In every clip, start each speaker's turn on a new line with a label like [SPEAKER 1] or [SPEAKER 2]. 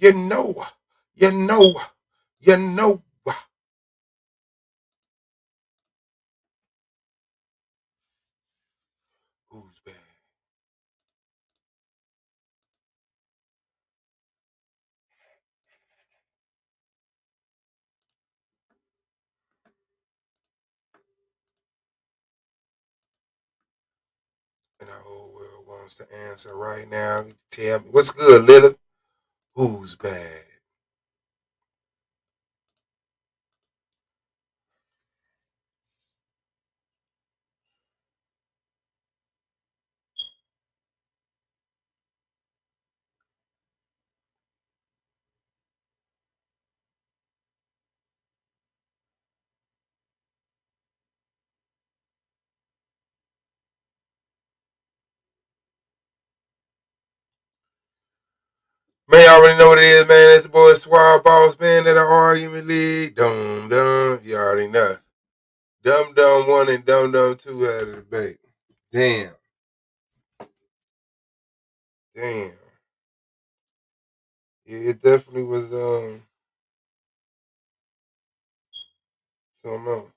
[SPEAKER 1] You know, you know, you know. Who's bad? And the whole world wants to answer right now. Tell me what's good, Lily. Who's bad? Man, you already know what it is, man. It's the boy Swab Boss, man, at the argument league. Dum dum. You already know. Dum Dum 1 and Dum Dum 2 had a debate. Damn. Damn. Yeah, it definitely was something else.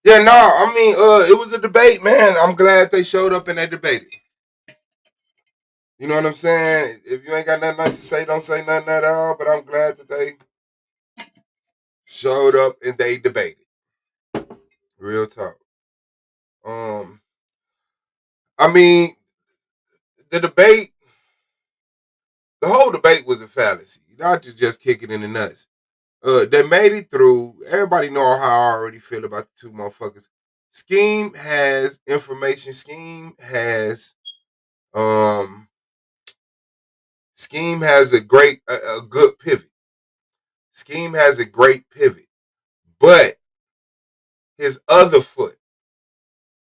[SPEAKER 1] Yeah, no, I mean, it was a debate, man. I'm glad they showed up and they debated. You know what I'm saying? If you ain't got nothing nice to say, don't say nothing at all. But I'm glad that they showed up and they debated. Real talk. Um, I mean, the debate, the whole debate was a fallacy. Not to just kick it in the nuts. They made it through. Everybody know how I already feel about the two motherfuckers. Skeem has information. Um Skeem has a good pivot. Skeem has a great pivot, but his other foot,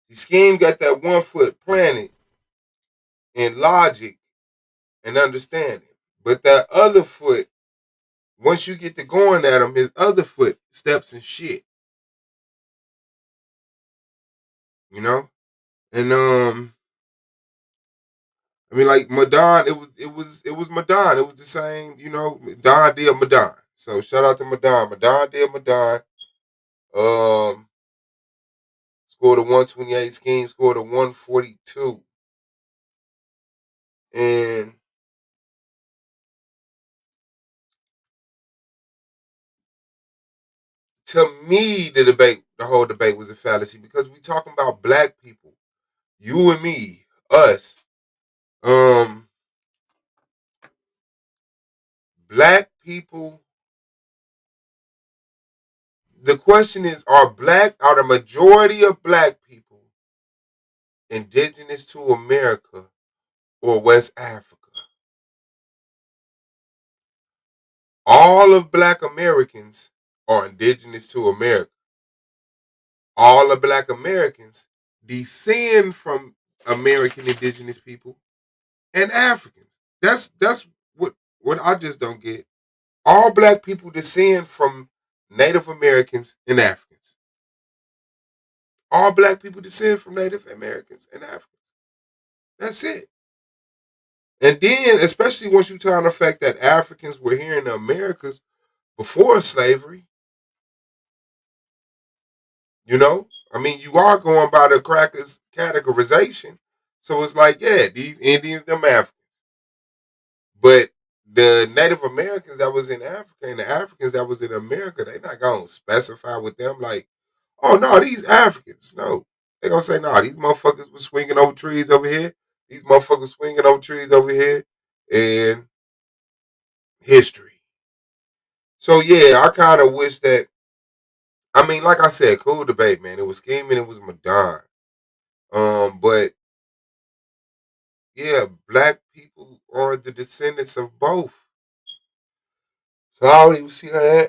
[SPEAKER 1] the Skeem got that one foot planted in logic and understanding, but that other foot, once you get to going at him, his other foot steps in shit. You know, and I mean, like Madon, it was Madon. It was the same, Don did Madon. So shout out to Madon. Madon did Madon. Um, scored a 128. Skeem scored a 142. And to me, the whole debate was a fallacy because we talking about black people, you and me, us. Um, Black people. The question is: are the majority of black people indigenous to America or West Africa? All of black Americans are indigenous to America. All of black Americans descend from American indigenous people and Africans. That's what I just don't get. All black people descend from Native Americans and Africans. All black people descend from Native Americans and Africans. That's it. And then, especially once you tie on the fact that Africans were here in the Americas before slavery, I mean, you are going by the crackers categorization. So it's like, yeah, these Indians, them Africans. But the Native Americans that was in Africa and the Africans that was in America, they not going to specify with them like, oh, no, these Africans. No. They going to say, no, these motherfuckers was swinging over trees over here. These motherfuckers swinging over trees over here. And history. So, yeah, I kind of wish that I mean, like I said, cool debate, man. It was Skeem and it was Madon. But yeah, black people are the descendants of both. So I don't even see how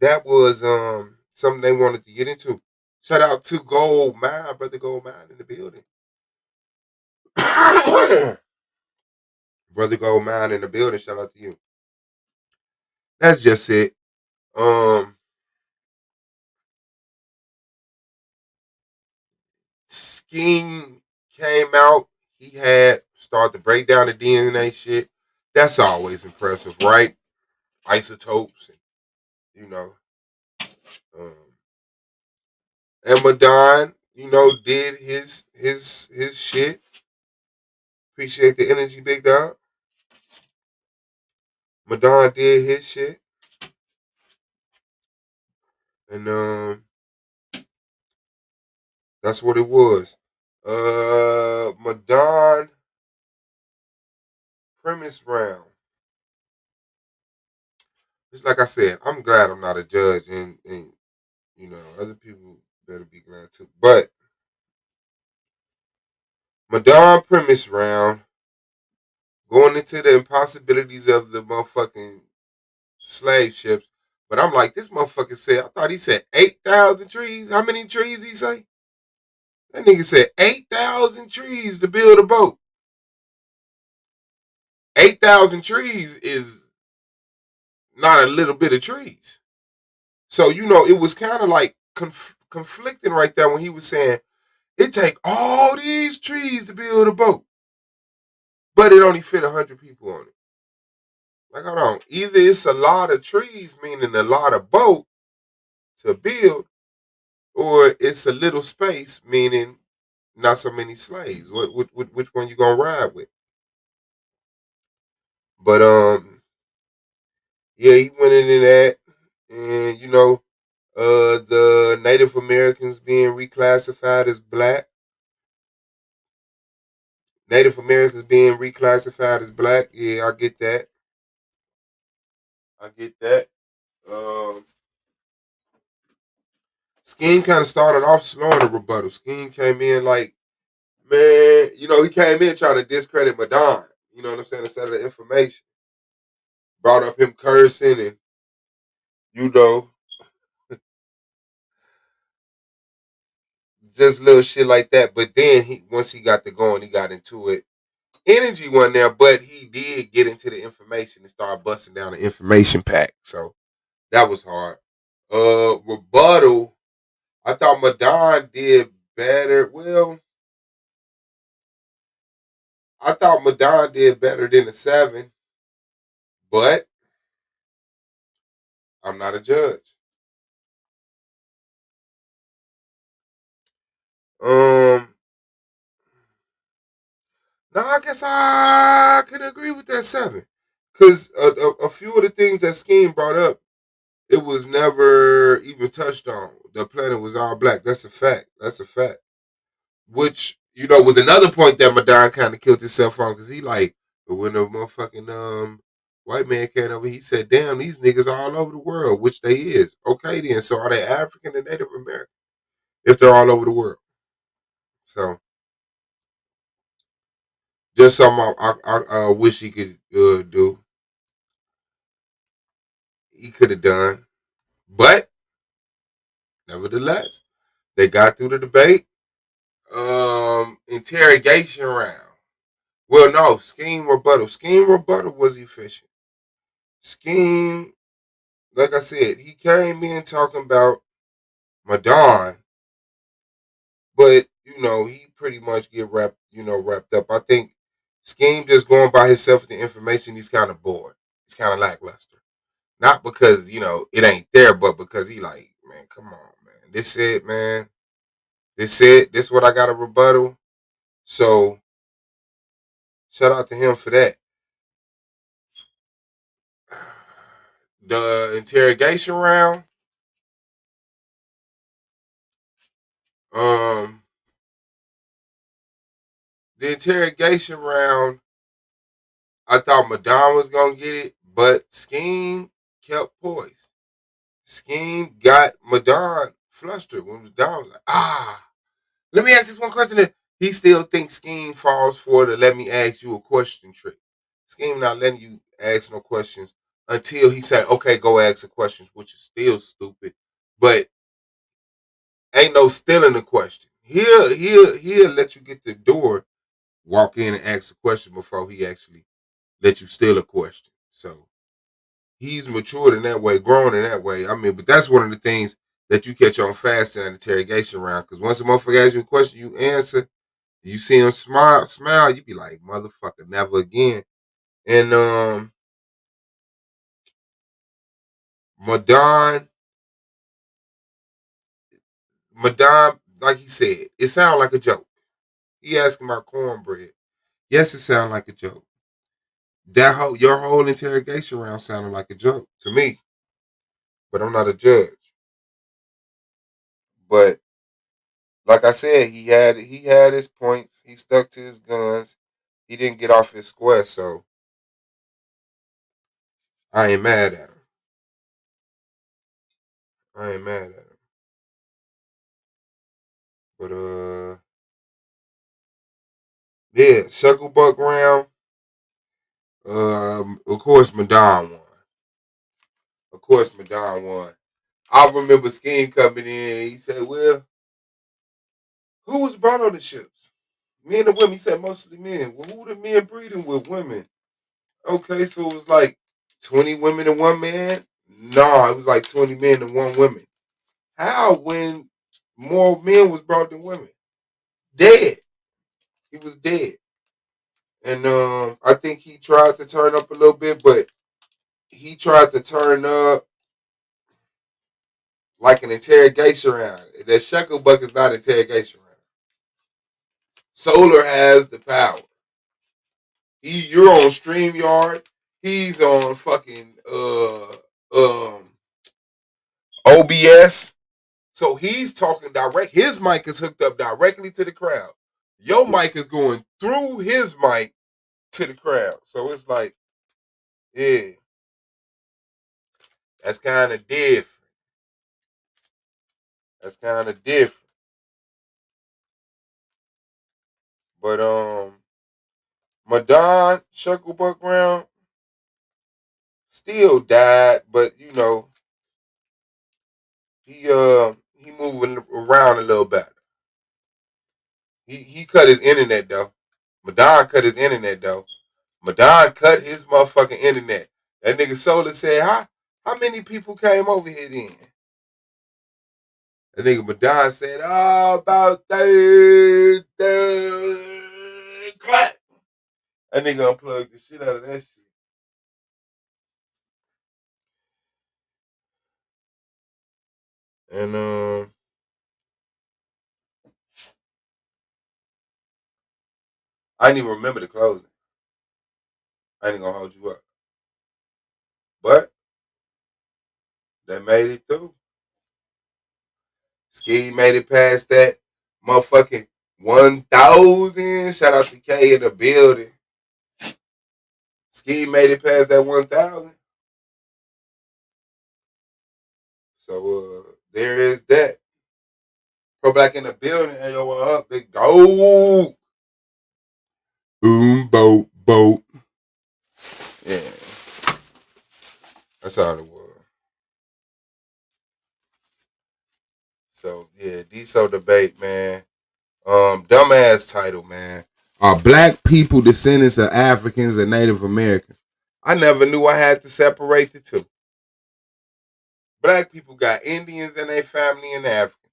[SPEAKER 1] that was something they wanted to get into. Shout out to Gold Mine, brother Gold Mine in the building. Brother Gold Mine in the building. Shout out to you. That's just it. Um, Skeem came out. He had started to break down the DNA shit. That's always impressive, right? Isotopes, and you know, um, and Madon, did his shit. Appreciate the energy, big dog. Madon did his shit, and that's what it was. Madon premise round. Just like I said, I'm glad I'm not a judge, and other people better be glad too. But Madon premise round, going into the impossibilities of the motherfucking slave ships. But I'm like, this motherfucker said, I thought he said 8,000 trees. How many trees he say? That nigga said 8,000 trees to build a boat. 8,000 trees is not a little bit of trees. So, it was kind of like conflicting right there when he was saying, it take all these trees to build a boat, but it only fit 100 people on it. Like, hold on. Either it's a lot of trees, meaning a lot of boat to build, or it's a little space, meaning not so many slaves. Which one you gonna ride with? But yeah, he went into that, and the Native Americans being reclassified as black. Native Americans being reclassified as black. Yeah, I get that. I get that. Um, Skeem kind of started off slow in the rebuttal. Skeem came in like, man, he came in trying to discredit Madon. You know what I'm saying? Instead of the information, brought up him cursing and you know just little shit like that. But then once he got to going, he got into it. Energy wasn't there, but he did get into the information and start busting down the information pack. So that was hard. Rebuttal. I thought Madon did better. Well, I thought Madon did better than the 7, but I'm not a judge. Um, no, I guess I could agree with that 7, because a few of the things that Skeem brought up, it was never even touched on. The planet was all black. That's a fact. That's a fact. Which was another point that Madon kind of killed himself on, because he like, but when the motherfucking white man came over, he said, "Damn, these niggas are all over the world," which they is. Okay, then, so are they African and Native American? If they're all over the world, so just something I wish he could do. He could have done, but nevertheless, they got through the debate. Interrogation round. Well, no, Skeem rebuttal. Skeem rebuttal was efficient. Skeem, like I said, he came in talking about Madon, but he pretty much get wrapped up. I think Skeem just going by himself with the information. He's kind of bored. He's kind of lackluster. Not because it ain't there, but because he like, man, come on, man. This it, man. This it. This what I got a rebuttal. So shout out to him for that. The interrogation round. Um, the interrogation round. I thought Madon was gonna get it, but Skeem kept poised. Skeem got Madon flustered when Madon was like, let me ask this one question. He still thinks Skeem falls for the let me ask you a question trick. Skeem not letting you ask no questions until he said, okay, go ask the questions, which is still stupid. But ain't no stealing the question. He'll let you get the door, walk in and ask a question before he actually let you steal a question. So he's matured in that way, grown in that way. I mean, but that's one of the things that you catch on fast in an interrogation round. Because once a motherfucker asks you a question, you answer. You see him smile, you be like, motherfucker, never again. And Madon, Madon, like he said, it sounded like a joke. He asking about cornbread. Yes, it sounded like a joke. Your whole interrogation round sounded like a joke to me, but I'm not a judge. But like I said, he had his points. He stuck to his guns. He didn't get off his square, so I ain't mad at him. I ain't mad at him. But yeah, Shucklebuck round. Of course, Madon won. Of course, Madon won. I remember Skeem coming in. He said, "Well, who was brought on the ships? Men and women." He said, "Mostly men." Well, who the men breeding with women? Okay, so it was like 20 women and one man. No, it was like 20 men and one woman. How when more men was brought than women? Dead. He was dead. And I think he tried to turn up a little bit, but he tried to turn up like an interrogation round. That Shucklebuck is not an interrogation round. Solar has the power. You're on StreamYard. He's on fucking OBS. So he's talking direct. His mic is hooked up directly to the crowd. Your mic is going through his mic to the crowd. So it's like, yeah, that's kind of different. That's kind of different. But Madon Shucklebuck round still died, but he moving around a little better. He cut his internet though. Madon cut his internet though. Madon cut his motherfucking internet. That nigga Solar said, how many people came over here then? That nigga Madon said, oh, about 30, 30, clap. That nigga unplugged the shit out of that shit. And I didn't even remember the closing. I ain't gonna hold you up. But they made it through. Ski made it past that motherfucking 1,000. Shout out to K in the building. Ski made it past that 1,000. So there is that. Pro Black in the building. Hey, yo, what up, big dog? Boom, boat, boat. Yeah, that's all it was. So yeah, DSO debate, man. Dumbass title, man. Are black people descendants of Africans and Native Americans? I never knew I had to separate the two. Black people got Indians in their family in Africa.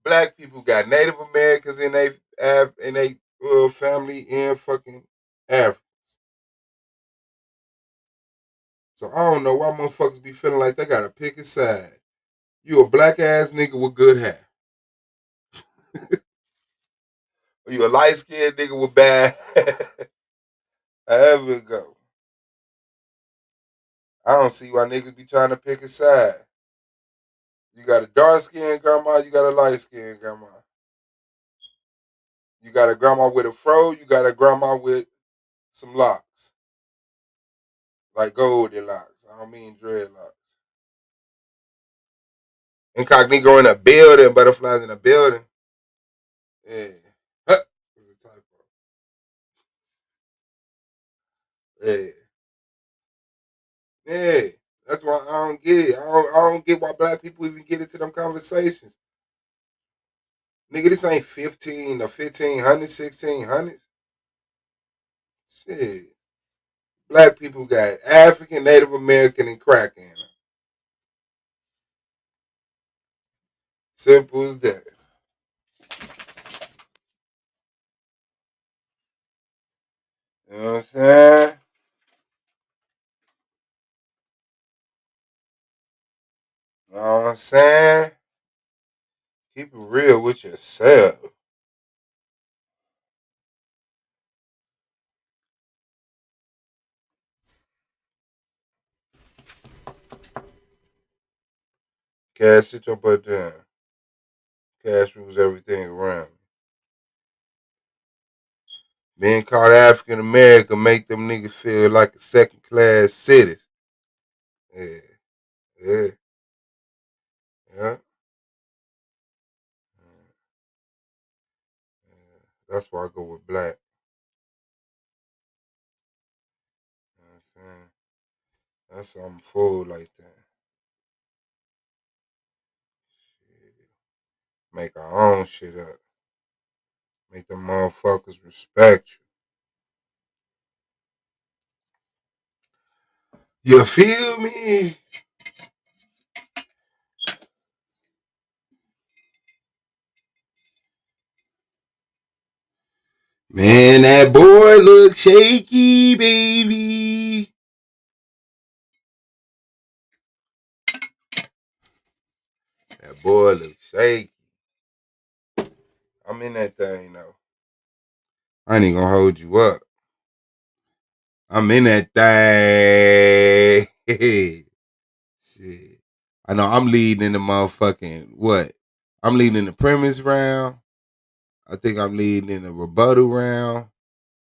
[SPEAKER 1] Black people got Native Americans in their family in fucking Africa. So I don't know why motherfuckers be feeling like they gotta pick a side. You a black ass nigga with good hair. Or you a light skinned nigga with bad hair. However it go. I don't see why niggas be trying to pick a side. You got a dark skinned grandma, you got a light skinned grandma. You got a grandma with a fro, you got a grandma with some locks. Like golden locks. I don't mean dreadlocks. Incognito in a building, butterflies in a building. Yeah. Huh. It's a typo. Yeah. Yeah. That's why I don't get it. I don't get why black people even get into them conversations. Nigga, this ain't 15 or 1500, 1600s. Shit. Black people got African, Native American, and crack in them. Simple as that. You know what I'm saying? You know what I'm saying? Keep it real with yourself. Cash, sit your butt down. Cash rules everything around me. Being called African American make them niggas feel like a second class citizen. Yeah, yeah, yeah. Yeah. That's why I go with black. You know what I'm saying? That's why I'm full like that. Shit. Make our own shit up. Make them motherfuckers respect you. You feel me? Man, that boy look shaky, baby. That boy look shaky. I'm in that thing though. I ain't even gonna hold you up. I'm in that thing. Shit. I know I'm leading in the motherfucking what? I'm leading in the premise round. I think I'm leading in the rebuttal round.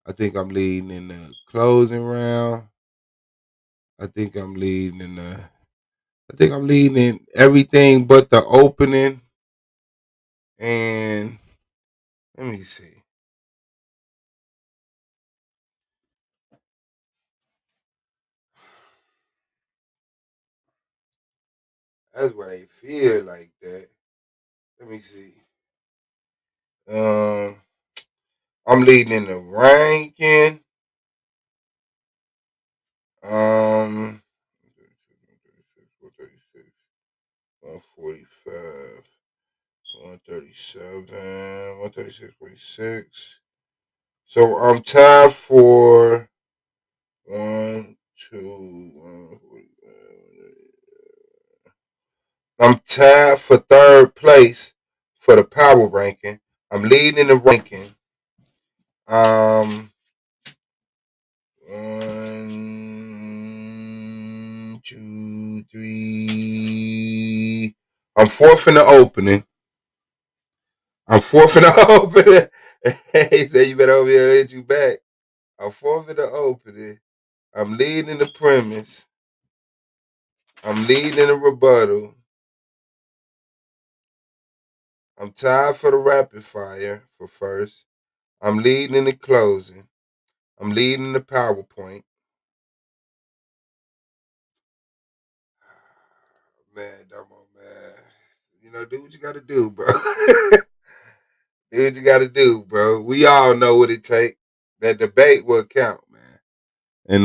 [SPEAKER 1] I think I'm leading in the closing round. I think I'm leading in the I think I'm leading in everything but the opening. And let me see. That's what they feel like that. Let me see. Um, I'm leading in the ranking. Um, 145, 137, 136.6. So I'm tied for one, two, I'm tied for third place for the power ranking. I'm leading in the ranking. Um, one, two, three. I'm fourth in the opening. I'm fourth in the opening. He said you better over here hit you back. I'm fourth in the opening. I'm leading in the premise. I'm leading in the rebuttal. I'm tied for the rapid fire for first. I'm leading in the closing. I'm leading in the PowerPoint. Man, Domo, man. You know, do what you gotta do, bro. Do what you gotta do, bro. We all know what it takes. That debate will count, man. And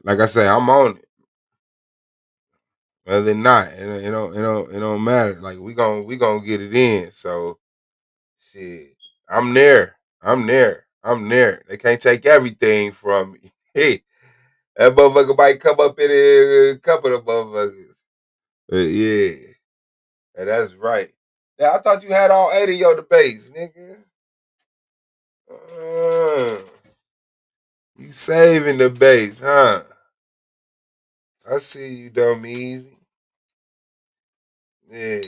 [SPEAKER 1] like I say, I'm on it. Other than not, it don't matter. Like we gonna get it in. So shit. I'm there. I'm there. I'm there. They can't take everything from me. Hey, that motherfucker might come up in a couple of motherfuckers. Yeah. And that's right. Now I thought you had all 8 of your debates, nigga. Uh, you saving the base, huh? I see you, dumb easy. Yeah,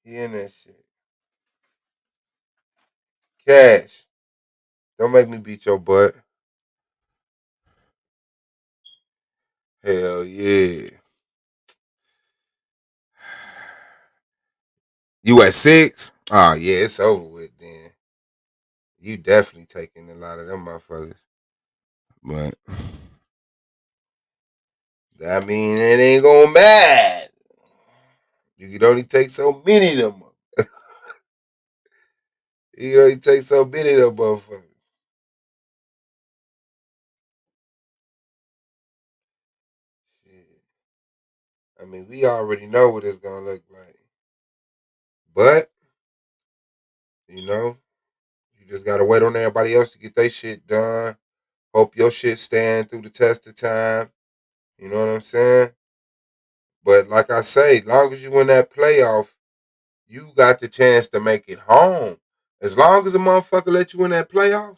[SPEAKER 1] he in that shit. Cash, don't make me beat your butt. Hell yeah. You at 6? Oh yeah, it's over with then. You definitely taking a lot of them motherfuckers. But I mean, it ain't gonna matter. You can only take so many of them. You can only take so many of them motherfuckers. Shit. I mean, we already know what it's gonna look like. But, you know, you just gotta wait on everybody else to get their shit done. Hope your shit stand through the test of time. You know what I'm saying? But like I say, long as you win that playoff, you got the chance to make it home. As long as a motherfucker let you in that playoff,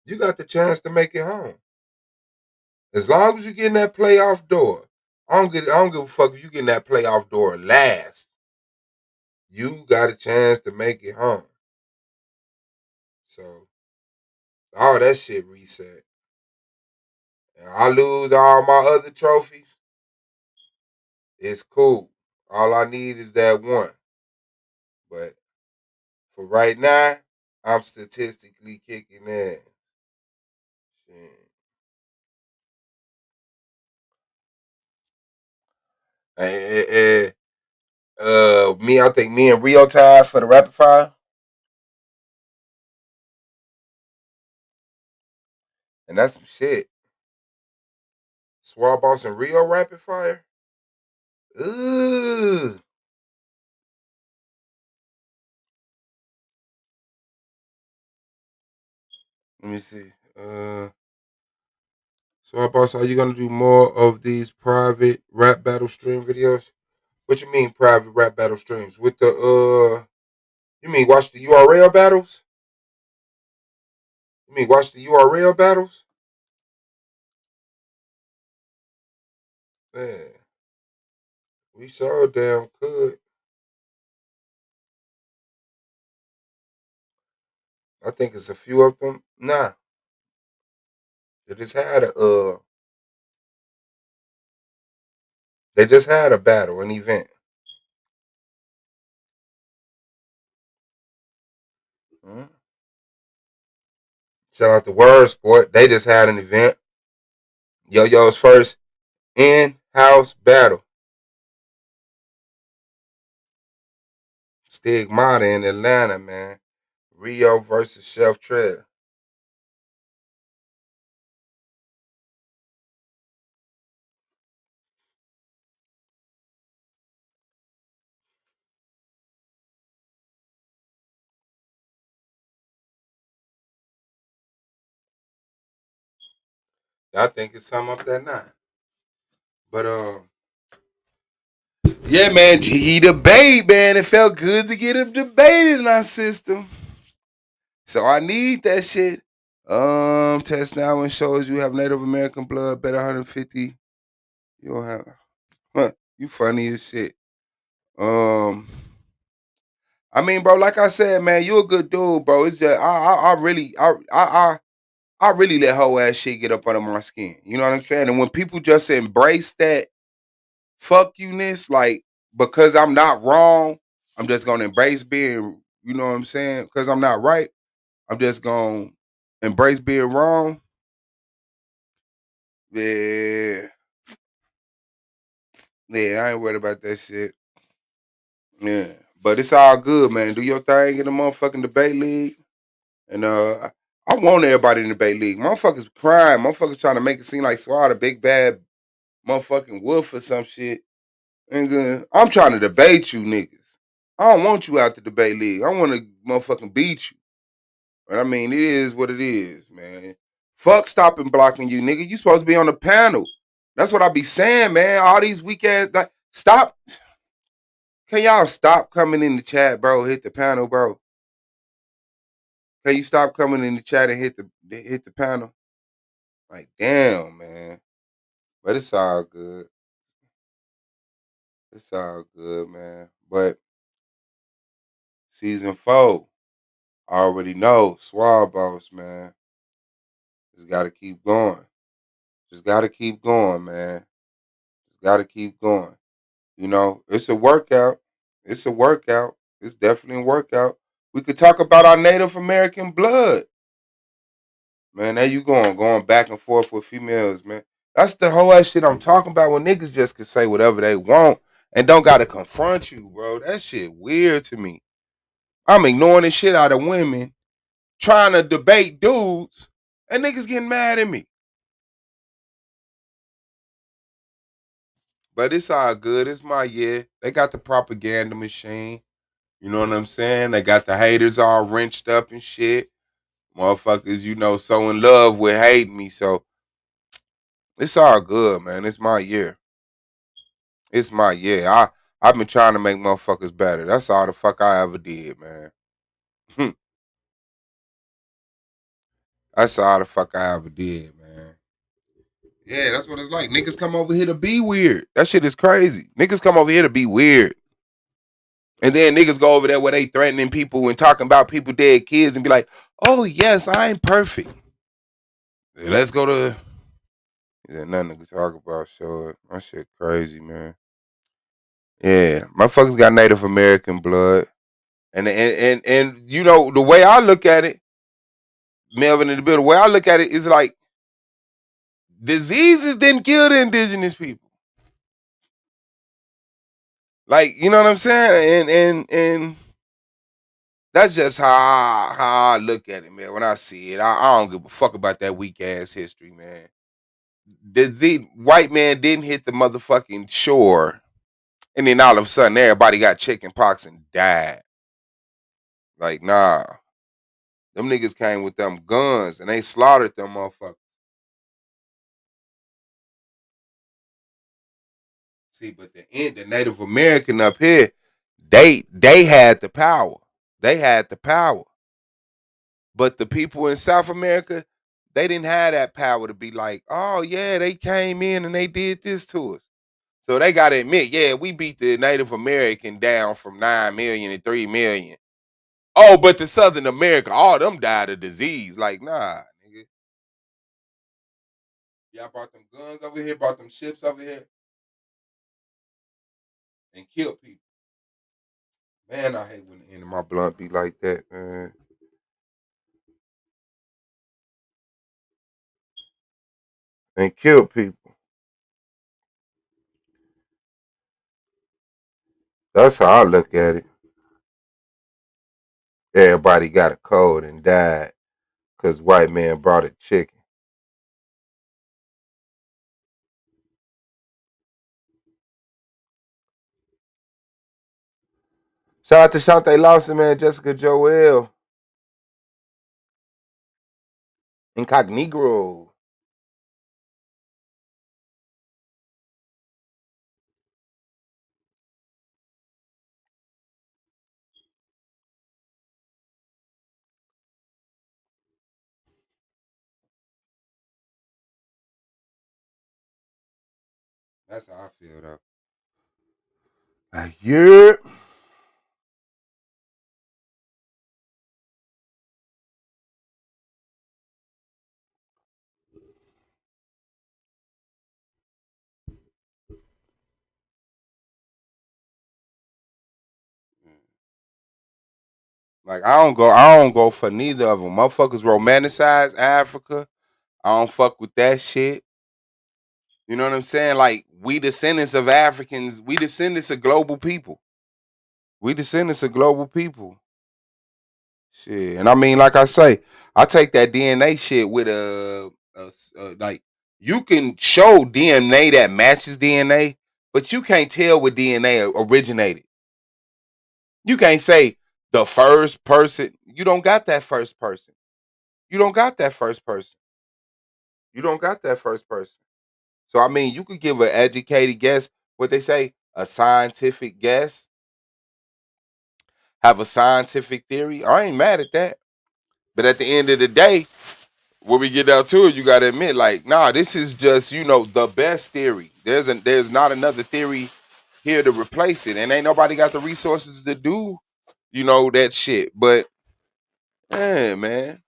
[SPEAKER 1] you got the chance to make it home. As long as you get in that playoff door, I don't give a fuck if you get in that playoff door last. You got a chance to make it home. So all that shit reset. And I lose all my other trophies. It's cool. All I need is that one. But for right now, I'm statistically kicking ass. Shit. And, I think me and Rio tied for the rapid fire, and that's some shit. Swab Boss and Rio rapid fire. Ooh. Let me see. Swab Boss, are you gonna do more of these private rap battle stream videos? What you mean private rap battle streams? With the you mean watch the URL battles? You mean watch the URL battles? Man, we sure damn could. I think it's a few of them. Nah, they just had a battle, an event. Hmm? Shout out to Word Sport. They just had an event. Yo Yo's first in-house battle. Stigmata in Atlanta, man. Rio versus Chef Trev. I think it's something up there now. But yeah, man, G debate, man. It felt good to get him debated in our system. So I need that shit. Test now and shows you have Native American blood, bet 150. You don't have you funny as shit. Um I mean, bro, like I said, man, you a good dude, bro. It's just I really let whole ass shit get up under my skin. You know what I'm saying? And when people just embrace that fuck you-ness, like because I'm not wrong, I'm just gonna embrace being, you know what I'm saying? Because I'm not right, I'm just gonna embrace being wrong. Yeah, yeah, I ain't worried about that shit. Yeah, but it's all good, man. Do your thing in the motherfucking debate league, and I want everybody in the debate league. Motherfuckers crying, motherfuckers trying to make it seem like Swat a big bad motherfucking wolf or some shit. Nigga, I'm trying to debate you niggas. I don't want you out the debate league. I want to motherfucking beat you. But I mean, it is what it is, man. Fuck stopping blocking you, nigga. You supposed to be on the panel. That's what I be saying, man. All these weak ass like stop. Can y'all stop coming in the chat, bro? Hit the panel, bro. Can you stop coming in the chat and hit the panel? Like, damn, man. But it's all good. It's all good, man. But season 4, I already know Swab Boss, man. Just gotta keep going. Just gotta keep going, man. Just gotta keep going. You know, it's a workout. It's a workout. It's definitely a workout. We could talk about our Native American blood. Man, there you going back and forth with females, man. That's the whole ass shit I'm talking about when niggas just can say whatever they want and don't gotta confront you, bro. That shit weird to me. I'm ignoring the shit out of women, trying to debate dudes, and niggas getting mad at me. But it's all good. It's my year. They got the propaganda machine. You know what I'm saying? They got the haters all wrenched up and shit. Motherfuckers, so in love with hating me. So it's all good, man. It's my year. It's my year. I've been trying to make motherfuckers better. That's all the fuck I ever did, man. That's all the fuck I ever did, man. Yeah, that's what it's like. Niggas come over here to be weird. That shit is crazy. Niggas come over here to be weird. And then niggas go over there where they threatening people and talking about people dead kids and be like, oh yes, I ain't perfect. Let's go to nothing to talk about, sure. That shit crazy, man. Yeah. Motherfuckers got Native American blood. And the way I look at it, Melvin in the building, the way I look at it is like diseases didn't kill the indigenous people. Like, you know what I'm saying? And that's just how I look at it, man. When I see it, I don't give a fuck about that weak ass history, man. The white man didn't hit the motherfucking shore, and then all of a sudden everybody got chicken pox and died. Like, nah, them niggas came with them guns and they slaughtered them motherfuckers. See, but the Native American up here, they had the power. They had the power. But the people in South America, they didn't have that power to be like, oh yeah, they came in and they did this to us. So they gotta admit, yeah, we beat the Native American down from 9 million to 3 million. Oh, but the Southern America, all them died of disease. Like, nah, nigga. Y'all brought them guns over here, brought them ships over here, and killed people. Man, I hate when the end of my blunt be like that, man. And killed people. That's how I look at it. Everybody got a cold and died because white man brought a chicken. Shout out to Shante Lawson, man, Jessica Joel, Incognito. That's how I feel though. Like, yeah. Like I don't go for neither of them. Motherfuckers romanticize Africa. I don't fuck with that shit. You know what I'm saying? Like we descendants of Africans, we descendants of global people. We descendants of global people. Shit, and I mean, like I say, I take that DNA shit with like you can show DNA that matches DNA, but you can't tell where DNA originated. You can't say the first person. You don't got that first person. You don't got that first person. You don't got that first person. So I mean, you could give an educated guess. What they say, a scientific guess, have a scientific theory. I ain't mad at that. But at the end of the day, when we get down to it, you gotta admit, like, nah, this is just the best theory. There's not another theory here to replace it, and ain't nobody got the resources to do that shit. But man,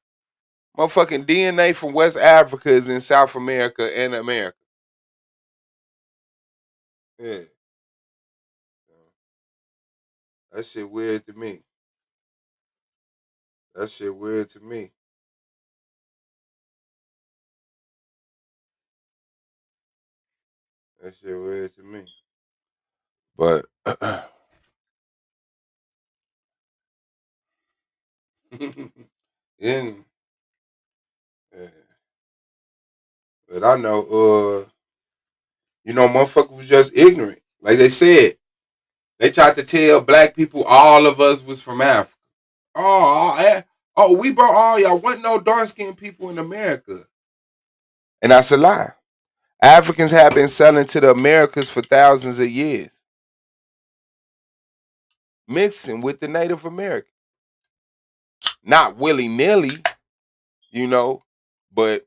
[SPEAKER 1] motherfucking DNA from West Africa is in South America and America. Yeah, That shit weird to me. That shit weird to me. That shit weird to me. But and yeah. But I know, motherfucker was just ignorant. Like they said, they tried to tell black people all of us was from Africa. We brought all y'all. Wasn't no dark skinned people in America. And that's a lie. Africans have been selling to the Americas for thousands of years, mixing with the Native American. Not willy nilly, but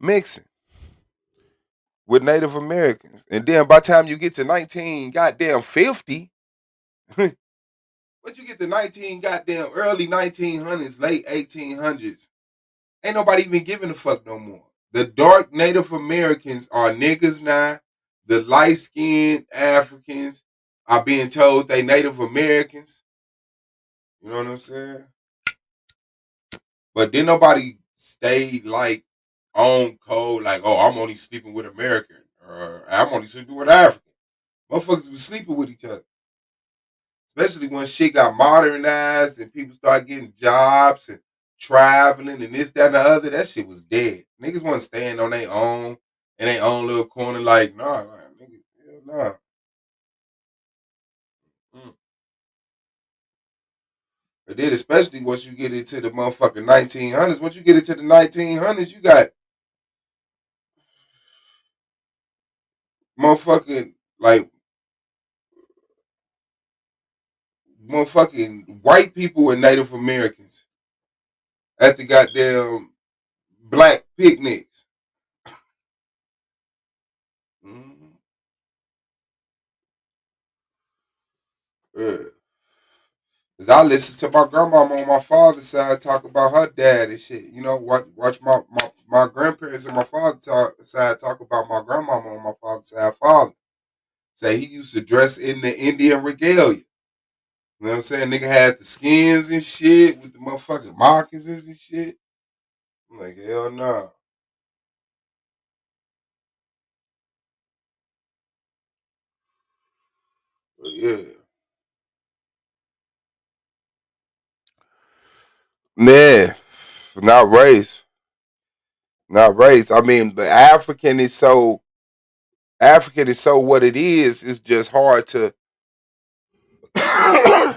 [SPEAKER 1] mixing with Native Americans. And then by the time you get to 1950, what you get to 19 goddamn early 1900s, late 1800s, ain't nobody even giving a fuck no more. The dark Native Americans are niggas now. The light skinned Africans are being told they Native Americans. You know what I'm saying? But then nobody stayed like on code, like, oh, I'm only sleeping with American, or I'm only sleeping with African. Motherfuckers was sleeping with each other. Especially when shit got modernized and people started getting jobs and traveling and this, that, and the other. That shit was dead. Niggas wasn't staying on their own in their own little corner, like, nah, niggas, hell nah. Mm. But then, especially once you get into the motherfucking 1900s, once you get into the 1900s, you got motherfucking, like, motherfucking white people and Native Americans at the goddamn black picnics. Mm-hmm. Yeah. Cause I listen to my grandmama on my father's side talk about her dad and shit. Watch my grandparents on my father's side talk about my grandmama on my father's side father. Say he used to dress in the Indian regalia. You know what I'm saying? Nigga had the skins and shit with the motherfucking moccasins and shit. I'm like, hell no. But yeah. Yeah. Not race. Not race. I mean, the African is so what it is. It's just hard to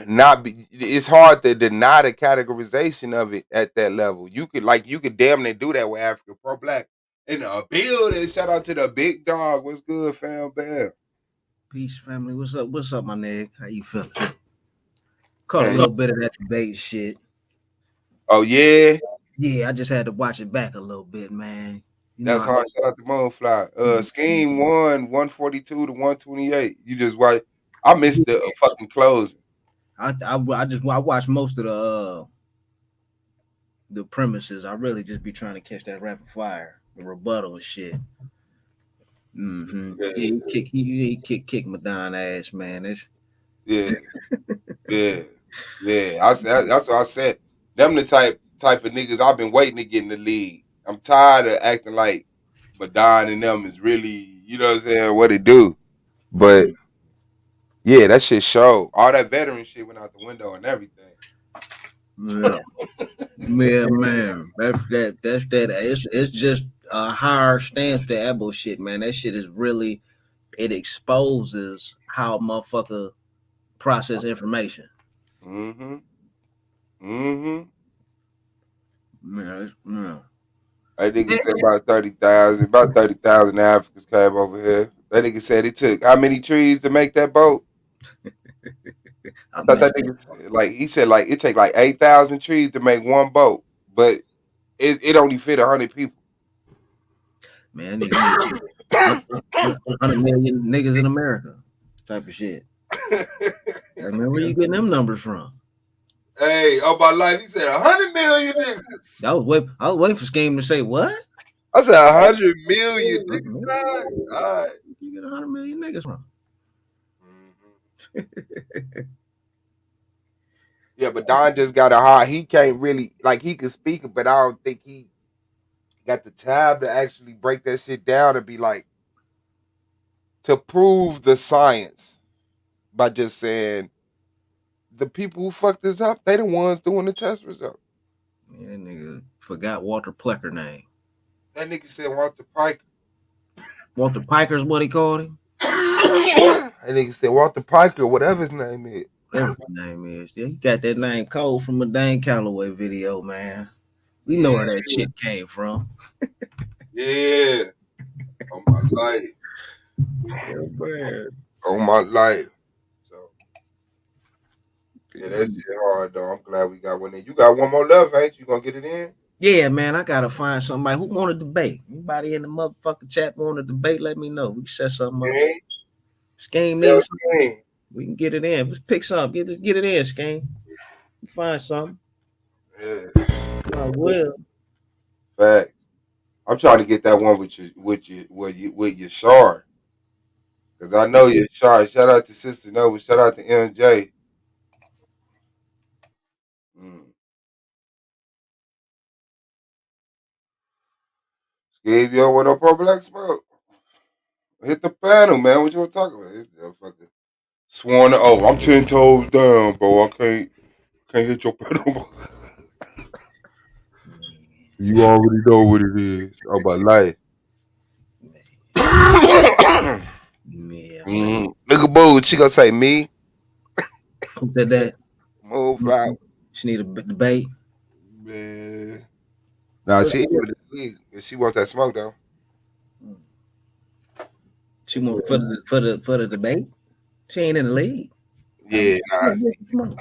[SPEAKER 1] not be. It's hard to deny the categorization of it at that level. You could damn near do that with Africa Pro Black in a building. Shout out to the big dog. What's good, fam? Bam.
[SPEAKER 2] Peace, family. What's up? What's up, my nigga? How you feeling? Caught a
[SPEAKER 1] Man.
[SPEAKER 2] little bit of that debate shit.
[SPEAKER 1] Oh yeah,
[SPEAKER 2] Yeah, I just had to watch it back a little bit, man. You know,
[SPEAKER 1] that's hard. Shout out to Moonfly.
[SPEAKER 2] I,
[SPEAKER 1] Skeem won 142 to 128. You just watch. I missed the fucking closing.
[SPEAKER 2] I watched most of the premises. I really just be trying to catch that rapid fire, the rebuttal and shit.
[SPEAKER 1] Yeah,
[SPEAKER 2] Yeah, he kick Madon ass, man. It's,
[SPEAKER 1] yeah. Yeah, yeah. I said that's what I said. Them the type of niggas I've been waiting to get in the league. I'm tired of acting like Madon and them is really, what I'm saying, what it do. But yeah, that shit showed. All that veteran shit went out the window and everything.
[SPEAKER 2] yeah, yeah, man. That's that. It's just a higher stance for that bullshit, man. That shit is really it exposes how motherfucker process information.
[SPEAKER 1] Mm-hmm. Mm-hmm.
[SPEAKER 2] Yeah, yeah.
[SPEAKER 1] I think it said about 30,000. About 30,000 Africans came over here. That nigga said it took how many trees to make that boat?
[SPEAKER 2] I
[SPEAKER 1] I thought that
[SPEAKER 2] missed it.
[SPEAKER 1] nigga like he said like it take like 8,000 trees to make one boat, but it only fit 100 people.
[SPEAKER 2] Man, nigga said 100 million niggas in America type of shit. I mean, where you getting them numbers from?
[SPEAKER 1] Hey, all my life, he said 100 million niggas.
[SPEAKER 2] I was waiting for Skeem to say what?
[SPEAKER 1] I said 100 million niggas
[SPEAKER 2] Where
[SPEAKER 1] died. All right.
[SPEAKER 2] you get 100 million niggas from?
[SPEAKER 1] Yeah, but Don just got a hard. He can't really like he could speak it, but I don't think he got the time to actually break that shit down and be like to prove the science by just saying the people who fucked this up, they the ones doing the test result.
[SPEAKER 2] Man, that nigga forgot Walter Plecker name.
[SPEAKER 1] That nigga said Walter Pike.
[SPEAKER 2] Walter Piker's what he called him.
[SPEAKER 1] That nigga said Walter Pike or whatever his name is.
[SPEAKER 2] Whatever his name is. Yeah, he got that name cold from a Dane Calloway video, man. We know where that
[SPEAKER 1] Yeah,
[SPEAKER 2] shit came from.
[SPEAKER 1] yeah. On my life.
[SPEAKER 2] Yeah, man.
[SPEAKER 1] On my life. So yeah, that shit hard though. I'm glad we got one in. You got one more left, ain't you? You gonna get it in?
[SPEAKER 2] Yeah, man, I gotta find somebody who want to debate. Anybody in the motherfucking chat want to debate? Let me know. We can set something up.
[SPEAKER 1] Game?
[SPEAKER 2] Scheme
[SPEAKER 1] Hell
[SPEAKER 2] needs.
[SPEAKER 1] game.
[SPEAKER 2] We can get it in. Let's pick something. Get it in, Scheme. Find something.
[SPEAKER 1] Yeah.
[SPEAKER 2] I will.
[SPEAKER 1] Facts. I'm trying to get that one with your Shar. Cause I know your Shar. Shout out to Sister Nova. Shout out to MJ. Mm. Steve, you don't want no pro black smoke. Hit the panel, man. What you want to talk about? This motherfucker sworn to, oh, I'm 10 toes down, bro. I can't hit your panel. You already know what it is. Oh, my life.
[SPEAKER 2] Yeah, man.
[SPEAKER 1] Look at Boo. She gonna say me.
[SPEAKER 2] Who said that?
[SPEAKER 1] Moonflower.
[SPEAKER 2] She need a debate.
[SPEAKER 1] Man. Nah, she ain't with the league. She want that smoke though.
[SPEAKER 2] She want for the debate. She ain't in the league.
[SPEAKER 1] Yeah, nah.
[SPEAKER 2] Can't get smoke.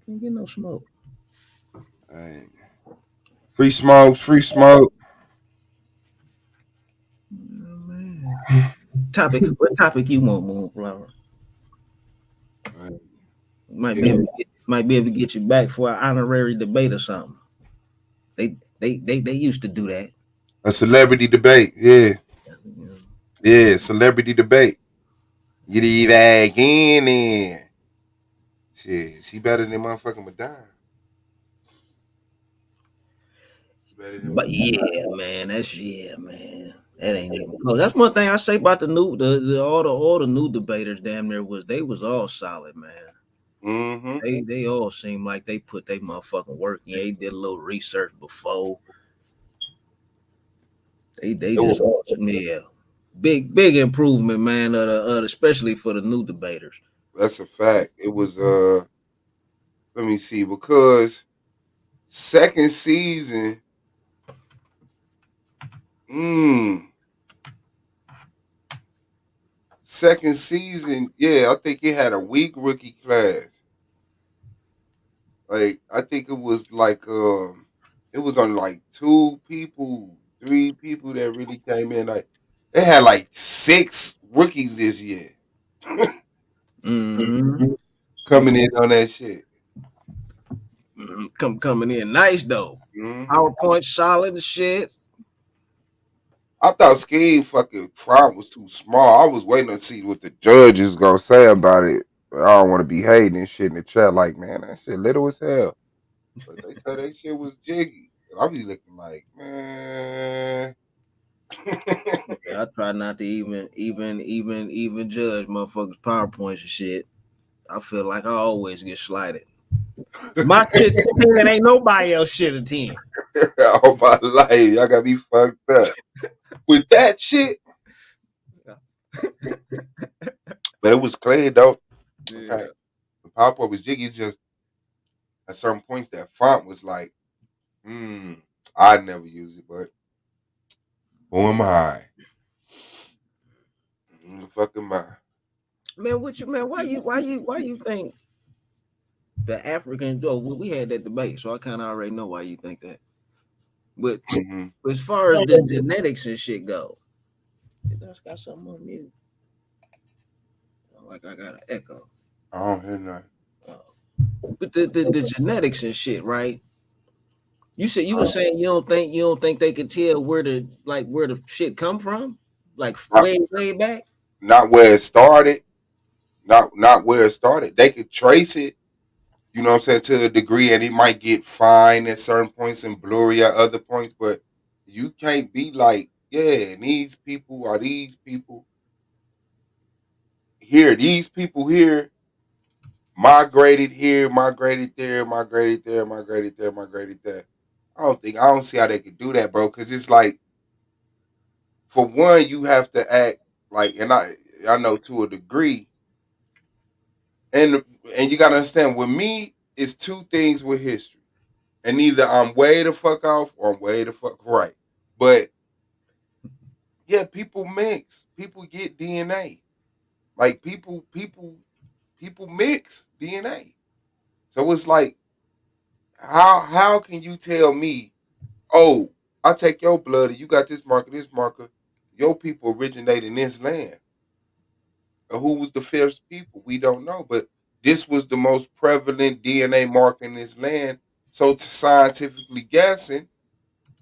[SPEAKER 2] Can't get no smoke.
[SPEAKER 1] Right. Free smoke, free smoke.
[SPEAKER 2] Man. What topic you want, Moonflower?
[SPEAKER 1] Right.
[SPEAKER 2] Might
[SPEAKER 1] Yeah.
[SPEAKER 2] be able to get you back for an honorary debate or something. They used to do that.
[SPEAKER 1] A celebrity debate. Yeah. Yeah, celebrity debate. Get it back in there. Shit, she better than motherfucking Madon. Better than
[SPEAKER 2] But
[SPEAKER 1] Madon.
[SPEAKER 2] man, man. That ain't even close. That's one thing I say about all the new debaters. Damn near they was all solid, man.
[SPEAKER 1] Mm-hmm.
[SPEAKER 2] They all seem like they put their motherfucking work. Yeah, they did a little research before. They just yeah, big improvement, man. Especially for the new debaters.
[SPEAKER 1] That's a fact. It was let me see, because second season, mm, second season, yeah, I think it had a weak rookie class. Like I think it was on like two people, three people that really came in. Like they had like six rookies this year
[SPEAKER 2] Mm-hmm.
[SPEAKER 1] coming in on that shit.
[SPEAKER 2] Coming in nice though.
[SPEAKER 1] Mm-hmm.
[SPEAKER 2] PowerPoint solid and shit.
[SPEAKER 1] I thought Skeem fucking front was too small. I was waiting to see what the judge is gonna say about it. But I don't want to be hating and shit in the chat. Like, man, that shit little as hell. But they said that shit was jiggy. And I be looking like, man.
[SPEAKER 2] I try not to even judge motherfuckers PowerPoints and shit. I feel like I always get slighted. My shit 10 ain't nobody else shit a 10.
[SPEAKER 1] All my life, y'all got me fucked up with that shit. But it was clean though.
[SPEAKER 2] Yeah.
[SPEAKER 1] Okay. The PowerPoint was jiggy. It's just at certain points that font was like, I never use it, but who am I? Who the fuck am I?
[SPEAKER 2] Man, why you think the African we had that debate, so I kinda already know why you think that. But as far as the genetics and shit go, I just got something on mute. Like I got an echo.
[SPEAKER 1] I don't hear nothing.
[SPEAKER 2] But the genetics and shit, right? You were saying you don't think they could tell where the shit come from? Like way back?
[SPEAKER 1] Not where it started. not where it started. They could trace it, you know what I'm saying, to a degree, and it might get fine at certain points and blurry at other points, but you can't be like, yeah, these people are these people here, these people here migrated there, migrated there, migrated there, migrated there. I don't see how they could do that, bro. Because it's like, for one, you have to act like, and I know to a degree, and and you gotta understand, with me, it's two things with history, and either I'm way the fuck off or I'm way the fuck right. But yeah, people mix, people get DNA, like people mix DNA. So it's like, how can you tell me, oh, I take your blood and you got this marker, your people originate in this land. Or who was the first people? We don't know, but this was the most prevalent DNA marker in this land. So, to scientifically guessing,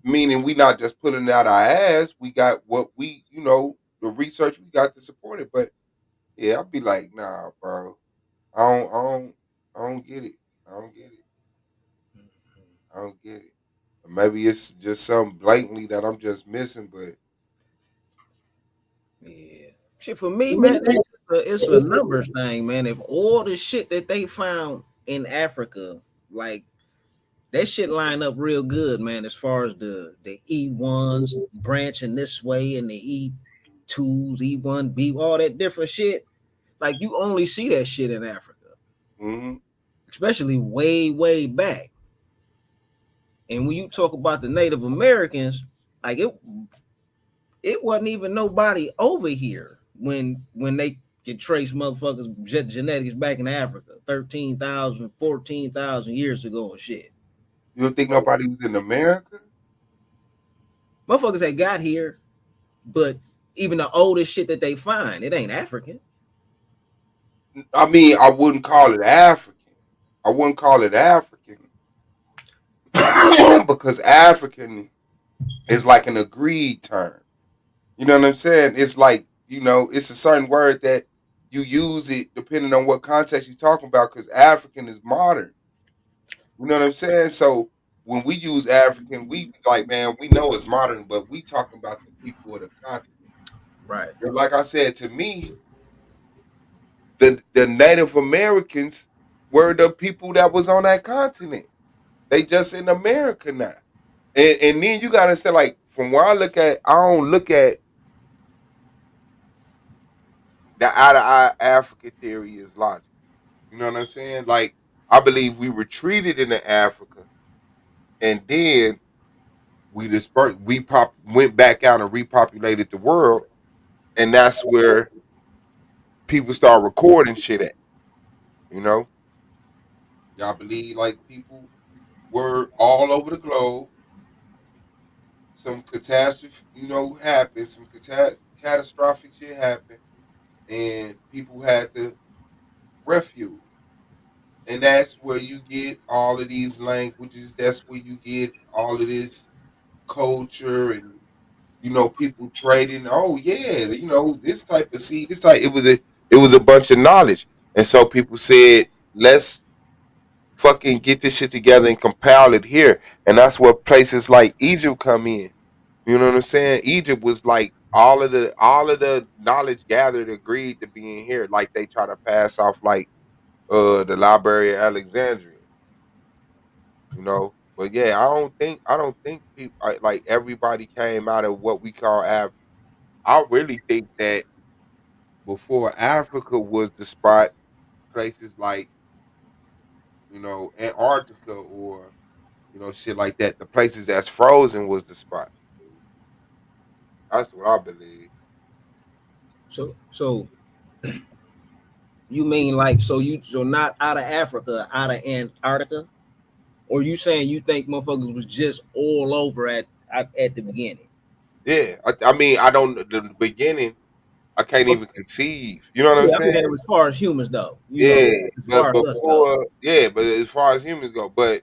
[SPEAKER 1] meaning we not just putting it out our ass, we got what we, the research we got to support it. But yeah, I'll be like, nah, bro, I don't, I don't, I don't get it. I don't get it. I don't get it. Maybe it's just something blatantly that I'm just missing, but
[SPEAKER 2] Yeah. Shit, for me, man, it's a numbers thing, man. If all the shit that they found in Africa, like that shit line up real good, man, as far as the E1s branching this way and the E2s, E1, B, all that different shit. Like you only see that shit in Africa,
[SPEAKER 1] mm-hmm,
[SPEAKER 2] especially way, way back. And when you talk about the Native Americans, like it wasn't even nobody over here when they could trace motherfuckers genetics back in Africa 13,000, 14,000 years ago and shit.
[SPEAKER 1] you don't think
[SPEAKER 2] So
[SPEAKER 1] nobody was in America?
[SPEAKER 2] motherfuckers that got here, but even the oldest shit that they find, it ain't African.
[SPEAKER 1] I mean, I wouldn't call it African. I wouldn't call it African because African is like an agreed term. You know what I'm saying? It's like, it's a certain word that you use it depending on what context you're talking about because African is modern. You know what I'm saying? So when we use African, we like, man, we know it's modern, but we talking about the people of the continent.
[SPEAKER 2] Right.
[SPEAKER 1] And like I said, to me, the Native Americans were the people that was on that continent. They just in America now. And then you gotta say, like, from where I look at, I don't look at the out of eye Africa theory as logic. You know what I'm saying? Like, I believe we retreated into Africa and then we dispersed, went back out and repopulated the world, and that's where people start recording shit at. You know, y'all believe like people were all over the globe. Some catastrophe, happened. Some catastrophic shit happened, and people had to refuge. And that's where you get all of these languages. That's where you get all of this culture and people trading. Oh yeah, this type of seed. This type it was a bunch of knowledge, and so people said, let's fucking get this shit together and compile it here. And that's where places like Egypt come in. You know what I'm saying? Egypt was like all of the knowledge gathered agreed to be in here. Like they try to pass off like the Library of Alexandria, you know. But yeah, I don't think people like everybody came out of what we call Africa. I really think that before Africa was the spot, places like, Antarctica or shit like that, the places that's frozen was the spot. That's what I believe.
[SPEAKER 2] So you mean like so not out of Africa, out of Antarctica? Or you saying you think motherfuckers was just all over at the beginning?
[SPEAKER 1] Yeah, I mean, I don't. The beginning, I can't
[SPEAKER 2] But
[SPEAKER 1] even conceive. You know what I'm
[SPEAKER 2] yeah, I
[SPEAKER 1] saying?
[SPEAKER 2] mean as far as humans though,
[SPEAKER 1] Yeah,
[SPEAKER 2] as
[SPEAKER 1] but
[SPEAKER 2] far as us go.
[SPEAKER 1] but as far as humans go, but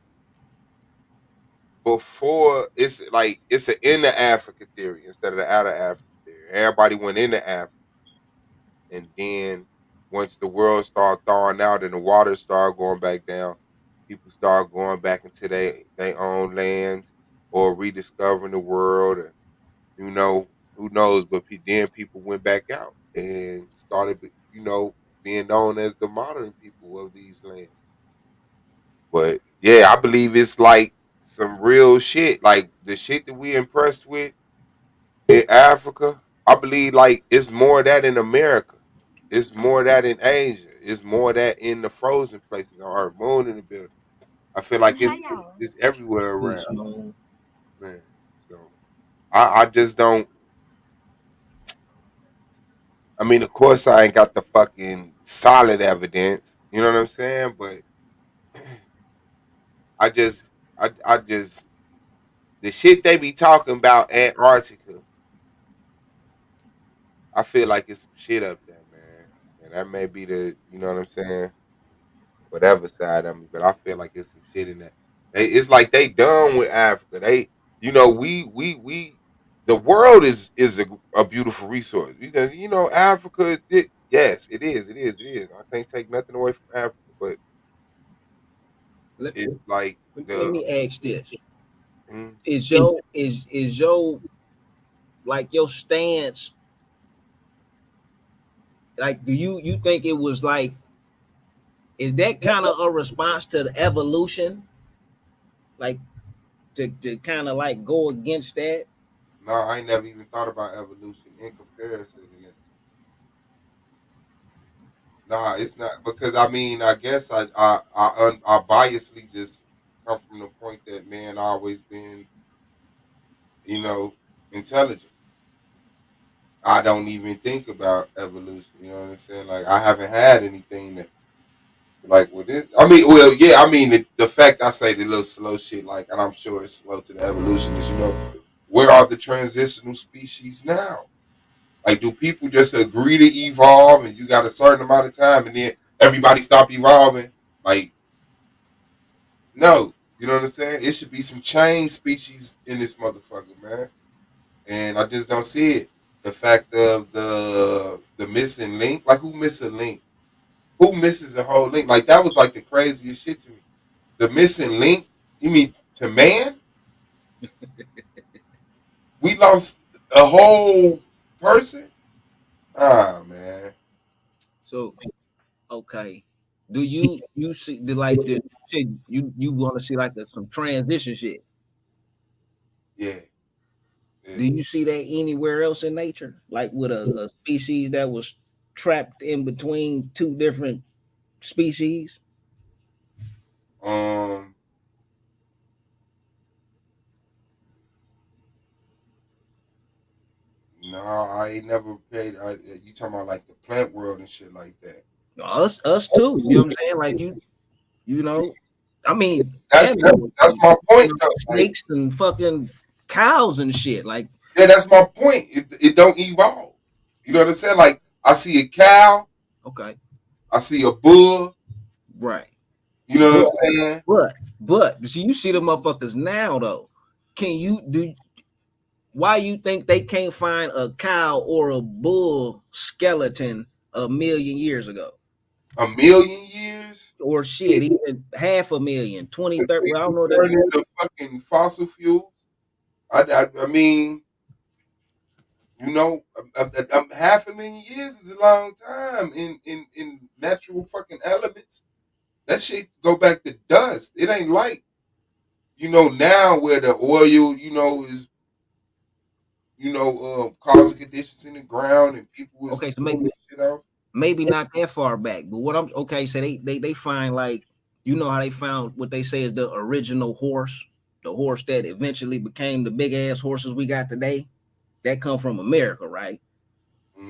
[SPEAKER 1] before it's an in the Africa theory instead of the out of Africa theory. Everybody went into Africa, and then Once the world started thawing out and the water started going back down, people start going back into their own lands or rediscovering the world. And, you know, who knows? But then people went back out and started, being known as the modern people of these lands. But yeah, I believe it's like some real shit. Like the shit that we impressed with in Africa, I believe like it's more of that in America. It's more of that in Asia. It's more of that in the frozen places on Earth, moon in the building. I feel like
[SPEAKER 3] Hi,
[SPEAKER 1] it's,
[SPEAKER 3] y'all.
[SPEAKER 1] it's everywhere around,
[SPEAKER 2] Peace, man.
[SPEAKER 1] man. So I just don't. I mean, of course, I ain't got the fucking solid evidence. You know what I'm saying? But I just the shit they be talking about Antarctica. I feel like it's some shit up there, man. And that may be you know what I'm saying, whatever side of me, but I feel like it's some shit in that. It's like they done with Africa. The world is a beautiful resource because Africa is it. Yes, it is. I can't take nothing away from Africa, but
[SPEAKER 2] Let,
[SPEAKER 1] it's like
[SPEAKER 2] let
[SPEAKER 1] the
[SPEAKER 2] me ask this:
[SPEAKER 1] mm,
[SPEAKER 2] is your like your stance, like, do you think it was like, is that kind of a response to the evolution, like, to kind of like go against that?
[SPEAKER 1] no, I ain't never even thought about evolution in comparison to that. Nah, it's not because I mean I guess I biasly just come from the point that man always been you know intelligent. I don't even think about evolution. You know what I'm saying? Like I haven't had anything that like with it. I mean, well, yeah. I mean the fact I say the little slow shit like, and I'm sure it's slow to the evolution is where are the transitional species now? Like, do people just agree to evolve and you got a certain amount of time and then everybody stop evolving? Like, no, you know what I'm saying? It should be some change species in this motherfucker, man. And I just don't see it. The fact of the missing link, like who missed a link? Who misses a whole link? Like that was like the craziest shit to me. The missing link. You mean to man? We lost a whole person. Ah man,
[SPEAKER 2] So, okay, do you see the, like, the shit you want to see, like, some transition shit?
[SPEAKER 1] yeah, yeah.
[SPEAKER 2] Do you see that anywhere else in nature, like with a species that was trapped in between two different species?
[SPEAKER 1] Um, no, I ain't never paid. You talking about like the plant world and shit like that?
[SPEAKER 2] Us too. You know what I'm saying? Like, you know, I mean,
[SPEAKER 1] That's
[SPEAKER 2] animals,
[SPEAKER 1] that's my point though. Like,
[SPEAKER 2] snakes and fucking cows and shit. Like,
[SPEAKER 1] yeah, that's my point. It don't evolve. You know what I'm saying? Like, I see a cow,
[SPEAKER 2] okay,
[SPEAKER 1] I see a bull.
[SPEAKER 2] right.
[SPEAKER 1] You know what
[SPEAKER 2] But
[SPEAKER 1] I'm saying?
[SPEAKER 2] see, you see the motherfuckers now though. Can you do? Why you think they can't find a cow or a bull skeleton a million years ago?
[SPEAKER 1] A million years.
[SPEAKER 2] Or shit, even half a million, 20,
[SPEAKER 1] As
[SPEAKER 2] 30. Well, I don't
[SPEAKER 1] people
[SPEAKER 2] know that.
[SPEAKER 1] turn into fucking fossil fuels. I mean, half a million years is a long time in natural fucking elements. That shit go back to dust. It ain't like now where the oil is causing conditions in the ground and people is
[SPEAKER 2] Okay, so
[SPEAKER 1] throwing this shit off.
[SPEAKER 2] maybe not that far back, but what I'm okay. So they find, like, you know how they found what they say is the original horse, the horse that eventually became the big ass horses we got today. That come from America, right?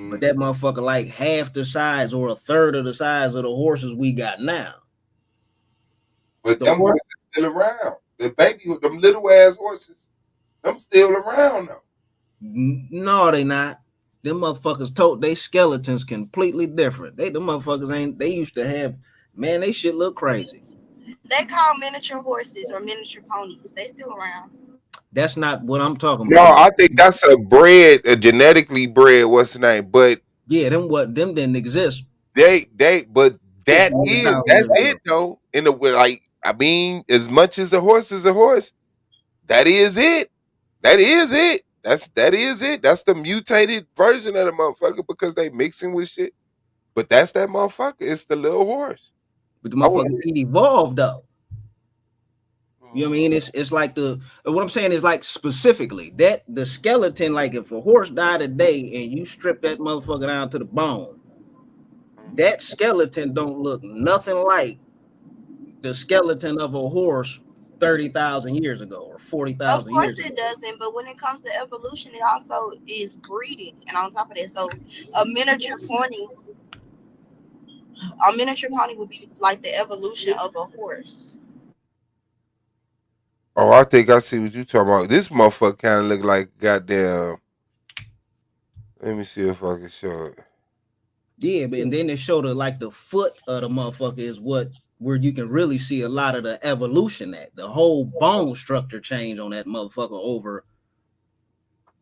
[SPEAKER 2] But
[SPEAKER 1] Mm.
[SPEAKER 2] that motherfucker like half the size or a third of the size of the horses we got now.
[SPEAKER 1] But
[SPEAKER 2] The
[SPEAKER 1] them
[SPEAKER 2] horse,
[SPEAKER 1] horses still around. The baby, them little ass horses, them still around though.
[SPEAKER 2] no, they not. Them motherfuckers told they skeletons completely different. The motherfuckers ain't. They used to have, man. They shit look crazy.
[SPEAKER 3] They call miniature horses or miniature ponies. They still around.
[SPEAKER 2] That's not what I'm talking
[SPEAKER 1] No,
[SPEAKER 2] about.
[SPEAKER 1] I think that's a genetically bred. What's the name? But
[SPEAKER 2] Yeah, them didn't exist.
[SPEAKER 1] but that's
[SPEAKER 2] 50,000 years
[SPEAKER 1] it
[SPEAKER 2] ago.
[SPEAKER 1] though. In the way, like, I mean, as much as a horse is a horse, that is it. That is it. That is it. That's the mutated version of the motherfucker because they mixing with shit. But that's that motherfucker. It's the little horse.
[SPEAKER 2] But the
[SPEAKER 1] I want
[SPEAKER 2] motherfucker, it evolved though. You know what I mean? It's like what I'm saying is like specifically that the skeleton, like if a horse died today and you strip that motherfucker down to the bone, that skeleton don't look nothing like the skeleton of a horse 30,000 years ago or
[SPEAKER 3] Of
[SPEAKER 2] 40,000
[SPEAKER 3] course
[SPEAKER 2] years
[SPEAKER 3] it
[SPEAKER 2] ago.
[SPEAKER 3] doesn't, but when it comes to evolution, it also is breeding. And on top of that, so a miniature pony, a miniature pony would be like the evolution of a horse.
[SPEAKER 1] Oh, I think I see what you talking about. This motherfucker kind of look like goddamn. Let me see if I can show it.
[SPEAKER 2] Yeah, but and then they show the foot of the motherfucker is where you can really see a lot of the evolution at. The whole bone structure change on that motherfucker over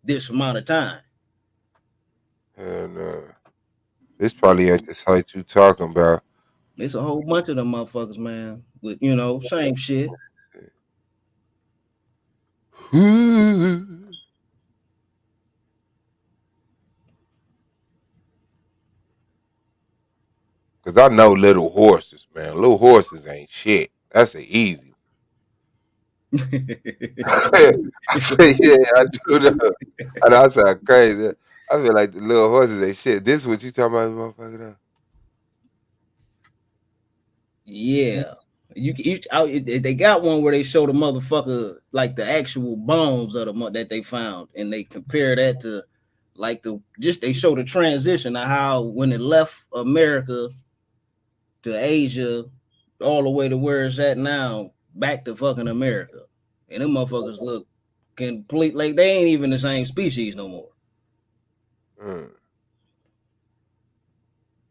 [SPEAKER 2] this amount of time.
[SPEAKER 1] And this probably ain't the site you talking about.
[SPEAKER 2] It's a whole bunch of them motherfuckers, man. With same shit.
[SPEAKER 1] Cause I know little horses, man. Little horses ain't shit. That's an easy. I feel, yeah, I do know. And I sound crazy. I feel like the little horses ain't shit. This is what you talking about, motherfucker? Though?
[SPEAKER 2] Yeah. They got one where they show the motherfucker like the actual bones of that they found, and they compare that to like they show the transition of how when it left America to Asia all the way to where it's at now, back to fucking America. And them motherfuckers look complete like they ain't even the same species no more.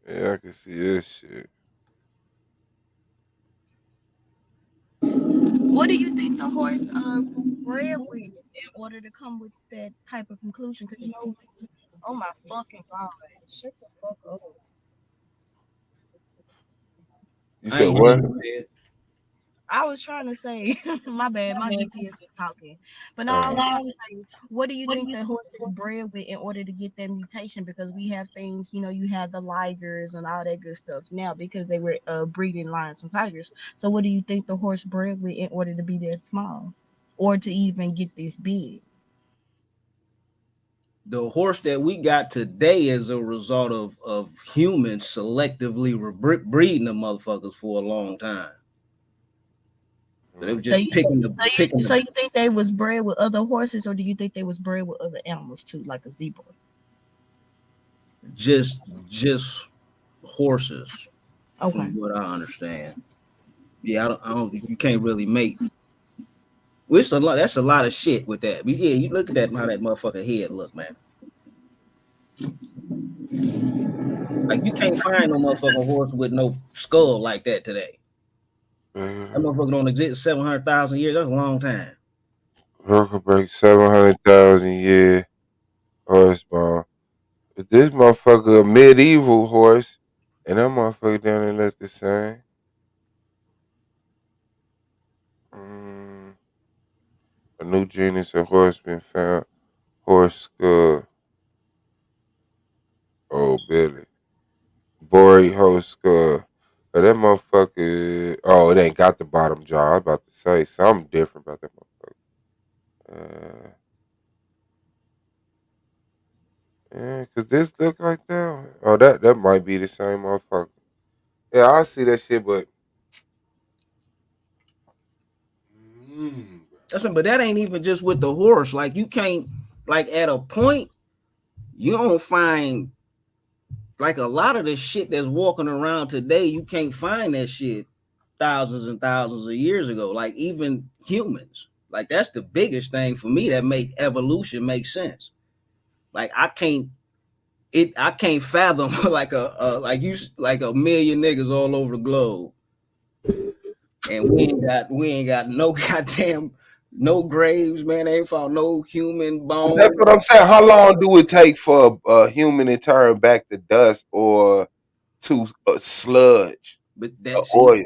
[SPEAKER 1] Yeah, I can see this shit.
[SPEAKER 3] What do you think the horse bred with in order to come with that type of conclusion? Because oh my fucking god, shut the fuck up.
[SPEAKER 1] You
[SPEAKER 2] I
[SPEAKER 1] said
[SPEAKER 2] ain't
[SPEAKER 1] what?
[SPEAKER 3] I was trying to say, my bad, my GPS was talking. But no, I
[SPEAKER 1] Uh,
[SPEAKER 3] was trying to say, what do you think the horse is bred with in order to get that mutation? Because we have things, you have the ligers and all that good stuff now because they were breeding lions and tigers. So what do you think the horse bred with in order to be that small or to even get this big?
[SPEAKER 2] The horse that we got today is a result of humans selectively breeding the motherfuckers for a long time. So they were
[SPEAKER 3] So
[SPEAKER 2] just
[SPEAKER 3] you,
[SPEAKER 2] picking
[SPEAKER 3] so
[SPEAKER 2] the
[SPEAKER 3] you think they was bred with other horses, or do you think they was bred with other animals too, like a zebra?
[SPEAKER 2] just horses,
[SPEAKER 3] Okay.
[SPEAKER 2] from what I understand. Yeah, I don't. You can't really make. Which a lot. That's a lot of shit with that. But yeah, you look at that how that motherfucker head look, man. Like you can't find no motherfucking horse with no skull like that today. That motherfucker don't exist 700,000 years. That's a long time.
[SPEAKER 1] Broken break 700,000 year horsepower. But this motherfucker a medieval horse, and that motherfucker down there look the same. A new genus of horse been found. Horse skull. Oh, Billy. Bory horse skull. But that motherfucker. Oh, it ain't got the bottom jaw. I was about to say something different about that motherfucker. Yeah, cause this look like that. Oh, that might be the same motherfucker. Yeah, I see that shit, but mm,
[SPEAKER 2] But that ain't even just with the horse. Like you can't, like at a point, you don't find like a lot of the shit that's walking around today. You can't find that shit thousands and thousands of years ago. Like even humans. Like that's the biggest thing for me that make evolution make sense. Like I can't fathom like like a million niggas all over the globe, and we ain't got no goddamn no graves, man. They ain't found no human
[SPEAKER 1] that's
[SPEAKER 2] bones.
[SPEAKER 1] what I'm saying. How long do it take for a human to turn back to dust or to a sludge,
[SPEAKER 2] But
[SPEAKER 1] a
[SPEAKER 2] that see,
[SPEAKER 1] oil.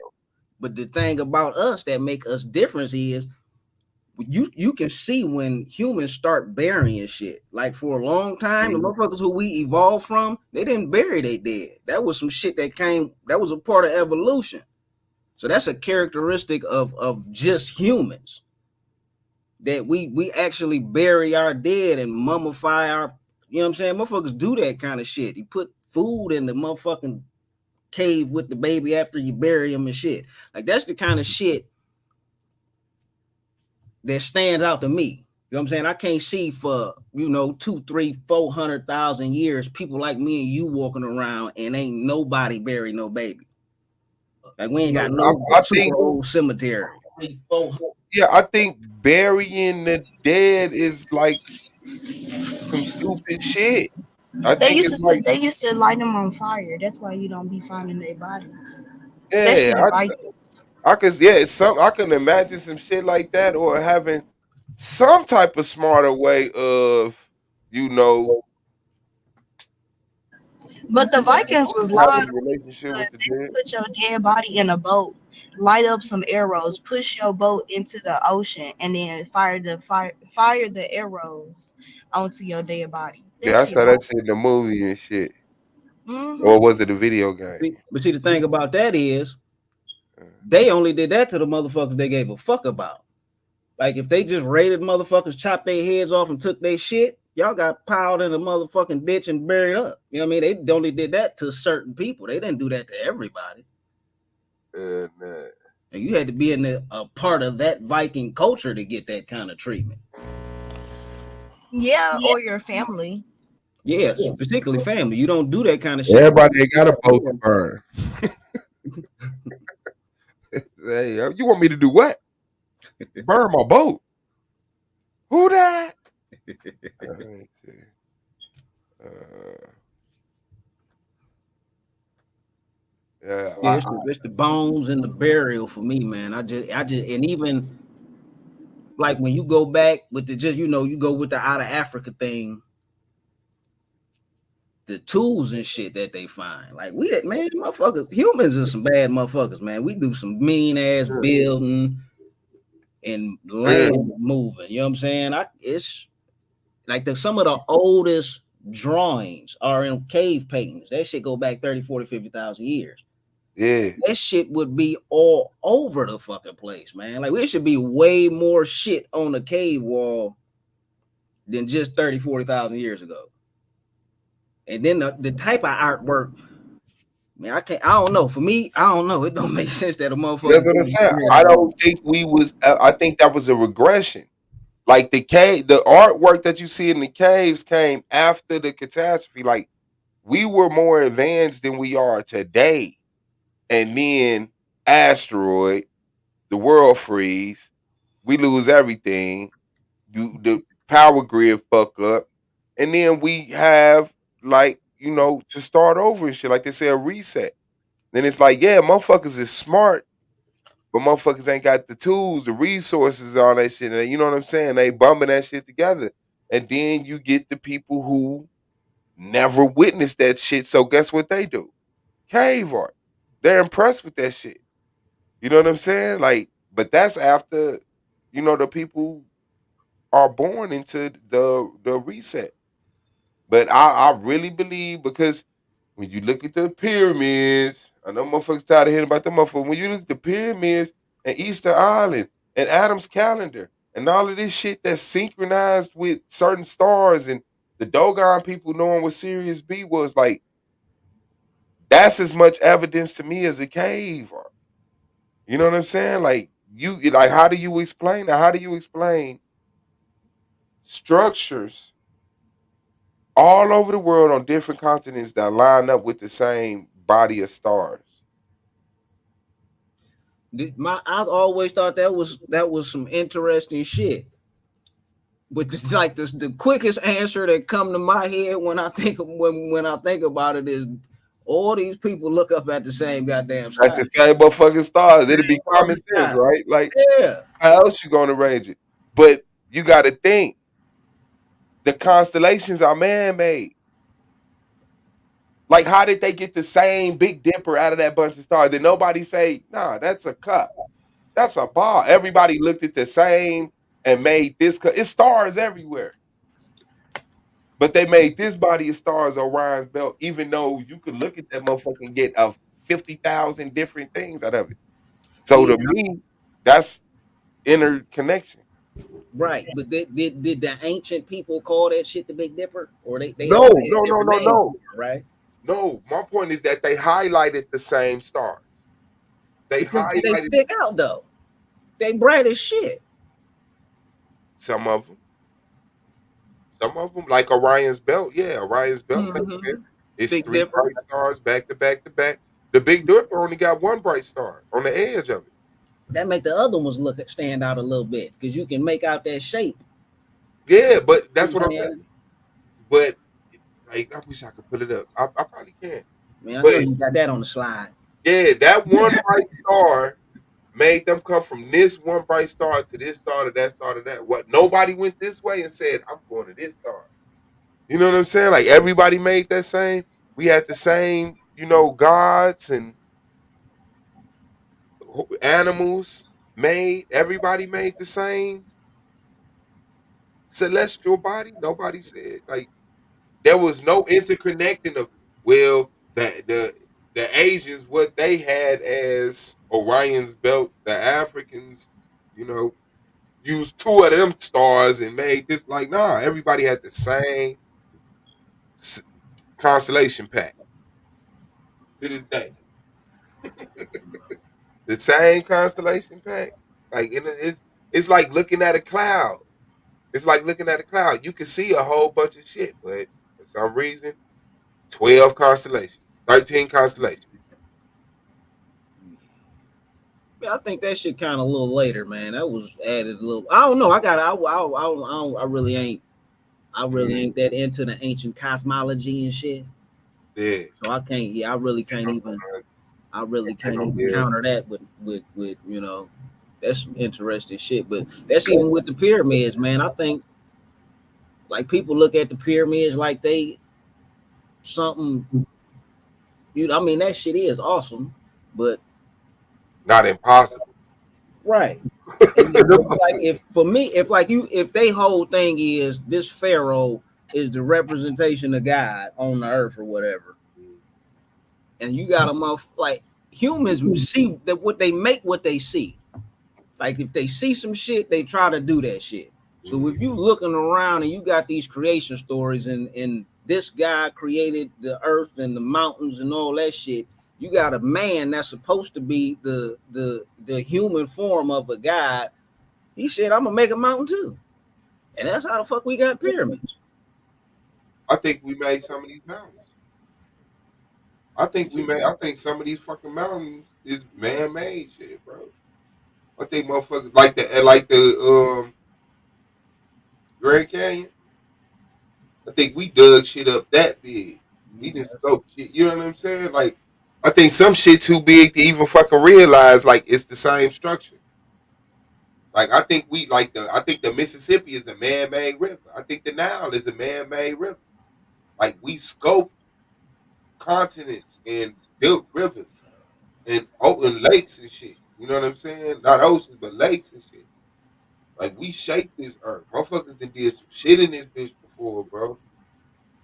[SPEAKER 2] but the thing about us that make us different is you can see when humans start burying shit. Like for a long time, the
[SPEAKER 1] Mhm.
[SPEAKER 2] motherfuckers who we evolved from, they didn't bury they dead. That was some shit that came. That was a part of evolution. So that's a characteristic of just humans that we actually bury our dead and mummify our. You know what I'm saying? Motherfuckers do that kind of shit. You put food in the motherfucking cave with the baby after you bury him and shit. Like that's the kind of shit that stands out to me. You know what I'm saying? I can't see for, you know, 2, 3, 400,000 years, people like me and you walking around and ain't nobody bury no baby. Like we ain't got no
[SPEAKER 1] I think,
[SPEAKER 2] super old cemetery.
[SPEAKER 1] yeah, I think burying the dead is like some stupid shit. I think it's like,
[SPEAKER 3] They used to light them on fire. That's why you don't be finding their bodies,
[SPEAKER 1] yeah,
[SPEAKER 3] especially the Vikings.
[SPEAKER 1] I could, yeah, it's some. I can imagine some shit like that, or having some type of smarter way of, you know,
[SPEAKER 3] But the Vikings was
[SPEAKER 1] having
[SPEAKER 3] lying
[SPEAKER 1] a relationship
[SPEAKER 3] because
[SPEAKER 1] with the
[SPEAKER 3] they
[SPEAKER 1] dead.
[SPEAKER 3] would put your dead body in a boat, light up some arrows, push your boat into the ocean, and then fire the arrows onto your dead body. That
[SPEAKER 1] Yeah, I
[SPEAKER 3] shit
[SPEAKER 1] saw
[SPEAKER 3] light.
[SPEAKER 1] that shit in the movie and shit.
[SPEAKER 3] Hmm.
[SPEAKER 1] Or was it a video game?
[SPEAKER 2] But see, the thing about that is
[SPEAKER 1] Uh,
[SPEAKER 2] they only did that to the motherfuckers they gave a fuck about. Like if they just raided motherfuckers, chopped their heads off and took their shit, y'all got piled in a motherfucking ditch and buried up. You know what I mean? They only did that to certain people. They didn't do that to everybody.
[SPEAKER 1] and
[SPEAKER 2] And you had to be in a part of that Viking culture to get that kind of treatment.
[SPEAKER 3] Yeah, or your family.
[SPEAKER 2] Yes, particularly family. You don't do that kind of shit.
[SPEAKER 1] everybody ain't got a boat to burn. Hey, you want me to do what? Burn my boat? Who that? Let me see. Uh, yeah,
[SPEAKER 2] Yeah, it's the bones and the burial for me, man. And even like when you go back with the just, you know, you go with the out of Africa thing, the tools and shit that they find. Like we that man, motherfuckers, humans are some bad motherfuckers, man. We do some mean ass building and
[SPEAKER 1] yeah,
[SPEAKER 2] land moving. You know what I'm saying? It's like some of the oldest drawings are in cave paintings. That shit go back 30, 40, 50,000 years.
[SPEAKER 1] yeah.
[SPEAKER 2] That shit would be all over the fucking place, man. Like, there should be way more shit on the cave wall than just 30, 40,000 years ago. And then the type of artwork, man, I don't know. For me, I don't know. It don't make sense that a
[SPEAKER 1] That's
[SPEAKER 2] motherfucker.
[SPEAKER 1] what I'm saying. I don't think we was. I think that was a regression. Like the cave, the artwork that you see in the caves came after the catastrophe. Like we were more advanced than we are today. And then asteroid, the world freeze, we lose everything. The power grid fuck up, and then we have like to start over and shit. Like they say, a reset. Then it's like, yeah, motherfuckers is smart, but motherfuckers ain't got the tools, the resources, all that shit. And you know what I'm saying? They bumming that shit together. And then you get the people who never witnessed that shit. So guess what they do? Cave art. They're impressed with that shit. You know what I'm saying? Like, but that's after, the people are born into the reset. But I really believe, because when you look at the pyramids, I know motherfuckers tired of hearing about the motherfuckers. When you look at the pyramids and Easter Island and Adam's calendar and all of this shit that's synchronized with certain stars, and the Dogon people knowing what Sirius B was, like, that's as much evidence to me as a cave art. You know what I'm saying? Like, how do you explain that? How do you explain structures all over the world on different continents that line up with the same body of stars?
[SPEAKER 2] I always thought that was some interesting shit. But just like the quickest answer that come to my head when I think about it is all these people look up at the same goddamn
[SPEAKER 1] Like
[SPEAKER 2] sky.
[SPEAKER 1] the same motherfucking stars. It'd be common
[SPEAKER 2] Fucking
[SPEAKER 1] sense,
[SPEAKER 2] sky.
[SPEAKER 1] right? Like,
[SPEAKER 2] Yeah.
[SPEAKER 1] how else you gonna arrange it? But you gotta think, the constellations are man made. Like, how did they get the same Big Dipper out of that bunch of stars? Did nobody say, nah, that's a cup? That's a ball. Everybody looked at the same and made this cup. It's stars everywhere. But they made this body of stars Orion's belt, even though you could look at that motherfucker and get a 50,000 different things out of it. So
[SPEAKER 2] Yeah,
[SPEAKER 1] to me, that's interconnection.
[SPEAKER 2] right. But did the ancient people call that shit the Big Dipper, or they
[SPEAKER 1] No,
[SPEAKER 2] all
[SPEAKER 1] no,
[SPEAKER 2] had
[SPEAKER 1] no,
[SPEAKER 2] different
[SPEAKER 1] no,
[SPEAKER 2] names for
[SPEAKER 1] no.
[SPEAKER 2] it, right?
[SPEAKER 1] No, my point is that they highlighted the same stars. They
[SPEAKER 2] Because they
[SPEAKER 1] highlighted
[SPEAKER 2] stick out though. They bright as shit.
[SPEAKER 1] some of them. Some of them, like Orion's belt. Yeah, Orion's belt makes
[SPEAKER 2] Mm-hmm.
[SPEAKER 1] sense. It's
[SPEAKER 2] Big
[SPEAKER 1] three
[SPEAKER 2] Dipper.
[SPEAKER 1] bright stars back to back to back. The Big Dipper only got one bright star on the edge of it.
[SPEAKER 2] That make the other ones stand out a little bit because you can make out that shape.
[SPEAKER 1] Yeah, but
[SPEAKER 2] You
[SPEAKER 1] that's
[SPEAKER 2] know
[SPEAKER 1] what
[SPEAKER 2] what
[SPEAKER 1] I'm
[SPEAKER 2] I'm
[SPEAKER 1] saying.
[SPEAKER 2] saying?
[SPEAKER 1] But like, I wish I could put it up. I probably can.
[SPEAKER 2] Man, I know
[SPEAKER 1] But
[SPEAKER 2] you got that on the slide.
[SPEAKER 1] yeah, that one bright star made them come from this one bright star to this star to that star to that. What nobody went this way and said, I'm going to this star. You know what I'm saying? Like everybody made that same. We had the same, gods and animals made. Everybody made the same celestial body. Nobody said like there was no interconnecting of well the Asians what they had as Orion's belt. The Africans, you know, used two of them stars and made this like nah. Everybody had the same s- constellation pack to this day. The same constellation pack. Like it's like looking at a cloud. It's like looking at a cloud. You can see a whole bunch of shit, but for some reason, 12 constellations, 13 constellations.
[SPEAKER 2] Yeah, I think that shit kind of a little later, man. That was added a little. I don't know. I got. I really ain't. I really
[SPEAKER 1] Mm,
[SPEAKER 2] ain't that into the ancient cosmology and shit.
[SPEAKER 1] yeah.
[SPEAKER 2] So I can't. Yeah, I really can't even. I really can't even
[SPEAKER 1] Yeah.
[SPEAKER 2] counter that with that's some interesting shit. But that's even with the pyramids, man. I think like people look at the pyramids like they something. I mean that shit is awesome, but
[SPEAKER 1] Not impossible.
[SPEAKER 2] right. And like if for me, if they whole thing is this pharaoh is the representation of God on the earth or whatever, and you got them off like humans see that what they see. Like if they see some shit, they try to do that shit. So if you looking around and you got these creation stories and this guy created the earth and the mountains and all that shit, you got a man that's supposed to be the human form of a god. He said, "I'm gonna make a mountain too," and that's how the fuck we got pyramids.
[SPEAKER 1] I think we made some of these mountains. I think some of these fucking mountains is man made shit, bro. I think motherfuckers like the Grand Canyon. I think we dug shit up that big. We didn't scope shit. You know what I'm saying? Like, I think some shit too big to even fucking realize like it's the same structure. Like I think the Mississippi is a man made river. I think the Nile is a man made river. Like we scoped continents and built rivers and open lakes and shit. You know what I'm saying? Not oceans, but lakes and shit. Like we shaped this earth. Motherfuckers done did some shit in this bitch before, bro.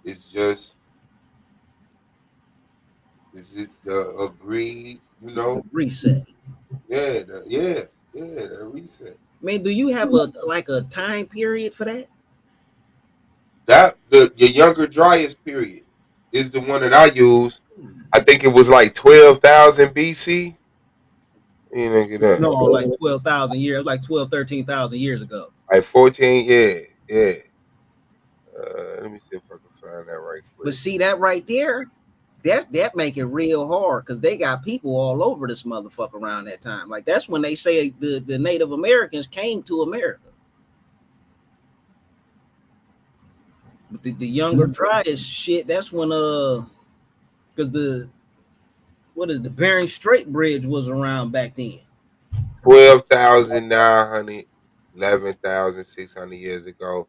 [SPEAKER 1] It's just is it the agreed,
[SPEAKER 2] The reset.
[SPEAKER 1] Yeah, the reset.
[SPEAKER 2] Man, do you have a like a time period for that?
[SPEAKER 1] That the your younger dryas period is the one that I use. I think it was like 12,000 BC. You know, get that.
[SPEAKER 2] No, like 12,000 years, like 12, 13,000 years ago.
[SPEAKER 1] Like 14, yeah, yeah. Let me see if I can find that right
[SPEAKER 2] But
[SPEAKER 1] quick.
[SPEAKER 2] see that right there, that make it real hard because they got people all over this motherfucker around that time. Like that's when they say the Native Americans came to America. But the younger Dryas shit, that's when because the what is the Bering Strait Bridge was around back then.
[SPEAKER 1] 12,900, 11,600 years ago.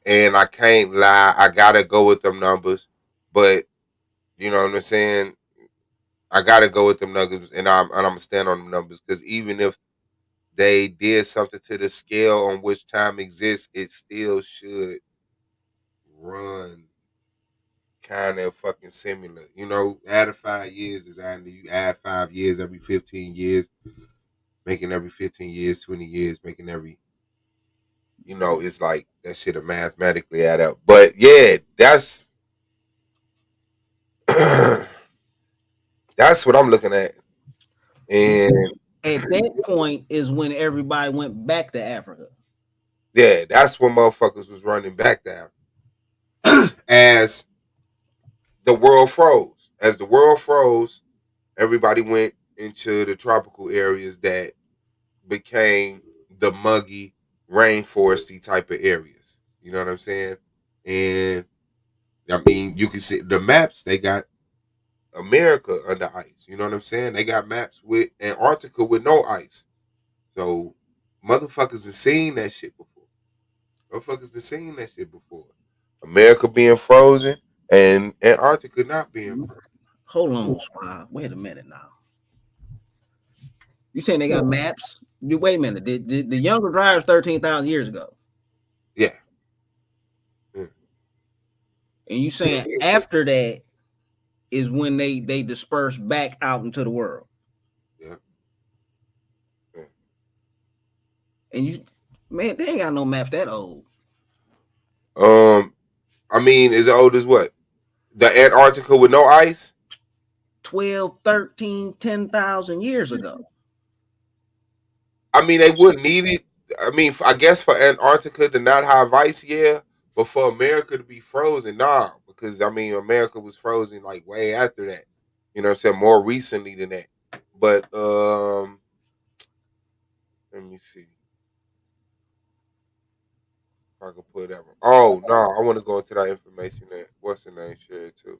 [SPEAKER 1] And I can't lie, I gotta go with them numbers. But You know what I'm saying? I gotta go with them numbers, and I'm gonna stand on the numbers because even if they did something to the scale on which time exists, it still should run kind of fucking similar. You know, add 5 years is adding. You add 5 years every 15 years, making every 15 years 20 years, making every. You know, it's like that shit will mathematically add up. But yeah, that's what I'm looking at, and
[SPEAKER 2] At that point is when everybody went back to Africa.
[SPEAKER 1] yeah, that's when motherfuckers was running back down as the world froze. As the world froze, everybody went into the tropical areas that became the muggy, rainforesty type of areas. You know what I'm saying? And I mean, you can see the maps. They got America under ice. You know what I'm saying? They got maps with Antarctica with no ice. So motherfuckers have seen that shit before. Motherfuckers have seen that shit before. America being frozen and Antarctica not being frozen.
[SPEAKER 2] Hold on, Swab. Wait a minute now. You saying they got maps? Wait a minute. The younger drivers 13,000 years ago,
[SPEAKER 1] Yeah. Yeah.
[SPEAKER 2] and you saying after that is when they disperse back out into the world,
[SPEAKER 1] Yeah. Yeah.
[SPEAKER 2] and you, man, they ain't got no maps that old.
[SPEAKER 1] I mean, as old as what? The Antarctica with no ice?
[SPEAKER 2] 12, 13, 10,000 years ago.
[SPEAKER 1] I mean, they wouldn't need it. I mean, I guess for Antarctica to not have ice, yeah, but for America to be frozen, nah, because I mean, America was frozen like way after that. You know what I'm saying? More recently than that. But let me see if I can put that one. Oh no, I want to go into that information that what's the name shared too.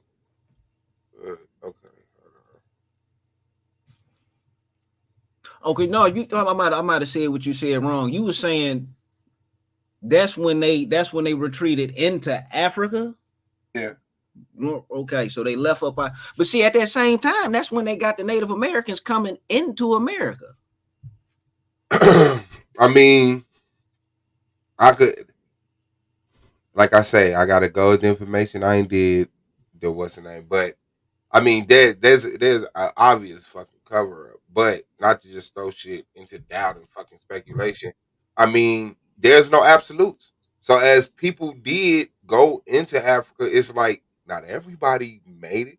[SPEAKER 1] Okay, hold
[SPEAKER 2] Okay, no, I might have said what you said wrong. You were saying that's when they retreated into Africa.
[SPEAKER 1] on.
[SPEAKER 2] Okay, so they left up, but see, at that same time, that's when they got the Native Americans coming into America.
[SPEAKER 1] Yeah. I mean, I could, like I say, I gotta go with the information. I ain't did the what's the name, but I mean, there's an obvious fucking cover up, but not to just throw shit into doubt and fucking speculation. I mean, there's no absolutes. So as people did go into Africa, it's like not everybody made it,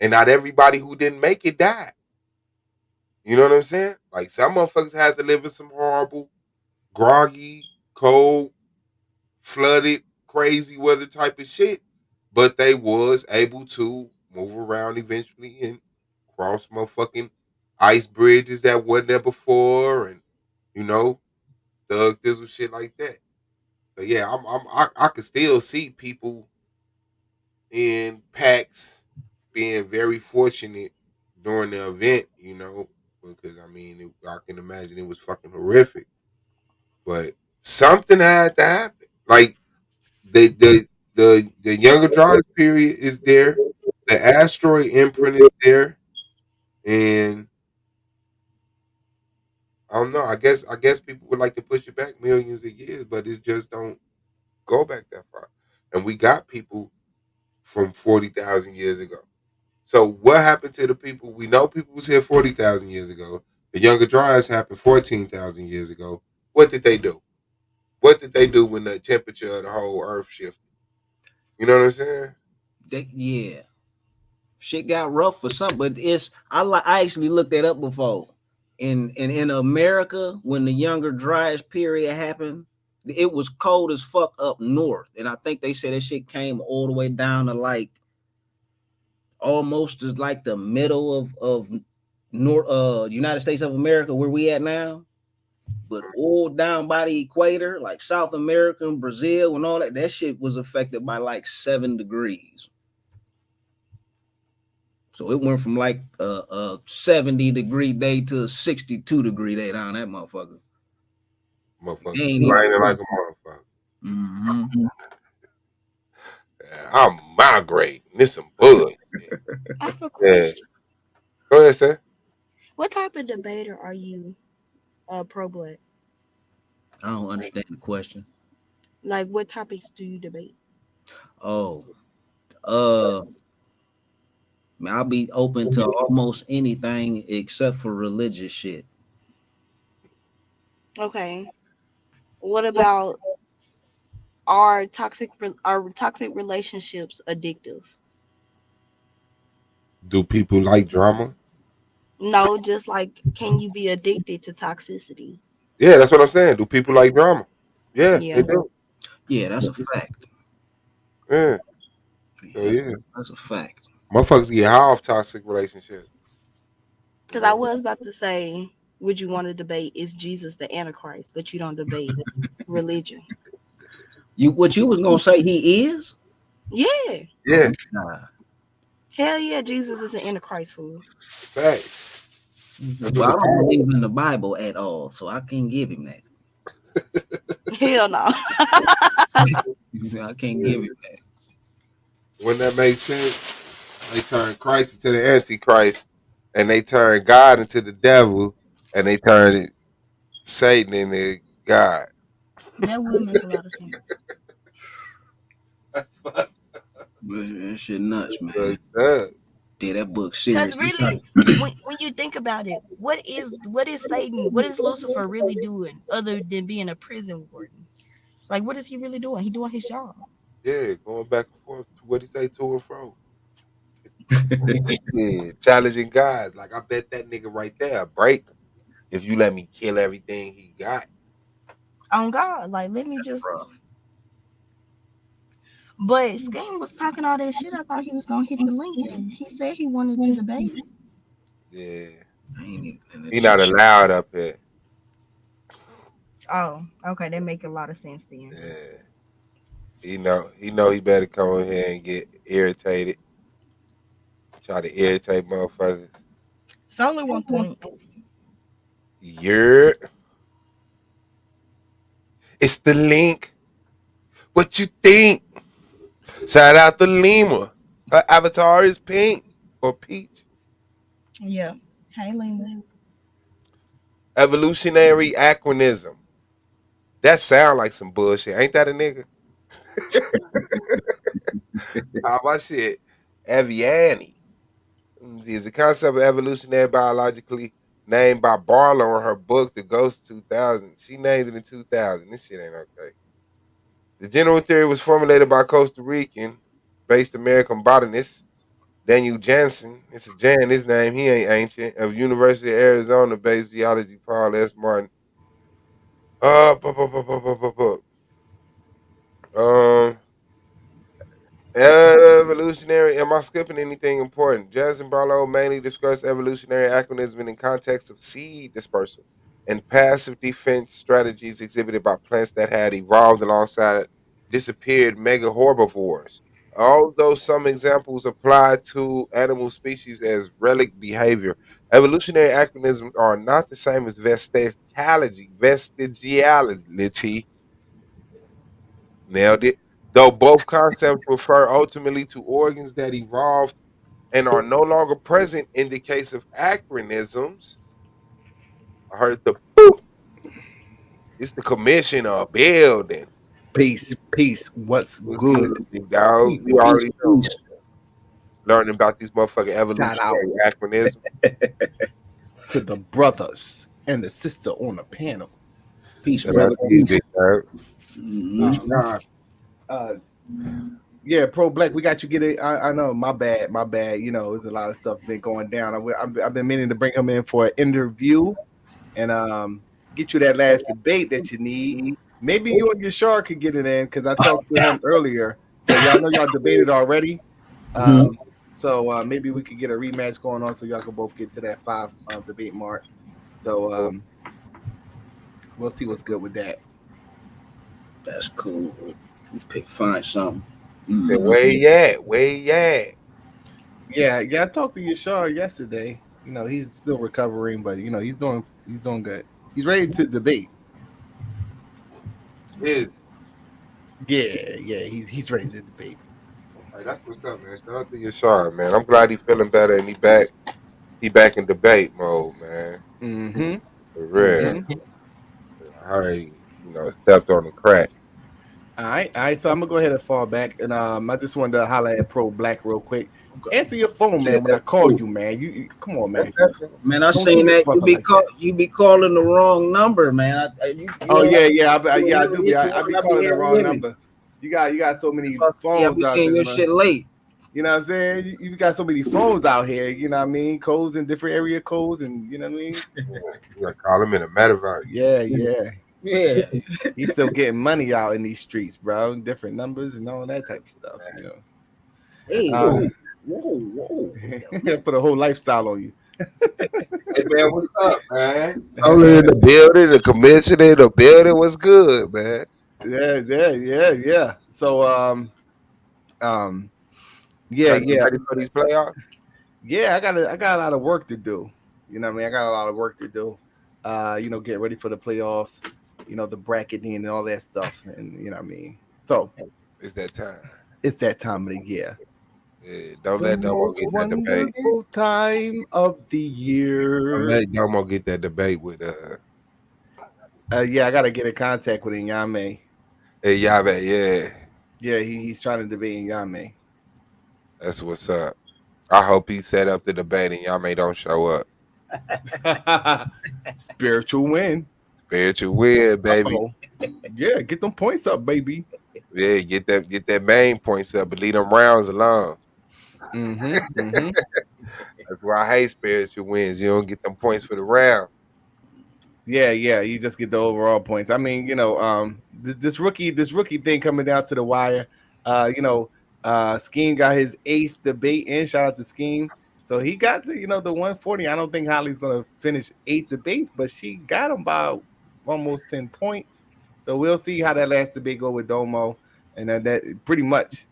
[SPEAKER 1] and not everybody who didn't make it died. You know what I'm saying? Like some motherfuckers had to live in some horrible, groggy, cold, flooded, crazy weather type of shit, but they was able to move around eventually and cross motherfucking ice bridges that wasn't there before, and you know, thug this shit like that. So yeah, I could still see people in packs being very fortunate during the event, you know, because I mean, I can imagine it was fucking horrific, but something had to happen. Like the younger dryas period is there. The asteroid imprint is there, and I don't know. I guess people would like to push it back millions of years, but it just don't go back that far. And we got people from 40,000 years ago. So what happened to the people? We know people was here 40,000 years ago. The younger dryas happened 14,000 years ago. What did they do? What did they do when the temperature of the whole Earth shifted? You know what I'm saying?
[SPEAKER 2] Yeah, shit got rough for some, but I actually looked that up before. In America, when the younger dryas period happened, it was cold as fuck up north, and I think they said that shit came all the way down to like almost to like the middle of North United States of America where we at now. But all down by the equator, like South America and Brazil and all that, that shit was affected by like 7 degrees. So it went from like a 70-degree day to a 62-degree day down that motherfucker. They
[SPEAKER 1] Motherfuckers
[SPEAKER 2] ain't
[SPEAKER 1] was
[SPEAKER 2] even.
[SPEAKER 1] raining like a motherfucker.
[SPEAKER 2] Mm-hmm.
[SPEAKER 1] I'm migrating. This some bull.
[SPEAKER 3] I have a
[SPEAKER 1] Yeah.
[SPEAKER 3] question.
[SPEAKER 1] Go ahead, sir.
[SPEAKER 3] What type of debater are you, pro black?
[SPEAKER 2] I don't understand the question.
[SPEAKER 3] Like, what topics do you debate?
[SPEAKER 2] Oh, uh, man, I'll be open to almost anything except for religious shit.
[SPEAKER 3] Okay. What about are toxic relationships addictive?
[SPEAKER 1] Do people like drama?
[SPEAKER 3] No, just like can you be addicted to toxicity?
[SPEAKER 1] Yeah, that's what I'm saying. Do people like drama? Yeah, they
[SPEAKER 3] Yeah.
[SPEAKER 1] do.
[SPEAKER 2] Yeah, that's a fact.
[SPEAKER 1] Yeah. So
[SPEAKER 2] Yeah,
[SPEAKER 1] yeah,
[SPEAKER 2] that's a fact.
[SPEAKER 1] motherfuckers get high off toxic relationships. You
[SPEAKER 3] Because I
[SPEAKER 1] know.
[SPEAKER 3] was about to say, would you want to debate is Jesus the Antichrist, but you don't debate religion.
[SPEAKER 2] You what you was gonna say he is?
[SPEAKER 3] Yeah.
[SPEAKER 1] Yeah.
[SPEAKER 2] Nah.
[SPEAKER 3] Hell yeah, Jesus is the Antichrist fool.
[SPEAKER 1] Facts. That's what
[SPEAKER 2] Well,
[SPEAKER 1] the
[SPEAKER 2] I don't
[SPEAKER 1] Bible.
[SPEAKER 2] believe in the Bible at all, so I can't give him that.
[SPEAKER 3] Hell no.
[SPEAKER 2] I can't give
[SPEAKER 1] Yeah.
[SPEAKER 2] him that.
[SPEAKER 1] When that makes sense, they turn Christ into the Antichrist, and they turn God into the devil, and they turn Satan into God.
[SPEAKER 3] That would make a lot of sense.
[SPEAKER 1] That's fucked
[SPEAKER 2] That shit nuts, man.
[SPEAKER 1] up.
[SPEAKER 2] Yeah, that book
[SPEAKER 3] Because
[SPEAKER 2] serious.
[SPEAKER 3] really, when you think about it, what is Satan? What is Lucifer really doing other than being a prison warden? Like, what is he really doing? He doing his job.
[SPEAKER 1] Yeah, going back and forth. What he say to and fro. Yeah, challenging guys. Like I bet that nigga right there break if you let me kill everything he got.
[SPEAKER 3] On God, like, let me just.
[SPEAKER 2] Bro,
[SPEAKER 3] But Skeem was talking all that shit. I thought he was gonna hit the link, and he said he wanted to debate.
[SPEAKER 1] Yeah,
[SPEAKER 2] I ain't even in the
[SPEAKER 1] he not
[SPEAKER 2] chat.
[SPEAKER 1] allowed up here.
[SPEAKER 3] Oh, okay, that make a lot of sense then.
[SPEAKER 1] Yeah, he know he better come in here and get irritated. Try to irritate motherfuckers.
[SPEAKER 3] It's only one point.
[SPEAKER 1] Yeah, it's the link. What you think? Shout out to Lima. Her avatar is pink or peach.
[SPEAKER 3] Yeah. Hey, Lima.
[SPEAKER 1] Evolutionary acronym. That sound like some bullshit. Ain't that a nigga? How about shit? Eviani is the concept of evolutionary biologically named by Barlow in her book, The Ghost 2000. She named it in 2000. This shit ain't okay. The general theory was formulated by Costa Rican based American botanist Daniel Jansen. It's a Jan, his name, he ain't ancient. Of University of Arizona based geology, Paul S. Martin. Pup, pup, pup, pup, pup, pup, pup. Um, Evolutionary. Am I skipping anything important? Jazz and Barlow mainly discuss evolutionary acronym in the context of seed dispersal and passive defense strategies exhibited by plants that had evolved alongside disappeared mega herbivores. Although some examples apply to animal species as relic behavior, evolutionary acronyms are not the same as vestigiality. Nailed it. Though both concepts refer ultimately to organs that evolved and are no longer present in the case of acronyms. I heard the boop. It's the commission of building.
[SPEAKER 4] Peace, peace. What's
[SPEAKER 1] What's
[SPEAKER 4] good,
[SPEAKER 1] good, big dog? You
[SPEAKER 4] people?
[SPEAKER 2] Peace,
[SPEAKER 1] already know,
[SPEAKER 2] peace.
[SPEAKER 1] man. Learning about these motherfucking
[SPEAKER 4] Shout out
[SPEAKER 1] evolutionary acronyms.
[SPEAKER 4] to the brothers and the sister on the panel.
[SPEAKER 2] Peace,
[SPEAKER 1] Shout out
[SPEAKER 2] brother.
[SPEAKER 1] to you,
[SPEAKER 2] Peace.
[SPEAKER 1] big dog.
[SPEAKER 2] Mm-hmm.
[SPEAKER 4] Nah, uh, yeah, pro black. We got you. Get it. I know. My bad. My bad. You know, there's a lot of stuff been going down. I've been meaning to bring him in for an interview and get you that last debate that you need. Maybe you and Yashar could get it in because I talked to him earlier. So y'all know y'all debated already.
[SPEAKER 2] Mm-hmm.
[SPEAKER 4] So maybe we could get a rematch going on so y'all can both get to that five debate mark. So we'll see what's good with that.
[SPEAKER 2] That's cool. Find something.
[SPEAKER 1] Say,
[SPEAKER 2] Mm-hmm.
[SPEAKER 1] where you at? Where you at?
[SPEAKER 4] Yeah. I talked to Yashar yesterday. You know, he's still recovering, but you know, he's doing good. He's ready to debate.
[SPEAKER 1] Is
[SPEAKER 4] Yeah, he's ready to debate.
[SPEAKER 1] Hey, that's what's up, man. Shout out to Yashar, man. I'm glad he feeling better and he back. He back in debate mode, man.
[SPEAKER 4] Mm-hmm.
[SPEAKER 1] For real.
[SPEAKER 4] Mm-hmm.
[SPEAKER 1] I heard he, stepped on the crack.
[SPEAKER 4] All right. So I'm gonna go ahead and fall back, and I just wanted to holler at Pro Black real quick. Answer your phone, man. When I
[SPEAKER 1] That's
[SPEAKER 4] call
[SPEAKER 1] cool.
[SPEAKER 4] you, man. You come on,
[SPEAKER 1] That's
[SPEAKER 4] man.
[SPEAKER 1] definitely.
[SPEAKER 2] Man, I
[SPEAKER 4] Don't do
[SPEAKER 2] seen
[SPEAKER 4] this
[SPEAKER 2] that
[SPEAKER 4] brother like that.
[SPEAKER 2] you be calling the wrong number, man. You
[SPEAKER 4] Oh
[SPEAKER 2] don't
[SPEAKER 4] yeah, I do.
[SPEAKER 2] hit
[SPEAKER 4] I be
[SPEAKER 2] I be
[SPEAKER 4] calling the
[SPEAKER 2] here
[SPEAKER 4] wrong
[SPEAKER 2] with me.
[SPEAKER 4] number. You got so many
[SPEAKER 2] Yeah, I
[SPEAKER 4] phones
[SPEAKER 2] be
[SPEAKER 4] out
[SPEAKER 2] seeing
[SPEAKER 4] there,
[SPEAKER 2] your
[SPEAKER 4] man.
[SPEAKER 2] shit late.
[SPEAKER 4] You know what I'm saying? You got so many phones out here. You know what I mean? Codes in different area codes, and you know what I mean?
[SPEAKER 1] You gotta call him in a metaverse.
[SPEAKER 4] Yeah.
[SPEAKER 2] Yeah.
[SPEAKER 4] He's still getting money out in these streets, bro. Different numbers and all that type of stuff. You know.
[SPEAKER 2] Hey,
[SPEAKER 4] Uh,
[SPEAKER 2] whoa.
[SPEAKER 4] put a whole lifestyle on you.
[SPEAKER 1] Hey man, what's up, man? Solar in the building, the commissioner in the building. What's good, man?
[SPEAKER 4] Yeah. So um
[SPEAKER 1] Trying to get
[SPEAKER 4] yeah.
[SPEAKER 1] ready for these playoffs.
[SPEAKER 4] Yeah, I got a lot of work to do. You know what I mean? I got a lot of work to do. Get ready for the playoffs, the bracketing and all that stuff. And you know what I mean? So
[SPEAKER 1] It's that time.
[SPEAKER 4] it's that time of the year.
[SPEAKER 1] Yeah, don't
[SPEAKER 4] The
[SPEAKER 1] let Domo
[SPEAKER 4] most
[SPEAKER 1] get that debate.
[SPEAKER 4] wonderful time of the
[SPEAKER 1] Don't
[SPEAKER 4] year.
[SPEAKER 1] let Domo get that debate with
[SPEAKER 4] Yeah, I gotta get in contact with Inyame.
[SPEAKER 1] Hey Yabe, yeah.
[SPEAKER 4] Yeah, he's trying to debate Inyame.
[SPEAKER 1] That's what's up. I hope he set up the debate and Yame don't show up.
[SPEAKER 4] Spiritual win.
[SPEAKER 1] Spiritual win, baby.
[SPEAKER 4] Uh-oh. Yeah, get them points up, baby.
[SPEAKER 1] Yeah, get that main points up, but leave them rounds alone.
[SPEAKER 4] Mm-hmm.
[SPEAKER 1] That's why I hate spiritual wins. You don't get them points for the round.
[SPEAKER 4] Yeah. You just get the overall points. I mean, this rookie thing coming down to the wire. Skeem got his 8th debate in. Shout out to Skeem. So he got the 140. I don't think Holly's gonna finish 8 debates, but she got him by almost 10 points. So we'll see how that last debate go with Domo, and then that pretty much,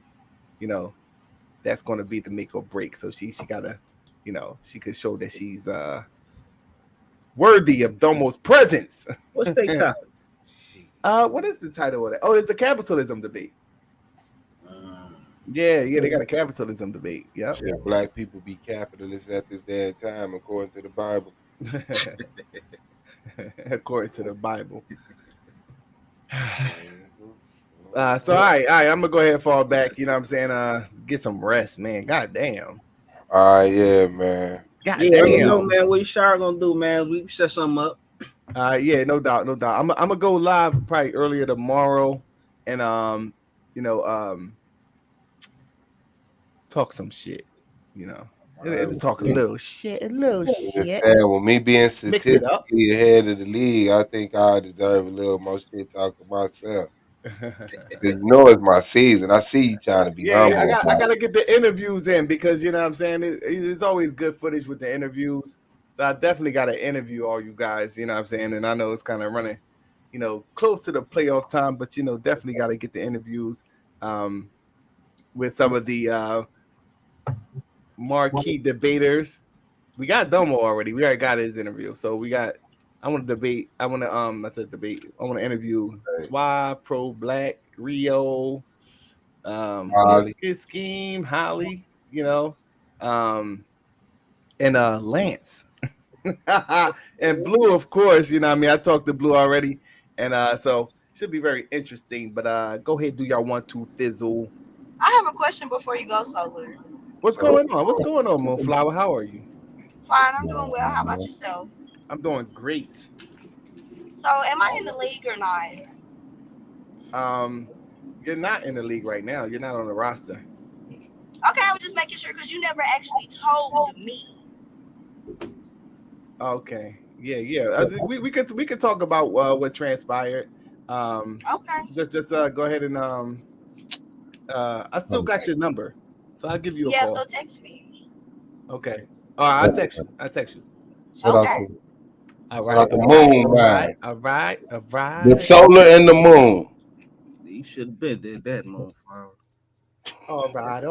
[SPEAKER 4] that's gonna be the make or break. So she gotta, she could show that she's worthy of Domo's presence.
[SPEAKER 2] What's their topic?
[SPEAKER 4] What is the title of that? Oh, it's a capitalism debate. Yeah, they got a capitalism debate. Yeah.
[SPEAKER 1] Should black people be capitalists at this day and time, according to the Bible?
[SPEAKER 4] According to the Bible. So all right, I'm gonna go ahead and fall back. You know what I'm saying? Get some rest, man. God damn.
[SPEAKER 1] All right, yeah, man.
[SPEAKER 4] God
[SPEAKER 2] Yeah, let me
[SPEAKER 4] damn.
[SPEAKER 2] know, man. What you sure gonna do, man? We can set something up.
[SPEAKER 4] Yeah, no doubt. I'm gonna go live probably earlier tomorrow, and talk some shit. Talk a little shit,
[SPEAKER 1] Just saying, with me being
[SPEAKER 4] Mix it up.
[SPEAKER 1] statistically ahead of the league, I think I deserve a little more shit talk to myself. You know it's my season. I see you trying to be
[SPEAKER 4] Yeah,
[SPEAKER 1] humble.
[SPEAKER 4] I gotta get the interviews in because you know what I'm saying. It's always good footage with the interviews. So I definitely got to interview all you guys. You know what I'm saying, and I know it's kind of running, close to the playoff time, but definitely got to get the interviews with some of the marquee debaters. We got Domo already. We already got his interview, so we got. I want to debate. I want to not to debate. I want to interview Swab, Pro Black, Rio.
[SPEAKER 1] Holly.
[SPEAKER 4] Skeem, Holly, and Lance. And Blue, of course, you know what I mean. I talked to Blue already, and so should be very interesting. But go ahead, do y'all want to thizzle?
[SPEAKER 3] I have a question before you go, Solar.
[SPEAKER 4] What's going on? What's going on, Moonflower? How are you?
[SPEAKER 3] Fine, I'm doing well. How about yourself?
[SPEAKER 4] I'm doing great.
[SPEAKER 3] So, am I in the league or not?
[SPEAKER 4] You're not in the league right now. You're not on the roster.
[SPEAKER 3] Okay, I was just making sure because you never actually told me.
[SPEAKER 4] Okay. Yeah. We could talk about what transpired.
[SPEAKER 3] Okay.
[SPEAKER 4] Just go ahead and I still got your number, so I'll give you a call.
[SPEAKER 3] So text me.
[SPEAKER 4] Okay. All right, I'll text you.
[SPEAKER 1] Shout out
[SPEAKER 3] Okay.
[SPEAKER 1] to
[SPEAKER 4] All
[SPEAKER 1] shout out
[SPEAKER 4] right.
[SPEAKER 1] to Moon, man.
[SPEAKER 4] All right.
[SPEAKER 1] The solar and the moon.
[SPEAKER 2] You should have been did that, motherfucker.
[SPEAKER 4] All right.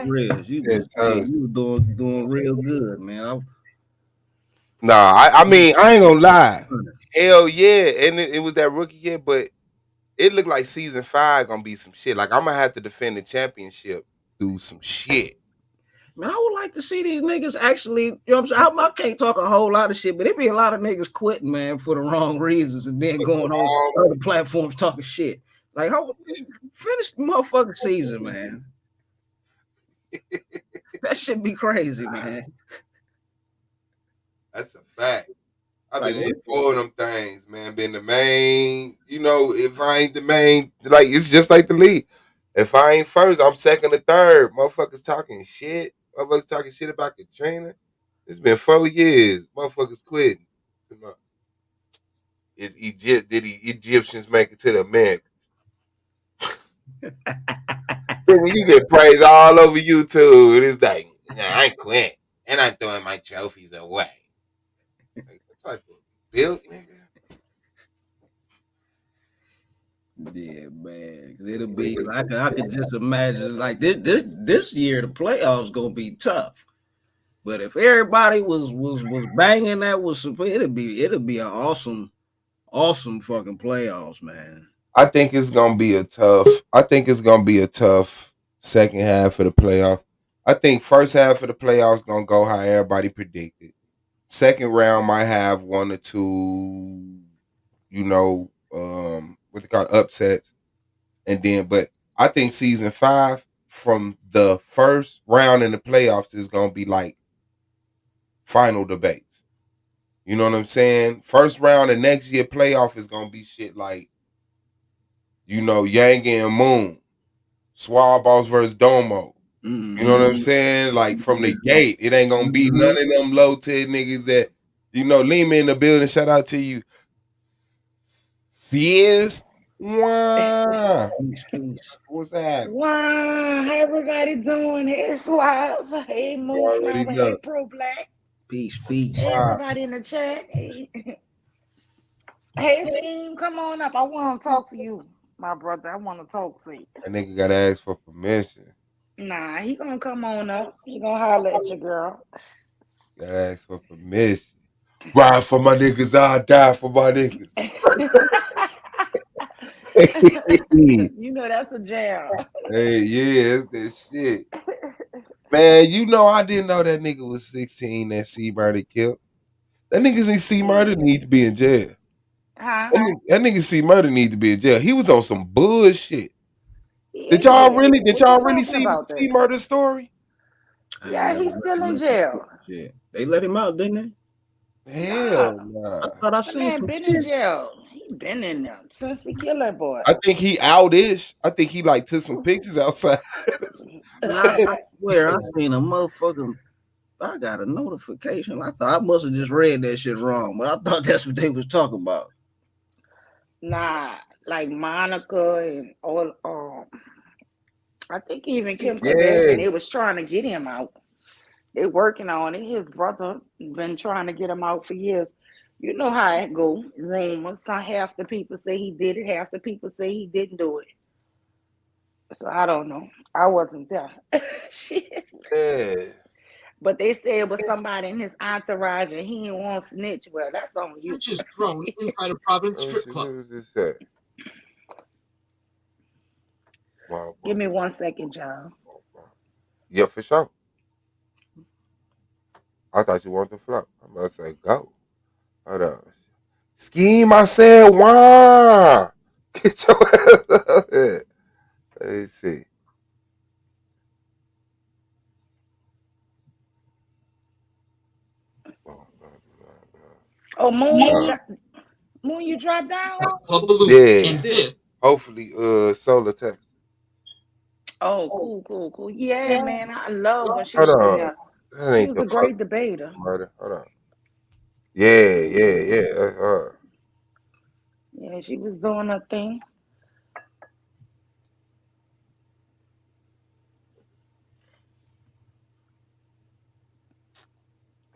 [SPEAKER 2] Riz, you was doing real good, man.
[SPEAKER 1] Nah, I mean, I ain't gonna lie. Hell yeah. And it was that rookie year, but it looked like season 5 gonna be some shit. Like I'm gonna have to defend the championship through some shit.
[SPEAKER 2] Man, I would like to see these niggas actually, you know what I'm saying? I can't talk a whole lot of shit, but it be a lot of niggas quitting, man, for the wrong reasons and then going on other platforms talking shit. Like, finish the motherfucking season, man. That shit be crazy, man.
[SPEAKER 1] That's a fact. I've
[SPEAKER 2] Like,
[SPEAKER 1] been in 4 of them things, man. Been the main, if I ain't the main, like it's just like the league. If I ain't first, I'm second or third. Motherfuckers talking shit. Motherfuckers talking shit about Katrina. It's been 4 years. Motherfuckers quitting. Is Egypt? Did the Egyptians make it to the Americas? You get praise all over YouTube. It's like, nah, I ain't quit, and I'm throwing my trophies away. Like, what type of built, nigga?
[SPEAKER 2] yeah, man. Cause it'll be I could just imagine like this year the playoffs gonna be tough. But if everybody was banging that was it'll be an awesome fucking playoffs, man.
[SPEAKER 1] I think it's gonna be a tough. I think it's gonna be a tough second half of the playoffs. I think first half of the playoffs gonna go how everybody predicted. Second round might have 1 or 2, what they call upsets, and then but I think season 5 from the first round in the playoffs is gonna be like final debates. You know what I'm saying? First round of next year playoff is gonna be shit like, Yang and Moon, Swab Balls versus Domo.
[SPEAKER 2] Mm-hmm.
[SPEAKER 1] You know what I'm saying? Like from the gate, it ain't gonna be none of them low tier niggas that, Lima in the building. Shout out to you. Yes. Wow.
[SPEAKER 2] Peace.
[SPEAKER 1] What's that?
[SPEAKER 5] Wow, how everybody doing? Hey, Swab. Hey,
[SPEAKER 1] You already
[SPEAKER 5] Moonflower. Hey,
[SPEAKER 1] know.
[SPEAKER 5] Pro Black.
[SPEAKER 2] Peace.
[SPEAKER 5] Hey,
[SPEAKER 1] Wow.
[SPEAKER 5] everybody in the chat. Hey, hey, Skeem, come on up. I want to talk to you, my brother. I want to talk to you.
[SPEAKER 1] That nigga gotta ask for permission.
[SPEAKER 5] Nah, he gonna come on up. He gonna holler at your girl.
[SPEAKER 1] Gotta ask for permission. Ride for my niggas, I die for my niggas.
[SPEAKER 5] You know that's a jam.
[SPEAKER 1] Hey, yeah, that's that shit. Man, I didn't know that nigga was 16 that C Murder killed. That nigga C Murder
[SPEAKER 5] Yeah.
[SPEAKER 1] need to be in jail.
[SPEAKER 5] Huh?
[SPEAKER 1] That nigga C Murder need to be in jail. He was on some bullshit.
[SPEAKER 5] Yeah,
[SPEAKER 1] Did y'all
[SPEAKER 5] yeah.
[SPEAKER 1] really
[SPEAKER 5] What you talking
[SPEAKER 1] see
[SPEAKER 5] about
[SPEAKER 1] C
[SPEAKER 5] that?
[SPEAKER 1] Murder's story?
[SPEAKER 2] I ain't
[SPEAKER 5] Yeah,
[SPEAKER 2] never
[SPEAKER 5] he's still in
[SPEAKER 2] heard
[SPEAKER 5] jail.
[SPEAKER 2] shit. They let him out, didn't
[SPEAKER 5] Nah,
[SPEAKER 1] Hell
[SPEAKER 2] they? I
[SPEAKER 1] nah.
[SPEAKER 2] thought I
[SPEAKER 5] that
[SPEAKER 2] seen
[SPEAKER 5] man
[SPEAKER 2] some
[SPEAKER 5] been in
[SPEAKER 2] shit.
[SPEAKER 5] jail. He been in there since he killed that boy.
[SPEAKER 1] I think he out-ish. I think he like took some pictures outside.
[SPEAKER 2] Man, I swear I seen a motherfucking. I got a notification. I thought I must have just read that shit wrong, but I thought that's what they was talking about.
[SPEAKER 5] Nah, like Monica and all. I think even Kim
[SPEAKER 1] Yeah.
[SPEAKER 5] Kardashian. They was trying to get him out. They working on it. His brother been trying to get him out for years. You know how it go. Rumors. Half the people say he did it. Half the people say he didn't do it. So I don't know. I wasn't there. Shit.
[SPEAKER 1] Yeah.
[SPEAKER 5] But they said it was somebody in his entourage and he didn't want to snitch. Well, that's on you.
[SPEAKER 6] Church is grown inside a Providence
[SPEAKER 1] Let me
[SPEAKER 6] strip
[SPEAKER 1] see.
[SPEAKER 6] club.
[SPEAKER 1] What was this at? Wow,
[SPEAKER 5] Give
[SPEAKER 1] wow,
[SPEAKER 5] me 1 second, y'all.
[SPEAKER 1] wow. Yeah, for sure. I thought you wanted to flop. I'm about to say go. Hold on. Scheme, I said why? Get your ass up here. Let me see.
[SPEAKER 5] Oh, Moon, you dropped down?
[SPEAKER 1] Yeah.
[SPEAKER 6] And this.
[SPEAKER 1] Hopefully, solar text.
[SPEAKER 5] Oh, cool. Yeah, man, I love when she
[SPEAKER 1] Hold
[SPEAKER 5] was in
[SPEAKER 1] on.
[SPEAKER 5] there.
[SPEAKER 1] That
[SPEAKER 5] She
[SPEAKER 1] ain't
[SPEAKER 5] was
[SPEAKER 1] the
[SPEAKER 5] a great debater.
[SPEAKER 1] murder. Hold on. Yeah. That's her.
[SPEAKER 5] Yeah, she was doing her thing.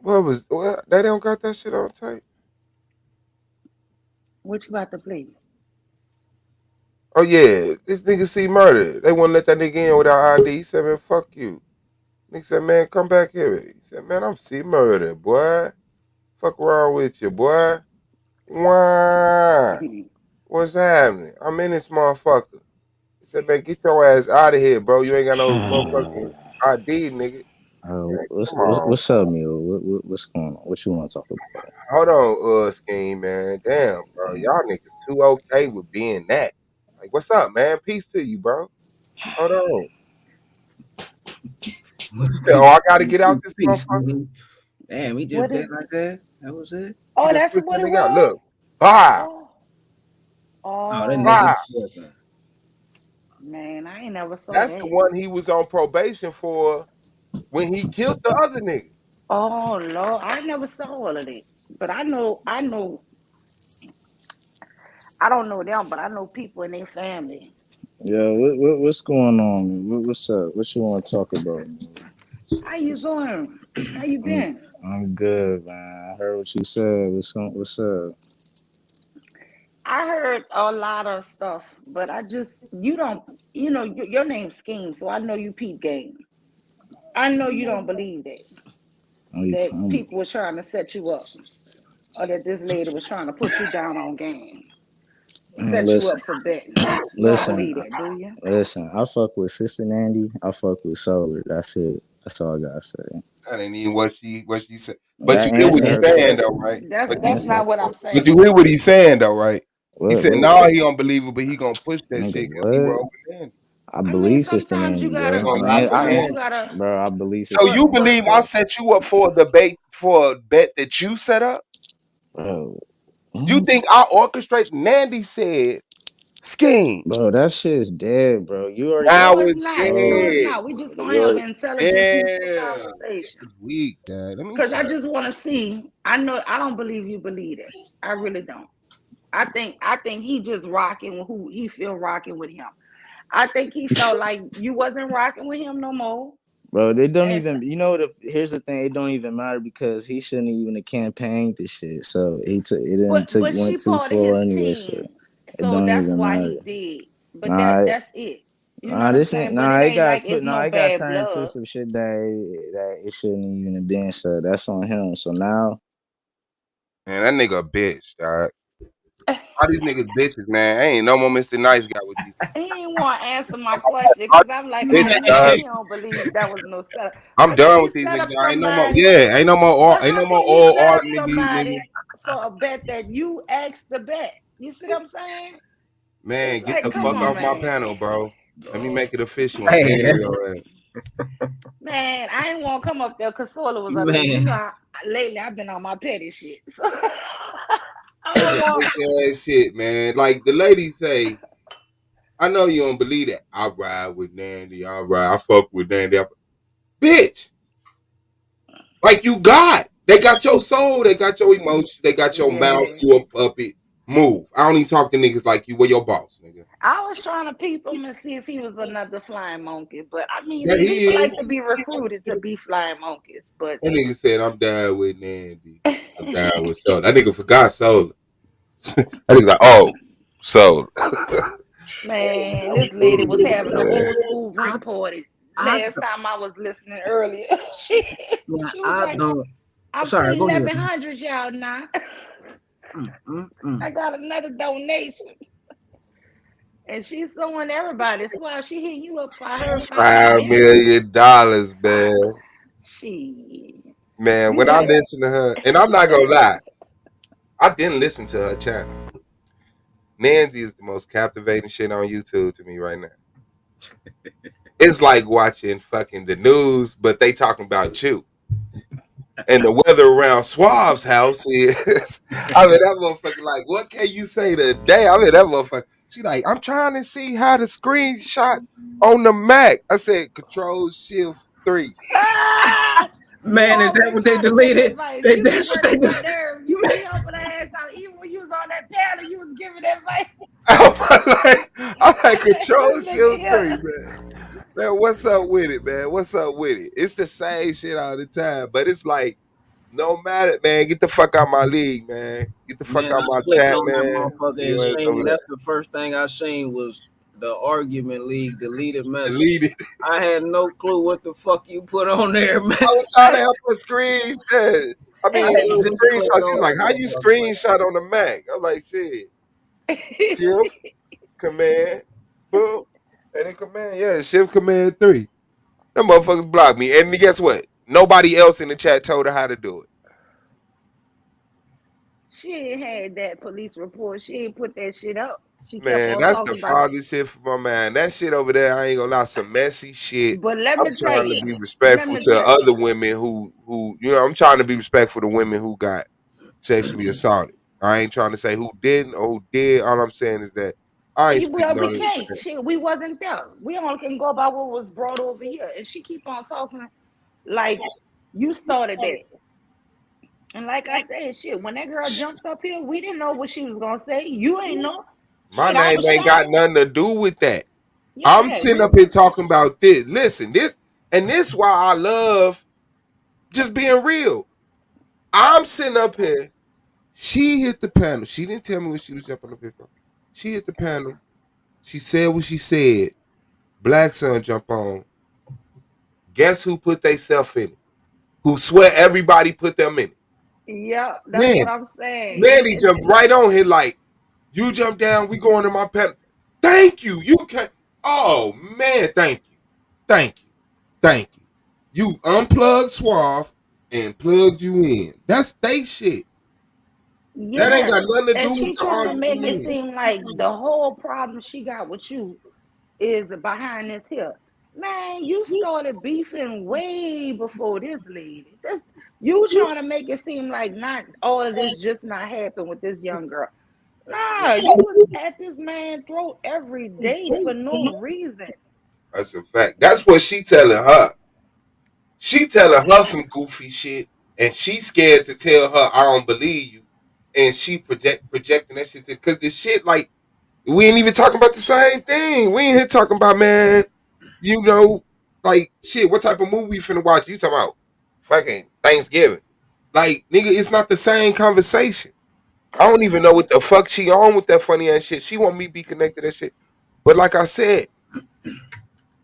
[SPEAKER 1] They don't got that shit on tape?
[SPEAKER 5] What you about to play?
[SPEAKER 1] Oh yeah, this nigga see murder. They wouldn't let that nigga in without ID. He said, man, fuck you. Nigga said, man, come back here. He said, man, I'm see murder, boy. Fuck around with you, boy. Why? What's happening? I'm in this motherfucker. He said, man, get your ass out of here, bro. You ain't got no motherfucking ID, nigga. Man, come on.
[SPEAKER 7] What's up, Mule? What's going on? What you want to talk about?
[SPEAKER 1] Hold on, Scheme, man. Damn, bro. Y'all niggas too okay with being that. Like, what's up, man? Peace to you, bro. Hold on. He said, oh, I gotta get out this motherfucker.
[SPEAKER 2] Damn, he just
[SPEAKER 5] What
[SPEAKER 2] bet
[SPEAKER 5] is?
[SPEAKER 2] like that. That was it.
[SPEAKER 1] He
[SPEAKER 5] Oh,
[SPEAKER 1] just
[SPEAKER 5] that's
[SPEAKER 1] pushed
[SPEAKER 5] what
[SPEAKER 1] that
[SPEAKER 5] it
[SPEAKER 1] nigga out.
[SPEAKER 5] was.
[SPEAKER 1] Look. Bye.
[SPEAKER 5] Oh,
[SPEAKER 2] Oh, that
[SPEAKER 1] Bye.
[SPEAKER 2] nigga.
[SPEAKER 5] oh, man, I ain't never saw
[SPEAKER 1] That's the
[SPEAKER 5] that.
[SPEAKER 1] one he was on probation for when he killed the other nigga.
[SPEAKER 5] Oh Lord, I never saw all of that. But I know, I don't know them, but I know people in their family.
[SPEAKER 7] Yeah, what's going on? Man? What's up? What you want to talk about? Man?
[SPEAKER 5] How you doing? How you
[SPEAKER 7] I'm
[SPEAKER 5] been?
[SPEAKER 7] I'm good, man. I heard what you said. What's up?
[SPEAKER 5] I heard a lot of stuff, but I just you don't your name's Skeem, so I know you peep game. I know you don't believe
[SPEAKER 7] What you
[SPEAKER 5] that
[SPEAKER 7] talking
[SPEAKER 5] people were trying to set you up, or that this lady was trying to put you down on game,
[SPEAKER 7] about?
[SPEAKER 5] set you up for betting. You don't
[SPEAKER 7] Listen,
[SPEAKER 5] believe that, do you?
[SPEAKER 7] listen. I fuck with Sister Nandy. I fuck with Solar. That's it. That's all I gotta say.
[SPEAKER 1] That ain't even what she said. But
[SPEAKER 7] That
[SPEAKER 1] you hear what he's
[SPEAKER 7] answer.
[SPEAKER 1] saying though, right?
[SPEAKER 5] That's not what I'm
[SPEAKER 1] But you
[SPEAKER 5] saying.
[SPEAKER 1] hear what he's saying though, right? He said,
[SPEAKER 7] What?
[SPEAKER 1] no, he don't believe it, but he gonna push that
[SPEAKER 7] Nigga,
[SPEAKER 1] shit because he
[SPEAKER 7] what?
[SPEAKER 1] roll with Nandy.
[SPEAKER 7] I
[SPEAKER 5] I mean,
[SPEAKER 7] believe Sister Nandy,
[SPEAKER 1] He
[SPEAKER 7] bro.
[SPEAKER 1] gonna lie for
[SPEAKER 5] sometimes you
[SPEAKER 1] Nandy.
[SPEAKER 5] gotta.
[SPEAKER 7] Bro, I believe
[SPEAKER 1] So
[SPEAKER 7] Sister
[SPEAKER 1] you
[SPEAKER 7] Nandy,
[SPEAKER 1] believe
[SPEAKER 5] But
[SPEAKER 1] I
[SPEAKER 7] bro.
[SPEAKER 1] set you up for a debate for a bet that you set up?
[SPEAKER 7] Bro,
[SPEAKER 1] You think I orchestrate? Nandy said, scheme.
[SPEAKER 7] bro, that shit's dead, bro. You already
[SPEAKER 1] Now
[SPEAKER 7] got,
[SPEAKER 5] no, it's
[SPEAKER 1] it's
[SPEAKER 5] not. No, it's
[SPEAKER 1] dead.
[SPEAKER 5] not. We just gonna
[SPEAKER 7] you
[SPEAKER 5] have
[SPEAKER 7] already,
[SPEAKER 5] an intelligent, peaceful
[SPEAKER 1] Yeah.
[SPEAKER 5] conversation.
[SPEAKER 1] It's weak, Dad. Let me
[SPEAKER 5] Cause I
[SPEAKER 1] shut up.
[SPEAKER 5] just want to see. I know I don't believe you believe it. I really don't. I think he just rocking with who he feel rocking with him. I think he felt like you wasn't rocking with him no more.
[SPEAKER 7] bro. They don't
[SPEAKER 5] And
[SPEAKER 7] even. You know here's the thing. It don't even matter because he shouldn't even have campaigned this shit. So it
[SPEAKER 5] but
[SPEAKER 7] didn't took
[SPEAKER 5] but she
[SPEAKER 7] went too
[SPEAKER 5] part of his
[SPEAKER 7] far anyway. So
[SPEAKER 5] team,
[SPEAKER 7] it
[SPEAKER 5] so
[SPEAKER 7] don't
[SPEAKER 5] that's
[SPEAKER 7] even
[SPEAKER 5] why
[SPEAKER 7] matter.
[SPEAKER 5] he did. But
[SPEAKER 7] Nah,
[SPEAKER 5] that's it. You know
[SPEAKER 7] nah,
[SPEAKER 5] what I'm
[SPEAKER 7] this ain't
[SPEAKER 5] saying? But
[SPEAKER 7] nah.
[SPEAKER 5] it
[SPEAKER 7] It
[SPEAKER 5] ain't
[SPEAKER 7] got
[SPEAKER 5] like
[SPEAKER 7] put
[SPEAKER 5] it's
[SPEAKER 7] nah.
[SPEAKER 5] no
[SPEAKER 7] It got
[SPEAKER 5] bad
[SPEAKER 7] turned into
[SPEAKER 5] blood.
[SPEAKER 7] some shit that it shouldn't even have been. So that's on him. So now,
[SPEAKER 1] Man, that nigga a bitch, dog. All these niggas bitches, man. Ain't no more Mr. Nice Guy with these niggas.
[SPEAKER 5] He didn't want to answer my question
[SPEAKER 1] All
[SPEAKER 5] because I'm like,
[SPEAKER 1] these
[SPEAKER 5] oh
[SPEAKER 1] bitches,
[SPEAKER 5] man,
[SPEAKER 1] dog.
[SPEAKER 5] he don't believe that was no setup.
[SPEAKER 1] I'm
[SPEAKER 5] But if
[SPEAKER 1] done
[SPEAKER 5] you
[SPEAKER 1] with these
[SPEAKER 5] set
[SPEAKER 1] niggas.
[SPEAKER 5] up
[SPEAKER 1] Dog. Ain't no more.
[SPEAKER 5] somebody,
[SPEAKER 1] Yeah,
[SPEAKER 5] but
[SPEAKER 1] ain't
[SPEAKER 5] how
[SPEAKER 1] no more
[SPEAKER 5] can you
[SPEAKER 1] old
[SPEAKER 5] set up
[SPEAKER 1] argument. These niggas.
[SPEAKER 5] somebody for a bet that you asked to bet? You see what I'm saying?
[SPEAKER 1] Man,
[SPEAKER 5] It's
[SPEAKER 1] get
[SPEAKER 5] like,
[SPEAKER 1] the
[SPEAKER 5] come
[SPEAKER 1] fuck
[SPEAKER 5] on,
[SPEAKER 1] off my
[SPEAKER 5] man.
[SPEAKER 1] panel, bro. Let me make it official and ban
[SPEAKER 2] Man,
[SPEAKER 1] your ass.
[SPEAKER 5] Man, I ain't want to come up there because Sola was up there. You
[SPEAKER 2] man.
[SPEAKER 5] know, lately I've been on my petty shit. So I
[SPEAKER 1] That's
[SPEAKER 5] don't
[SPEAKER 1] that
[SPEAKER 5] want.
[SPEAKER 1] bitch ass shit, man. Like the ladies say, I know you don't believe that. I ride with Nandy. I ride. I fuck with Nandy. Bitch, like you got. They got your soul. They got your emotions. They got your mouth.
[SPEAKER 5] Yeah.
[SPEAKER 1] You a puppet. Move. I don't even talk to niggas like you. Where your boss, nigga?
[SPEAKER 5] I was trying to peep him and see if he was another flying monkey. But I mean,
[SPEAKER 1] Yeah, he
[SPEAKER 5] people
[SPEAKER 1] is.
[SPEAKER 5] like to be recruited to be flying monkeys. But
[SPEAKER 1] That nigga said I'm down with Nandy. I'm down with Soul. That nigga forgot Soul. That nigga like, oh, Soul.
[SPEAKER 5] man, this lady was having an
[SPEAKER 1] Yeah.
[SPEAKER 5] old school
[SPEAKER 2] I,
[SPEAKER 5] rink party
[SPEAKER 2] I,
[SPEAKER 5] last time I was listening earlier. she,
[SPEAKER 2] yeah,
[SPEAKER 5] she was
[SPEAKER 2] I
[SPEAKER 5] like,
[SPEAKER 2] don't.
[SPEAKER 5] I'm to
[SPEAKER 2] Sorry, go ahead.
[SPEAKER 5] 1100 y'all now.
[SPEAKER 2] Mm.
[SPEAKER 5] I got another donation. And she's suing everybody. That's why she hit you up for her
[SPEAKER 1] $5
[SPEAKER 5] $5 million.
[SPEAKER 1] million,
[SPEAKER 5] I,
[SPEAKER 1] man.
[SPEAKER 5] she,
[SPEAKER 1] Man,
[SPEAKER 5] you
[SPEAKER 1] when I
[SPEAKER 5] got.
[SPEAKER 1] listen to her, and I'm not gonna lie, I didn't listen to her channel. Nancy is the most captivating shit on YouTube to me right now. It's like watching fucking the news, but they talking about you. And the weather around Suave's house is, I mean, that motherfucker, like, what can you say today? I mean, that motherfucker, she like, I'm trying to see how the screenshot on the Mac. I said, Control Shift 3.
[SPEAKER 5] Ah, you
[SPEAKER 2] Man, is that
[SPEAKER 5] always
[SPEAKER 2] what they
[SPEAKER 5] trying to take
[SPEAKER 2] deleted?
[SPEAKER 5] advice.
[SPEAKER 2] They,
[SPEAKER 5] You be
[SPEAKER 2] that's what they
[SPEAKER 5] working
[SPEAKER 2] did.
[SPEAKER 5] your nerve. You be helping her ass out. Even when you was on that panel, you was giving advice.
[SPEAKER 1] I'm like, Control
[SPEAKER 5] This nigga
[SPEAKER 1] Shift
[SPEAKER 5] here.
[SPEAKER 1] 3, man. Man, what's up with it, man? What's up with it? It's the same shit all the time, but it's like, no matter, man, get the fuck out my league, man. Get the fuck
[SPEAKER 2] Man,
[SPEAKER 1] out
[SPEAKER 2] I
[SPEAKER 1] my
[SPEAKER 2] clicked
[SPEAKER 1] chat,
[SPEAKER 2] on that
[SPEAKER 1] man.
[SPEAKER 2] motherfucker and
[SPEAKER 1] You ain't
[SPEAKER 2] seen
[SPEAKER 1] over there.
[SPEAKER 2] that's the first thing I seen was the argument league deleted message.
[SPEAKER 1] Delete it.
[SPEAKER 2] I had no clue what the fuck you put on there, man.
[SPEAKER 1] I was trying to help her screenshot. I
[SPEAKER 2] I
[SPEAKER 1] mean,
[SPEAKER 2] had
[SPEAKER 1] little
[SPEAKER 2] just clicked
[SPEAKER 1] screenshot.
[SPEAKER 2] on
[SPEAKER 1] She's
[SPEAKER 2] that
[SPEAKER 1] like, how you
[SPEAKER 2] motherfucker.
[SPEAKER 1] screenshot on the Mac? I'm like, shit. Shift Command, boom, and then Command, yeah, Shift Command 3. Them motherfuckers blocked me, and guess what? Nobody else in the chat told her how to do it.
[SPEAKER 5] She ain't had that police report. She ain't put that shit up. She kept
[SPEAKER 1] Man,
[SPEAKER 5] on
[SPEAKER 1] that's the
[SPEAKER 5] talking about.
[SPEAKER 1] father shit for my man. That shit over there, I ain't gonna lie, some messy shit.
[SPEAKER 5] But let
[SPEAKER 1] I'm
[SPEAKER 5] me tell
[SPEAKER 1] trying to
[SPEAKER 5] you.
[SPEAKER 1] be
[SPEAKER 5] Let
[SPEAKER 1] respectful
[SPEAKER 5] me
[SPEAKER 1] to
[SPEAKER 5] tell you.
[SPEAKER 1] other women who I'm trying to be respectful to women who got sexually assaulted. I ain't trying to say who didn't or who did. All I'm saying is that I ain't speaking
[SPEAKER 5] Well, we
[SPEAKER 1] on it.
[SPEAKER 5] can't. Shit, we wasn't there. We only can go by what was brought over here. And she keep on talking like you started that. And like I said, shit, when that girl jumped up here, we didn't know what she was gonna say. You ain't know.
[SPEAKER 1] My
[SPEAKER 5] Shit, I
[SPEAKER 1] name
[SPEAKER 5] was
[SPEAKER 1] ain't
[SPEAKER 5] shocked.
[SPEAKER 1] got nothing to do with that. I'm
[SPEAKER 5] Yeah,
[SPEAKER 1] sitting up here talking about this. Listen, this why I love just being real. I'm sitting up here. She hit the panel. She didn't tell me what she was jumping up here for. She hit the panel. She said what she said. Black Sun jump on. Guess who put theyself in it? Who swear everybody put them in it?
[SPEAKER 5] yeah, that's
[SPEAKER 1] Man,
[SPEAKER 5] what I'm saying.
[SPEAKER 1] man, he jumped right on here like, you jump down, we going to my panel. Thank you. You can. Oh man, thank you. Thank you. Thank you. You unplugged Suave and plugged you in. That's they shit. That ain't got
[SPEAKER 5] Yes.
[SPEAKER 1] nothing to do
[SPEAKER 5] And
[SPEAKER 1] with
[SPEAKER 5] she
[SPEAKER 1] the
[SPEAKER 5] trying to make it
[SPEAKER 1] argument.
[SPEAKER 5] seem like the whole problem she got with you is behind this here. Man, you started beefing way before this lady. This you trying to make it seem like not all of this just not happened with this young girl. Nah, you was at this man's throat every day for no reason.
[SPEAKER 1] That's a fact. That's what she telling her. She telling her some goofy shit, and she scared to tell her I don't believe you, and she projecting that shit because the shit like we ain't even talking about the same thing. We ain't here talking about man, you know, like shit. What type of movie you finna watch? You talking about fucking Thanksgiving? Like nigga, it's not the same conversation. I don't even know what the fuck she on with that funny ass shit. She want me to be connected to that shit, but like I said,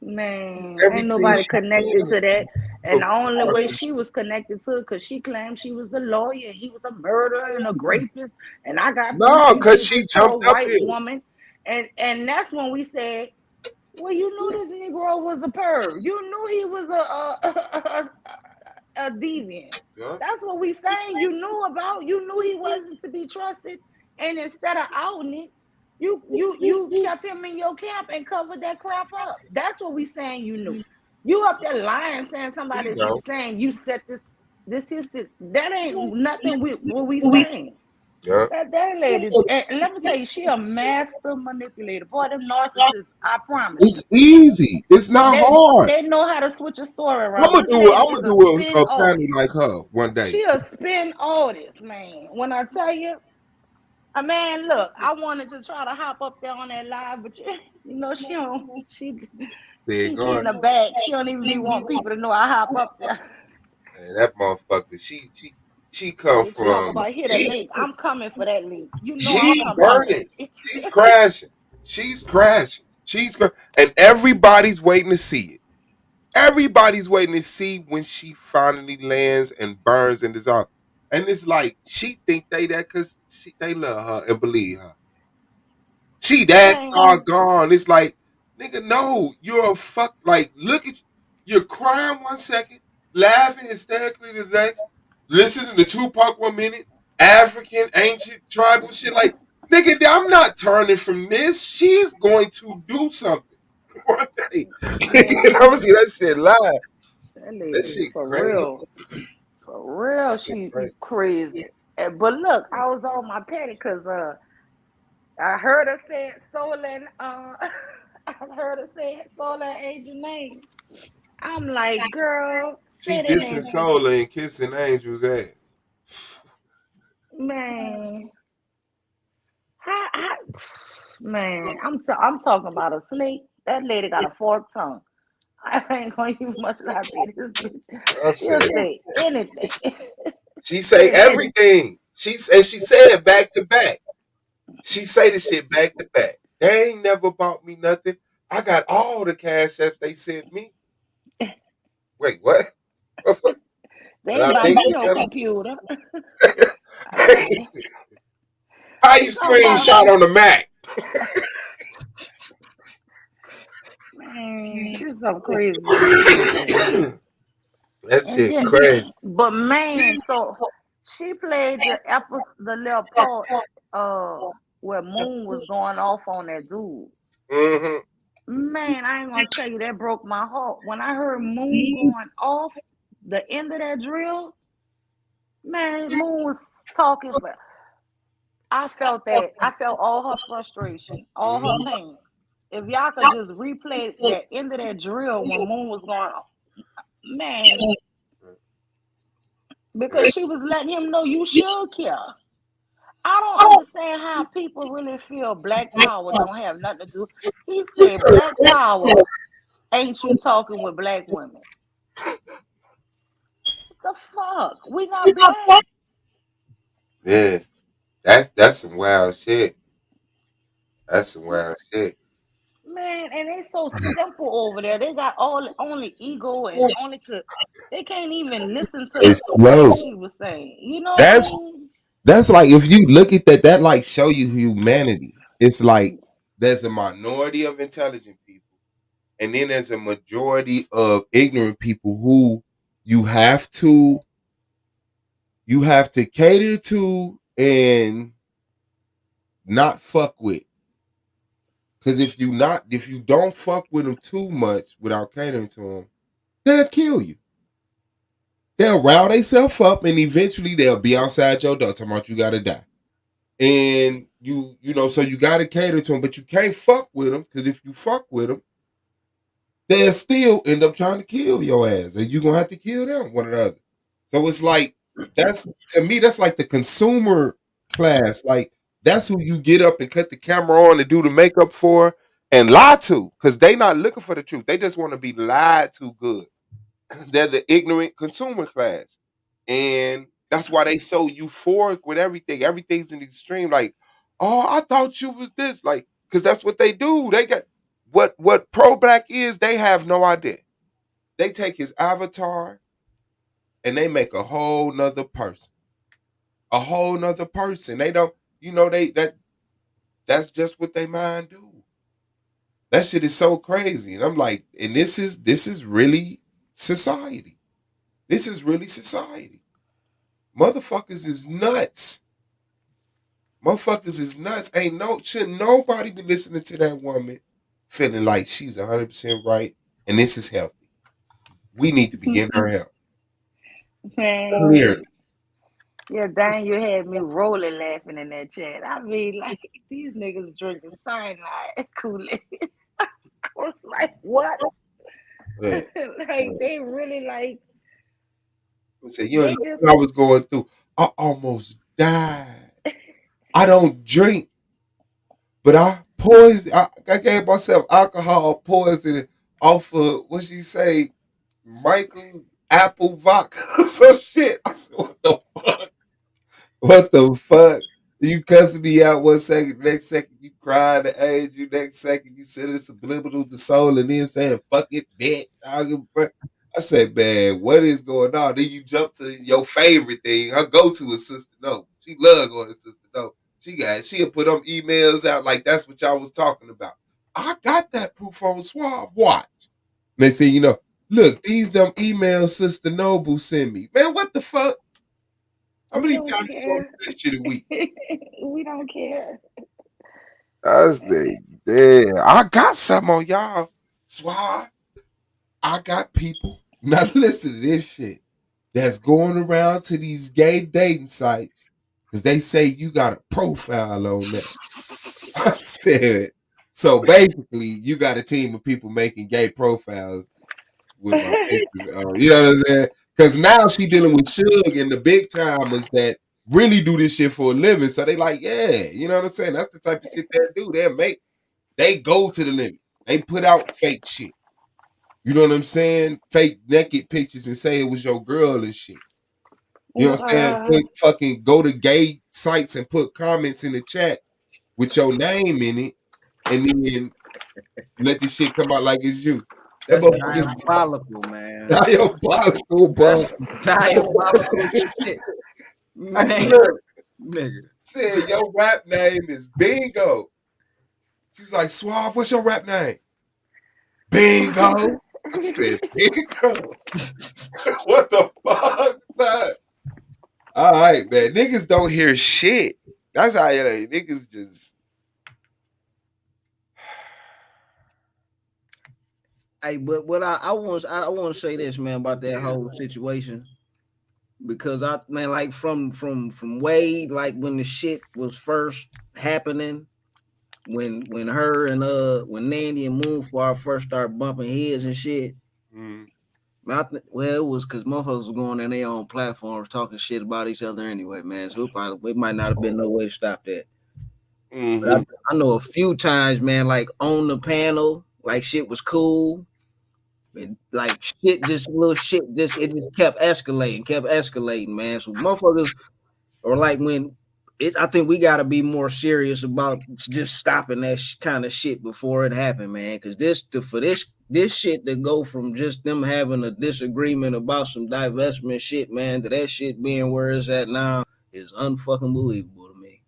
[SPEAKER 5] Man, ain't
[SPEAKER 1] everything
[SPEAKER 5] nobody
[SPEAKER 1] she
[SPEAKER 5] connected
[SPEAKER 1] did
[SPEAKER 5] to
[SPEAKER 1] is
[SPEAKER 5] that. And
[SPEAKER 1] for
[SPEAKER 5] the only way
[SPEAKER 1] precaution.
[SPEAKER 5] she was connected to it because she claimed she was a lawyer and he was a murderer and a rapist. And I got proof
[SPEAKER 1] No,
[SPEAKER 5] he
[SPEAKER 1] cause
[SPEAKER 5] did
[SPEAKER 1] she
[SPEAKER 5] this to a
[SPEAKER 1] jumped up
[SPEAKER 5] white
[SPEAKER 1] here.
[SPEAKER 5] woman. And that's when we said, well, you knew this Negro was a perv. You knew he was a deviant.
[SPEAKER 1] Yeah.
[SPEAKER 5] That's what we saying. You knew about. You knew he wasn't to be trusted. And instead of outing it, you kept him in your camp and covered that crap up. That's what we saying. You knew. You up there lying, saying
[SPEAKER 1] You
[SPEAKER 5] somebody
[SPEAKER 1] know.
[SPEAKER 5] saying you set this is that ain't nothing with what we saying.
[SPEAKER 1] Yeah.
[SPEAKER 5] That lady, and let me tell you, she a master manipulator. Boy, them narcissists, I promise you.
[SPEAKER 1] It's easy. It's not
[SPEAKER 5] They
[SPEAKER 1] hard.
[SPEAKER 5] they know how to switch a story
[SPEAKER 1] I'm
[SPEAKER 5] around.
[SPEAKER 1] gonna
[SPEAKER 5] This
[SPEAKER 1] do it.
[SPEAKER 5] lady
[SPEAKER 1] I'm
[SPEAKER 5] is
[SPEAKER 1] gonna
[SPEAKER 5] a
[SPEAKER 1] do
[SPEAKER 5] spin
[SPEAKER 1] a panel
[SPEAKER 5] artist.
[SPEAKER 1] like her one day.
[SPEAKER 5] She a spin artist, man. When I tell you, man, look, I wanted to try to hop up there on that live, but you know, she don't.
[SPEAKER 1] There you
[SPEAKER 5] She
[SPEAKER 1] go.
[SPEAKER 5] in the back. She don't even be want people to know I hop up there.
[SPEAKER 1] Man, that motherfucker. She come
[SPEAKER 5] They talk
[SPEAKER 1] from.
[SPEAKER 5] about hit a link. I'm coming for that link. You know I'm
[SPEAKER 1] She's
[SPEAKER 5] coming for
[SPEAKER 1] burning.
[SPEAKER 5] that.
[SPEAKER 1] She's crashing. She's crashing. And everybody's waiting to see it. Everybody's waiting to see when she finally lands and burns and dissolves. And it's like she think they that because they love her and believe her. She that far
[SPEAKER 5] Man,
[SPEAKER 1] gone. It's like, nigga, no, you're a fuck. Like, look at you're crying 1 second, laughing hysterically the next, listening to Tupac 1 minute, African, ancient, tribal shit. Like, nigga, I'm not turning from this. She's going to do something one day. And I'm gonna see
[SPEAKER 5] man,
[SPEAKER 1] that shit live.
[SPEAKER 5] that
[SPEAKER 1] That
[SPEAKER 5] lady
[SPEAKER 1] shit
[SPEAKER 5] for
[SPEAKER 1] crazy.
[SPEAKER 5] real. For real,
[SPEAKER 1] Shit
[SPEAKER 5] she
[SPEAKER 1] crazy.
[SPEAKER 5] crazy. But look, I was on my petty because I heard her say it Solar I heard her say it Solar Angel name. I'm like, girl,
[SPEAKER 1] She
[SPEAKER 5] say that
[SPEAKER 1] dissing
[SPEAKER 5] name,
[SPEAKER 1] Soul and kissing Angel's ass.
[SPEAKER 5] man. How, man, I'm talking about a snake. That lady got a forked tongue. I ain't gonna use much lie to you. This bitch,
[SPEAKER 1] I
[SPEAKER 5] she'll
[SPEAKER 1] said,
[SPEAKER 5] say anything.
[SPEAKER 1] she say
[SPEAKER 5] Anything.
[SPEAKER 1] everything. She said it back to back. She say the shit back to back. They ain't never bought me nothing. I got all the cash apps they sent me. Wait, what? What fuck?
[SPEAKER 5] They
[SPEAKER 1] And I
[SPEAKER 5] ain't buy
[SPEAKER 1] think
[SPEAKER 5] me no
[SPEAKER 1] together.
[SPEAKER 5] computer. I said,
[SPEAKER 1] How you
[SPEAKER 5] Talking about
[SPEAKER 1] screenshot on the Mac?
[SPEAKER 5] man, this is some crazy shit, man.
[SPEAKER 1] That
[SPEAKER 5] And
[SPEAKER 1] shit
[SPEAKER 5] then,
[SPEAKER 1] crazy.
[SPEAKER 5] but man, so she played the little part, uh, where Moon was going off on that dude.
[SPEAKER 1] Mm-hmm.
[SPEAKER 5] Man, I ain't gonna tell you that broke my heart when I heard Moon going off the end of that drill. Man, Moon was talking for. I felt that. I felt all her frustration, all her
[SPEAKER 1] Mm-hmm.
[SPEAKER 5] pain. If y'all could just replay that end of that drill when Moon was going, man, because she was letting him know you should care. I don't understand how people really feel black power don't have nothing to do. He said black power ain't you talking with black women. The fuck? We not black.
[SPEAKER 1] Yeah, that's some wild shit. That's some wild shit.
[SPEAKER 5] Man, and they so simple over there. They got all only ego and only could they can't even listen to the
[SPEAKER 1] It's slow.
[SPEAKER 5] words she was saying. You know what I
[SPEAKER 1] That's
[SPEAKER 5] mean?
[SPEAKER 1] that's like if you look at that, that like show you humanity. It's like there's a minority of intelligent people, and then there's a majority of ignorant people who you have to you have to cater to and not fuck with. Because if you don't fuck with them too much without catering to them, they'll kill you. They'll rile themselves up and eventually they'll be outside your door talking about you gotta die. And so you gotta cater to them, but you can't fuck with them because if you fuck with them, they'll still end up trying to kill your ass, and you're gonna have to kill them one or the other. So it's like that's to me, that's like the consumer class. Like that's who you get up and cut the camera on and do the makeup for and lie to, because they not looking for the truth. They just want to be lied to good. They're the ignorant consumer class. And that's why they so euphoric with everything. Everything's in the extreme. Like, oh, I thought you was this. Like, because that's what they do. They got what pro black is, they have no idea. They take his avatar and they make a whole nother person. A whole nother person. They don't, that's just what they mind do. That shit is so crazy. And I'm like, and this is really society. This is really society. Motherfuckers is nuts. Motherfuckers is nuts. Should nobody be listening to that woman feeling like she's 100% right and this is healthy. We need to be getting her help. Clearly.
[SPEAKER 5] Man. Yeah, dang, you had me rolling laughing in that chat. I mean, like, these niggas drinking cyanide Kool-Aid. I was like, what?
[SPEAKER 1] Yeah.
[SPEAKER 5] Like, they really, like,
[SPEAKER 1] I say, you know
[SPEAKER 5] they just,
[SPEAKER 1] what I was going through. I almost died. I don't drink, but I gave myself alcohol poisoning off of what she say, Michael Apple vodka. So shit. I said, what the fuck? What the fuck? You cussing me out 1 second, next second you crying the age, you next second you said it's subliminal to soul, and then saying fuck it, bitch. I said, man, what is going on? Then you jump to your favorite thing. Her go-to is Sister No. She love going to Sister No. She'll put them emails out like that's what y'all was talking about. I got that proof on Suave. Watch. And they say, look, these them emails Sister Noble sent me. Man, what the fuck? How
[SPEAKER 5] we
[SPEAKER 1] many
[SPEAKER 5] don't
[SPEAKER 1] times you gonna do
[SPEAKER 5] care.
[SPEAKER 1] this shit a week?
[SPEAKER 5] We don't care.
[SPEAKER 1] I say, damn, I got something on y'all. Suave. I got people. Now listen to this shit that's going around to these gay dating sites because they say you got a profile on that. I said, so basically, you got a team of people making gay profiles with my pictures on. You know what I'm saying? Because now she dealing with Suge and the big timers that really do this shit for a living. So they like, yeah, you know what I'm saying? That's the type of shit they do. They go to the limit. They put out fake shit. You know what I'm saying? Fake naked pictures and say it was your girl and shit. You know what I'm saying?
[SPEAKER 5] Uh,
[SPEAKER 1] Go to gay sites and put comments in the chat with your name in it, and then let this shit come out like it's you. That
[SPEAKER 2] That's
[SPEAKER 1] motherfucker
[SPEAKER 2] diabolical, man.
[SPEAKER 1] diabolical, bro.
[SPEAKER 2] That's diabolical shit,
[SPEAKER 1] I
[SPEAKER 2] man.
[SPEAKER 1] swear.
[SPEAKER 2] Nigga.
[SPEAKER 1] Said, your rap name is Bingo. She was like, Suave, what's your rap name? Bingo. I said, Bingo? What the fuck, man? All right, man. Niggas don't hear shit. That's how niggas just.
[SPEAKER 2] Hey, but what I want to say this, man, about that whole situation, because I, man, like from Wade, like when the shit was first happening, when her and when Nandy and Moonflower first started bumping heads and shit.
[SPEAKER 1] Mm,
[SPEAKER 2] Well, it was because motherfuckers was going on their own platforms talking shit about each other anyway, man. So it might not have been no way to stop that. But
[SPEAKER 1] mm-hmm.
[SPEAKER 2] I know a few times, man, like on the panel, like shit was cool. And like shit, just little shit, it just kept escalating, man. So motherfuckers, or like when it's, I think we got to be more serious about just stopping that kind of shit before it happened, man. Because for this shit to go from just them having a disagreement about some divestment shit, man, to that shit being where it's at now is unfucking believable to me.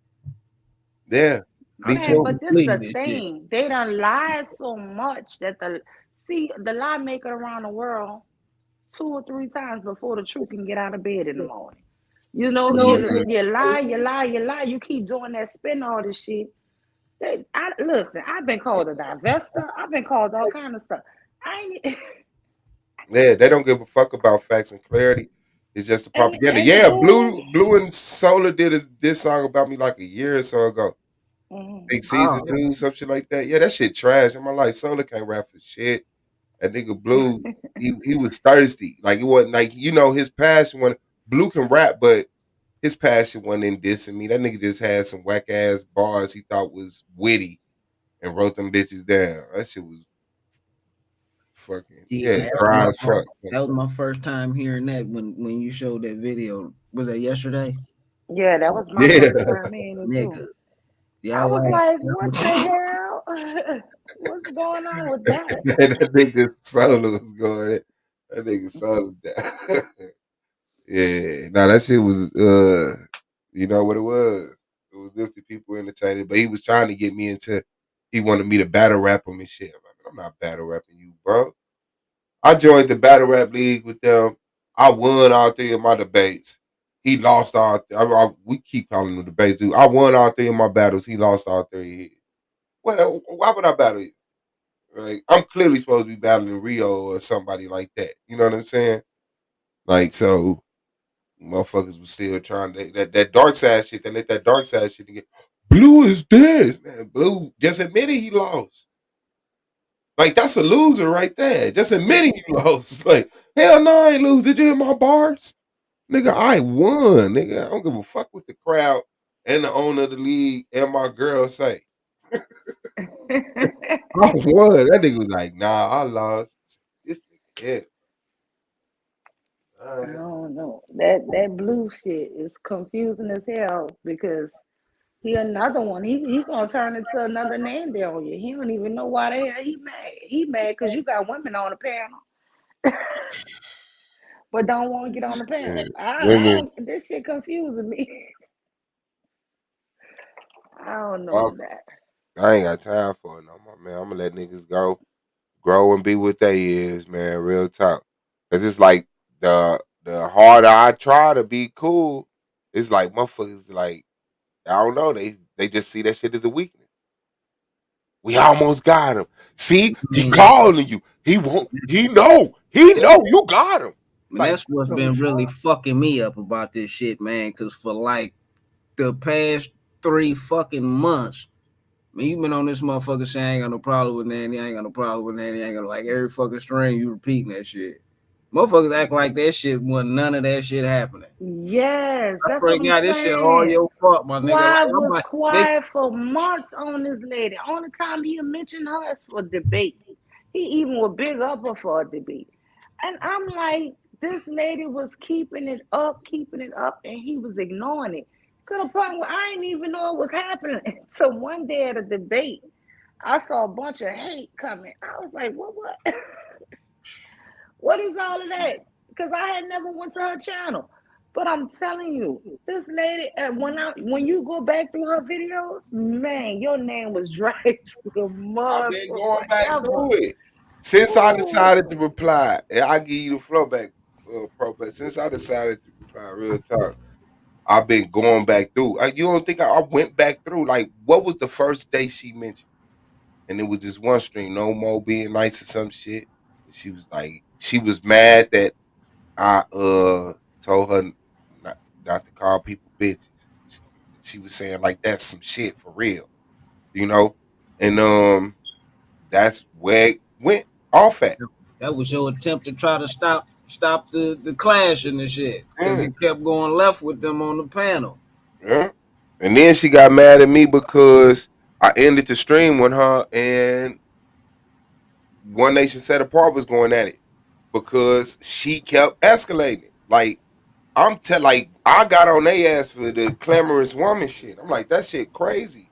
[SPEAKER 1] Yeah,
[SPEAKER 2] I
[SPEAKER 1] me
[SPEAKER 5] Man,
[SPEAKER 2] can't
[SPEAKER 1] too.
[SPEAKER 5] but this
[SPEAKER 2] believe
[SPEAKER 5] the
[SPEAKER 2] this shit.
[SPEAKER 5] thing. They done lied so much that the lie maker around the world 2 or 3 times before the truth can get out of bed in the morning. You know,
[SPEAKER 1] Mm-hmm.
[SPEAKER 5] you lie, you lie, you lie. You keep doing that, spin all this shit. Listen, I've been called a divester. I've been called all kind of stuff. I ain't,
[SPEAKER 1] Yeah, they don't give a fuck about facts and clarity. It's just the propaganda.
[SPEAKER 5] and the
[SPEAKER 1] Yeah,
[SPEAKER 5] bull.
[SPEAKER 1] Blue and Solar did this song about me like a year or so ago.
[SPEAKER 5] Mhm.
[SPEAKER 1] Think season
[SPEAKER 2] Oh,
[SPEAKER 1] 2, some shit like that. Yeah, that shit trash in my life. Solar can't rap for shit. That nigga Blue, he was thirsty. Like it wasn't like his passion when Blue can rap, but his passion wasn't in dissing me. That nigga just had some whack ass bars he thought was witty and wrote them bitches down. That shit was fucking
[SPEAKER 2] yeah,
[SPEAKER 1] yeah, dry as fuck.
[SPEAKER 2] that was my first time hearing that when you showed that video. Was that yesterday?
[SPEAKER 5] Yeah, that was my
[SPEAKER 1] Yeah,
[SPEAKER 5] first time hearing it too.
[SPEAKER 2] Nigga.
[SPEAKER 5] I
[SPEAKER 2] Y'all
[SPEAKER 5] was
[SPEAKER 2] like
[SPEAKER 5] like, what the hell? What's going on with that?
[SPEAKER 1] that nigga solo was going. That nigga solo down. Yeah, no, that shit was you know what it was. It was lifting people entertaining, but he was trying to get me into. He wanted me to battle rap him and shit. I'm not battle rapping you, bro. I joined the battle rap league with them. I won all 3 of my debates. He lost all. We keep calling them debates, dude. I won all 3 of my battles. He lost all 3. What? Why would I battle you? Like I'm clearly supposed to be battling Rio or somebody like that. You know what I'm saying? Like so, motherfuckers was still trying to that dark side shit. They let that dark side shit get. Blue is this man. Blue just admitted he lost. Like that's a loser right there. Just admitting you lost. Like hell no, I ain't lose. Did you hear my bars, nigga? I won, nigga. I don't give a fuck what the crowd and the owner of the league and my girl say. I won. That nigga was like, nah, I lost. This nigga, yeah. All
[SPEAKER 5] I
[SPEAKER 1] right.
[SPEAKER 5] don't know. That blue shit is confusing as hell because he another one. He gonna turn into another Nandy on you. He don't even know why the hell he mad. He mad because you got women on the panel, but don't want to get on the
[SPEAKER 1] Yeah.
[SPEAKER 5] panel. I
[SPEAKER 1] Women,
[SPEAKER 5] don't. This shit confusing me. I don't know
[SPEAKER 1] fuck,
[SPEAKER 5] that.
[SPEAKER 1] I ain't got time for it no more, man. I'm gonna let niggas go, grow and be what they is, man. Real talk. Cause it's like the harder I try to be cool, it's like motherfuckers like I don't know. They just see that shit as a weakness. We almost got him. See, he
[SPEAKER 2] mm,
[SPEAKER 1] calling you. He won't. He know. He know you got him.
[SPEAKER 2] and
[SPEAKER 1] Like
[SPEAKER 2] that's what's
[SPEAKER 1] what the
[SPEAKER 2] been really
[SPEAKER 1] fuck?
[SPEAKER 2] fucking me up about this shit, man. Cause for like the past 3 fucking months, man, you been on this motherfucker saying I ain't got no problem with Nanny, I ain't got no problem with Nanny, I ain't got no, like every fucking string you repeating that shit. Motherfuckers act like that shit wasn't none of that shit happening.
[SPEAKER 5] Yes,
[SPEAKER 2] I
[SPEAKER 5] that's
[SPEAKER 2] swear
[SPEAKER 5] what
[SPEAKER 2] to
[SPEAKER 5] I'm
[SPEAKER 2] God, this shit all
[SPEAKER 5] saying.
[SPEAKER 2] your fault, my nigga. Like
[SPEAKER 5] Suave
[SPEAKER 2] I'm
[SPEAKER 5] was
[SPEAKER 2] like they
[SPEAKER 5] quiet for months on this lady. Only time he mentioned her is for debate. He even was big up her for a debate. And I'm like, this lady was keeping it up, and he was ignoring it. To the point where I didn't even know it was happening. So one day at a debate, I saw a bunch of hate coming. I was like, what? What is all of that? Because I had never went to her channel. But I'm telling you, this lady, when you go back through her videos, man, your name was dragged through the
[SPEAKER 1] I've
[SPEAKER 5] mud
[SPEAKER 1] been
[SPEAKER 5] for
[SPEAKER 1] going back
[SPEAKER 5] forever.
[SPEAKER 1] through it since I
[SPEAKER 5] Ooh,
[SPEAKER 1] decided to reply. And I give you the flow back, pro. But since I decided to reply, real talk, I've been going back through. You don't think I went back through? Like, what was the first day she mentioned? And it was this one stream, no more being nice or some shit. And she was like, she was mad that I told her not to call people bitches. She was saying like that's some shit for real, you know. And that's where it went off at.
[SPEAKER 2] That was your attempt to try to stop the clash and the shit because
[SPEAKER 1] Yeah,
[SPEAKER 2] it kept going left with them on the panel.
[SPEAKER 1] yeah. And then she got mad at me because I ended the stream when her and One Nation Set Apart was going at it because she kept escalating. Like like I got on their ass for the clamorous woman shit. I'm like, that shit crazy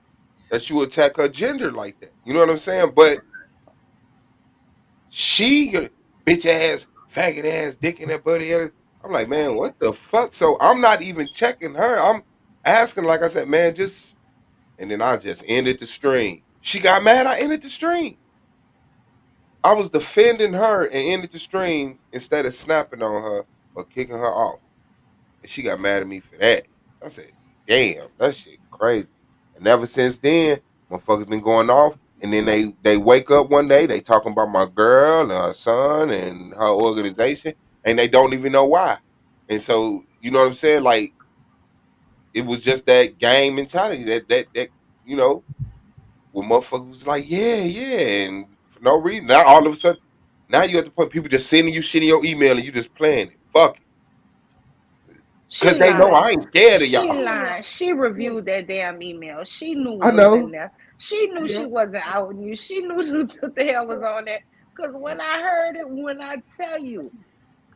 [SPEAKER 1] that you attack her gender like that. You know what I'm saying? But she bitch ass, faggot ass, dick in that buddy. I'm like, man, what the fuck? So I'm not even checking her. I'm asking, like I said, man, just and then I just ended the stream. She got mad. I ended the stream. I was defending her and ended the stream instead of snapping on her or kicking her off. And she got mad at me for that. I said, damn, that shit crazy. And ever since then, motherfuckers been going off. And then they wake up one day, they talking about my girl and her son and her organization, and they don't even know why. And so, you know what I'm saying? Like, it was just that gang mentality that you know, when motherfuckers was like, yeah, yeah, and for no reason. Now all of a sudden, now you at the point people just sending you shit in your email and you just playing it. Fuck it.
[SPEAKER 5] she
[SPEAKER 1] Cause they know
[SPEAKER 5] lied.
[SPEAKER 1] I ain't scared of
[SPEAKER 5] She
[SPEAKER 1] y'all.
[SPEAKER 5] lied. She reviewed that damn email. She knew
[SPEAKER 1] I
[SPEAKER 5] what was in
[SPEAKER 1] know.
[SPEAKER 5] there. She knew
[SPEAKER 1] Yeah.
[SPEAKER 5] she wasn't outing you. She knew what the hell was on that. Because when I heard it, when I tell you,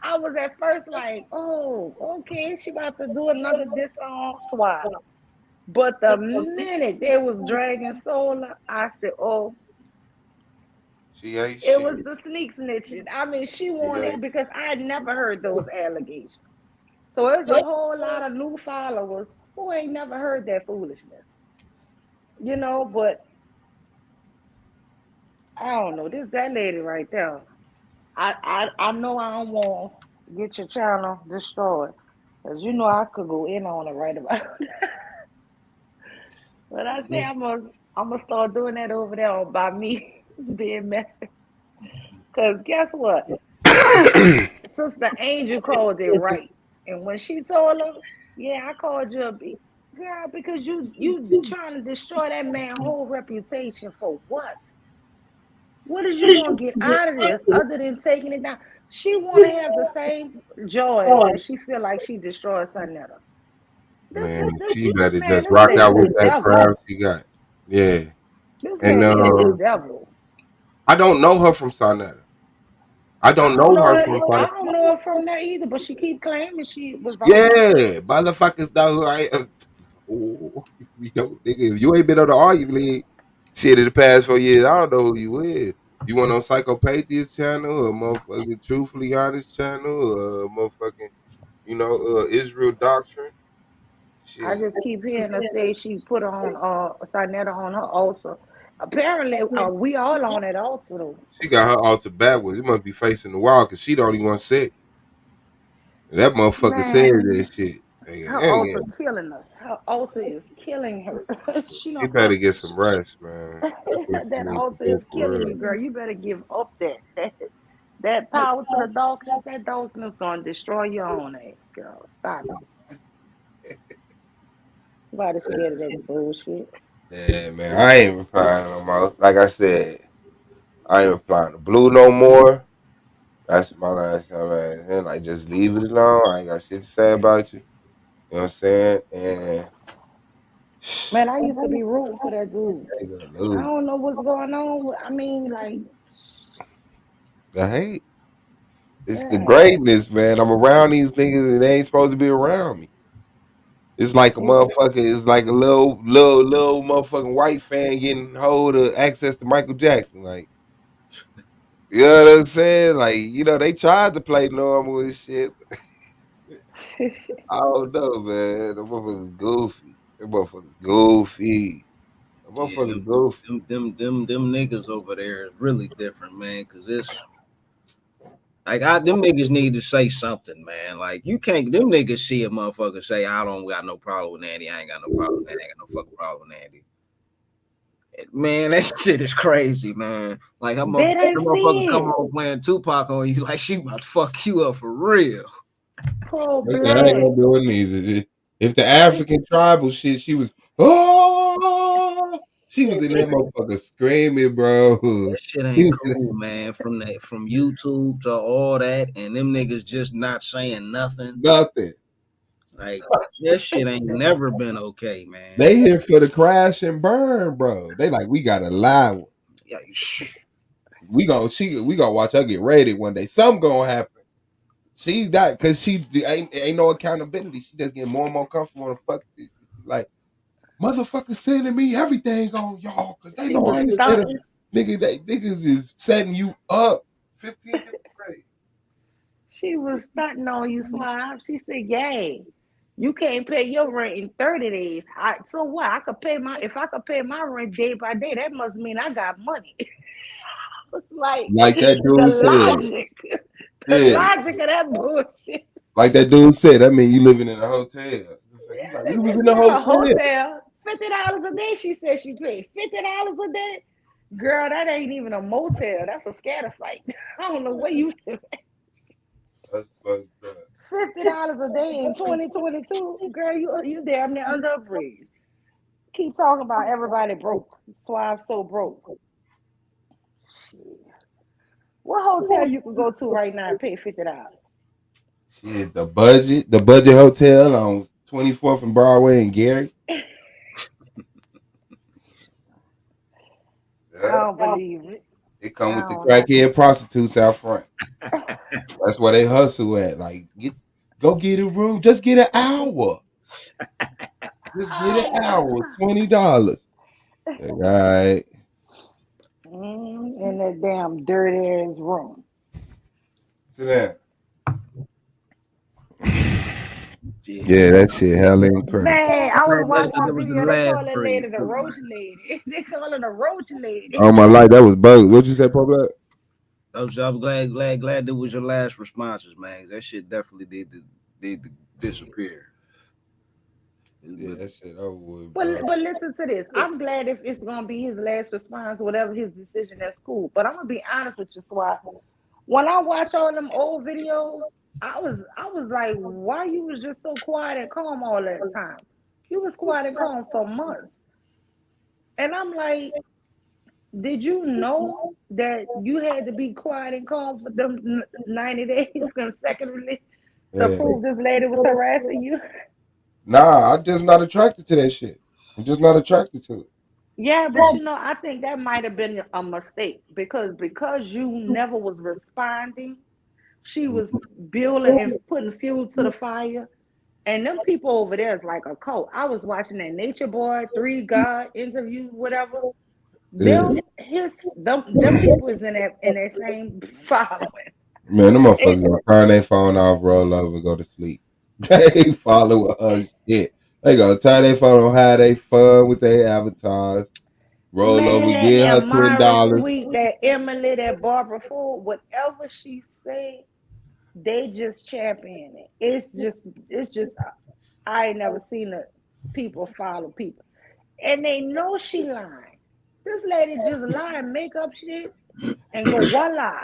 [SPEAKER 5] I was at first like, oh, okay, she about to do another diss on SWAT. But the minute they was dragging Solar, I said, oh,
[SPEAKER 1] She ain't
[SPEAKER 5] it was
[SPEAKER 1] shit.
[SPEAKER 5] the sneak snitching. I mean, she
[SPEAKER 1] She
[SPEAKER 5] wanted
[SPEAKER 1] ain't.
[SPEAKER 5] because I had never heard those allegations. So there's a whole lot of new followers who ain't never heard that foolishness. But I don't know. This that lady right there. I know I don't want to get your channel destroyed. Cause I could go in on it right about. But I say I'm gonna start doing that over there by me being messy. Cause guess what? Sister Angel called it right. And when she told her, yeah, I called you a girl because you trying to destroy that man's whole reputation for what? What is you gonna get out of this other than taking it down? She wanna have the same joy that she feel like she destroyed Sonetta.
[SPEAKER 1] Man, she better
[SPEAKER 5] Man,
[SPEAKER 1] just
[SPEAKER 5] this
[SPEAKER 1] rock
[SPEAKER 5] lady
[SPEAKER 1] out with
[SPEAKER 5] the
[SPEAKER 1] that crowd
[SPEAKER 5] devil.
[SPEAKER 1] she got. Yeah.
[SPEAKER 5] This
[SPEAKER 1] And
[SPEAKER 5] lady is the devil.
[SPEAKER 1] I don't know her from Sonata. I
[SPEAKER 5] I
[SPEAKER 1] don't
[SPEAKER 5] don't
[SPEAKER 1] know
[SPEAKER 5] know
[SPEAKER 1] her
[SPEAKER 5] her.
[SPEAKER 1] from
[SPEAKER 5] I
[SPEAKER 1] Sonata.
[SPEAKER 5] don't know her from there either, but she keep claiming she was on there.
[SPEAKER 1] Yeah, motherfuckers know who I am. Oh, you know, nigga, if you ain't been on the argument league shit in the past 4 years, I don't know who you is. You went on Psychopathia channel or motherfucking Truthfully Honest channel or motherfucking, Israel Doctrine.
[SPEAKER 5] I
[SPEAKER 1] Shit.
[SPEAKER 5] just keep hearing her say she put on Sonetta on her altar. Apparently, we all on that altar though.
[SPEAKER 1] She got her altar backwards. It must be facing the wall because she the only one sick. And that motherfucker said
[SPEAKER 5] Man,
[SPEAKER 1] that shit.
[SPEAKER 5] her
[SPEAKER 1] Nigga,
[SPEAKER 5] altar killing her. Her altar is killing her. she
[SPEAKER 1] she
[SPEAKER 5] don't.
[SPEAKER 1] better get some rest, man. That's what she
[SPEAKER 5] That
[SPEAKER 1] needs to
[SPEAKER 5] altar
[SPEAKER 1] do
[SPEAKER 5] is
[SPEAKER 1] for
[SPEAKER 5] killing you,
[SPEAKER 1] real.
[SPEAKER 5] girl. You better give up that power to the darkness. That darkness gonna destroy your own ass, girl. Stop it. Nobody scared of that bullshit.
[SPEAKER 1] Yeah, man. I ain't replying no more. Like I said, I ain't replying to Blue no more. That's my last time. Man. Like, just leave it alone. I ain't got shit to say about you. You know what I'm saying? And
[SPEAKER 5] Man, I used to be rooting for that dude.
[SPEAKER 1] they gonna
[SPEAKER 5] I
[SPEAKER 1] lose.
[SPEAKER 5] don't know what's going on. I mean, like,
[SPEAKER 1] The hate. It's the
[SPEAKER 5] yeah,
[SPEAKER 1] greatness, man. I'm around these niggas and they ain't supposed to be around me. It's like a
[SPEAKER 5] it's
[SPEAKER 1] motherfucker. It's like a little motherfucking white fan getting hold of access to Michael Jackson. Like, you know what I'm saying? Like, they tried to play normal and shit. I don't know, man. The motherfuckers goofy. The motherfuckers goofy. The
[SPEAKER 2] Yeah,
[SPEAKER 1] motherfuckers goofy.
[SPEAKER 2] them niggas over there is really different, man. Cause it's like them niggas need to say something, man. Like you can't them niggas see a motherfucker say, I don't got no problem with Andy. I ain't got no problem with Andy. I ain't got no fucking problem with Andy. Man, that shit is crazy, man. Like a
[SPEAKER 5] They don't
[SPEAKER 2] motherfucker
[SPEAKER 5] see
[SPEAKER 2] come
[SPEAKER 5] it.
[SPEAKER 2] on playing Tupac on you like she about to fuck you up for real.
[SPEAKER 5] Pro
[SPEAKER 1] I said I ain't
[SPEAKER 5] black.
[SPEAKER 1] gonna do it neither. If the African tribal shit, she was she was in that motherfucker screaming, bro.
[SPEAKER 2] That shit ain't
[SPEAKER 1] She
[SPEAKER 2] cool, man. From YouTube to all that, and them niggas just not saying nothing.
[SPEAKER 1] nothing.
[SPEAKER 2] Like that shit ain't never been okay, man.
[SPEAKER 1] They here for the crash and burn, bro. They like we got a live one.
[SPEAKER 2] Yeah,
[SPEAKER 1] We gonna watch her get raided one day. Something gonna happen. She that because she ain't no accountability. She just getting more and more comfortable on the fuck. Like motherfuckers sending me everything on y'all because they
[SPEAKER 5] She
[SPEAKER 1] know
[SPEAKER 5] was
[SPEAKER 1] I ain't
[SPEAKER 5] stuck.
[SPEAKER 1] sending nigga. They niggas is setting you up. 15 different ways.
[SPEAKER 5] She was stunting on you, Suave. She said, "Yay, you can't pay your rent in 30 days. So what? I could pay my if I could pay my rent day by day. That must mean I got money." It's like
[SPEAKER 1] Like that
[SPEAKER 5] the
[SPEAKER 1] dude said.
[SPEAKER 5] logic, the
[SPEAKER 1] Yeah.
[SPEAKER 5] logic of that bullshit.
[SPEAKER 1] Like that dude said. I mean, you living in a hotel. He's like, we was
[SPEAKER 5] This
[SPEAKER 1] in a
[SPEAKER 5] girl, a
[SPEAKER 1] hotel.
[SPEAKER 5] hotel, $50 a day. She said she paid $50 a day. Girl, that ain't even a motel. That's a scatter site. I don't know where you live.
[SPEAKER 1] That's fucked up.
[SPEAKER 5] $50 a day in 2022. Girl, you damn near under a bridge. Keep talking about everybody broke. Suave so broke. Shit. What hotel you can go to right now and pay $50?
[SPEAKER 1] Shit, the budget hotel on 24th and Broadway in Gary.
[SPEAKER 5] I
[SPEAKER 1] Yeah.
[SPEAKER 5] don't believe it.
[SPEAKER 1] It come
[SPEAKER 5] I
[SPEAKER 1] with the
[SPEAKER 5] don't.
[SPEAKER 1] crackhead prostitutes out front. That's where they hustle at. Like, go get a room. Just get an hour. Just get an hour. $20. Like, all right.
[SPEAKER 5] In that damn dirty ass room.
[SPEAKER 1] Sit down.
[SPEAKER 2] yeah.
[SPEAKER 1] Yeah, that shit hella incredible.
[SPEAKER 5] Man, I was watching
[SPEAKER 2] That
[SPEAKER 5] a
[SPEAKER 2] was the
[SPEAKER 5] video. They
[SPEAKER 2] last
[SPEAKER 5] call that
[SPEAKER 2] breed.
[SPEAKER 5] lady the roach lady. They call her the roach lady.
[SPEAKER 1] Oh my life, that was bogus. What you say, Paul Black?
[SPEAKER 2] I'm glad that was your last responses, man. That shit definitely did disappear.
[SPEAKER 1] Yeah, that shit over with, bro.
[SPEAKER 5] But listen to this. I'm glad if it's gonna be his last response, whatever his decision, that's cool. But I'm gonna be honest with you, Swat. When I watch all them old videos, I was like, why you was just so quiet and calm all that time? You was quiet and calm for months. And I'm like, did you know that you had to be quiet and calm for them 90 days consecutively to
[SPEAKER 1] Yeah.
[SPEAKER 5] prove this lady was harassing you?
[SPEAKER 1] Nah, I'm just not attracted to that shit. I'm just not attracted to it.
[SPEAKER 5] Yeah, but I think that might have been a mistake because you never was responding. She was building and putting fuel to the fire. And them people over there is like a cult. I was watching that Nature Boy, Three God interview, whatever.
[SPEAKER 1] Yeah.
[SPEAKER 5] Them people is in that same following.
[SPEAKER 1] Man, them
[SPEAKER 5] It,
[SPEAKER 1] motherfuckers gonna turn their phone off, roll over, and go to sleep. They follow her shit. They gonna turn their phone on, have they fun with their avatars, roll over,
[SPEAKER 5] man,
[SPEAKER 1] give her
[SPEAKER 5] and Myra
[SPEAKER 1] $10.
[SPEAKER 5] Sweet, that Emily, that Barbara Ford, whatever she say, they just champion it. It's just I ain't never seen the people follow people. And they know she lying. This lady just lying, make up shit, and go voila.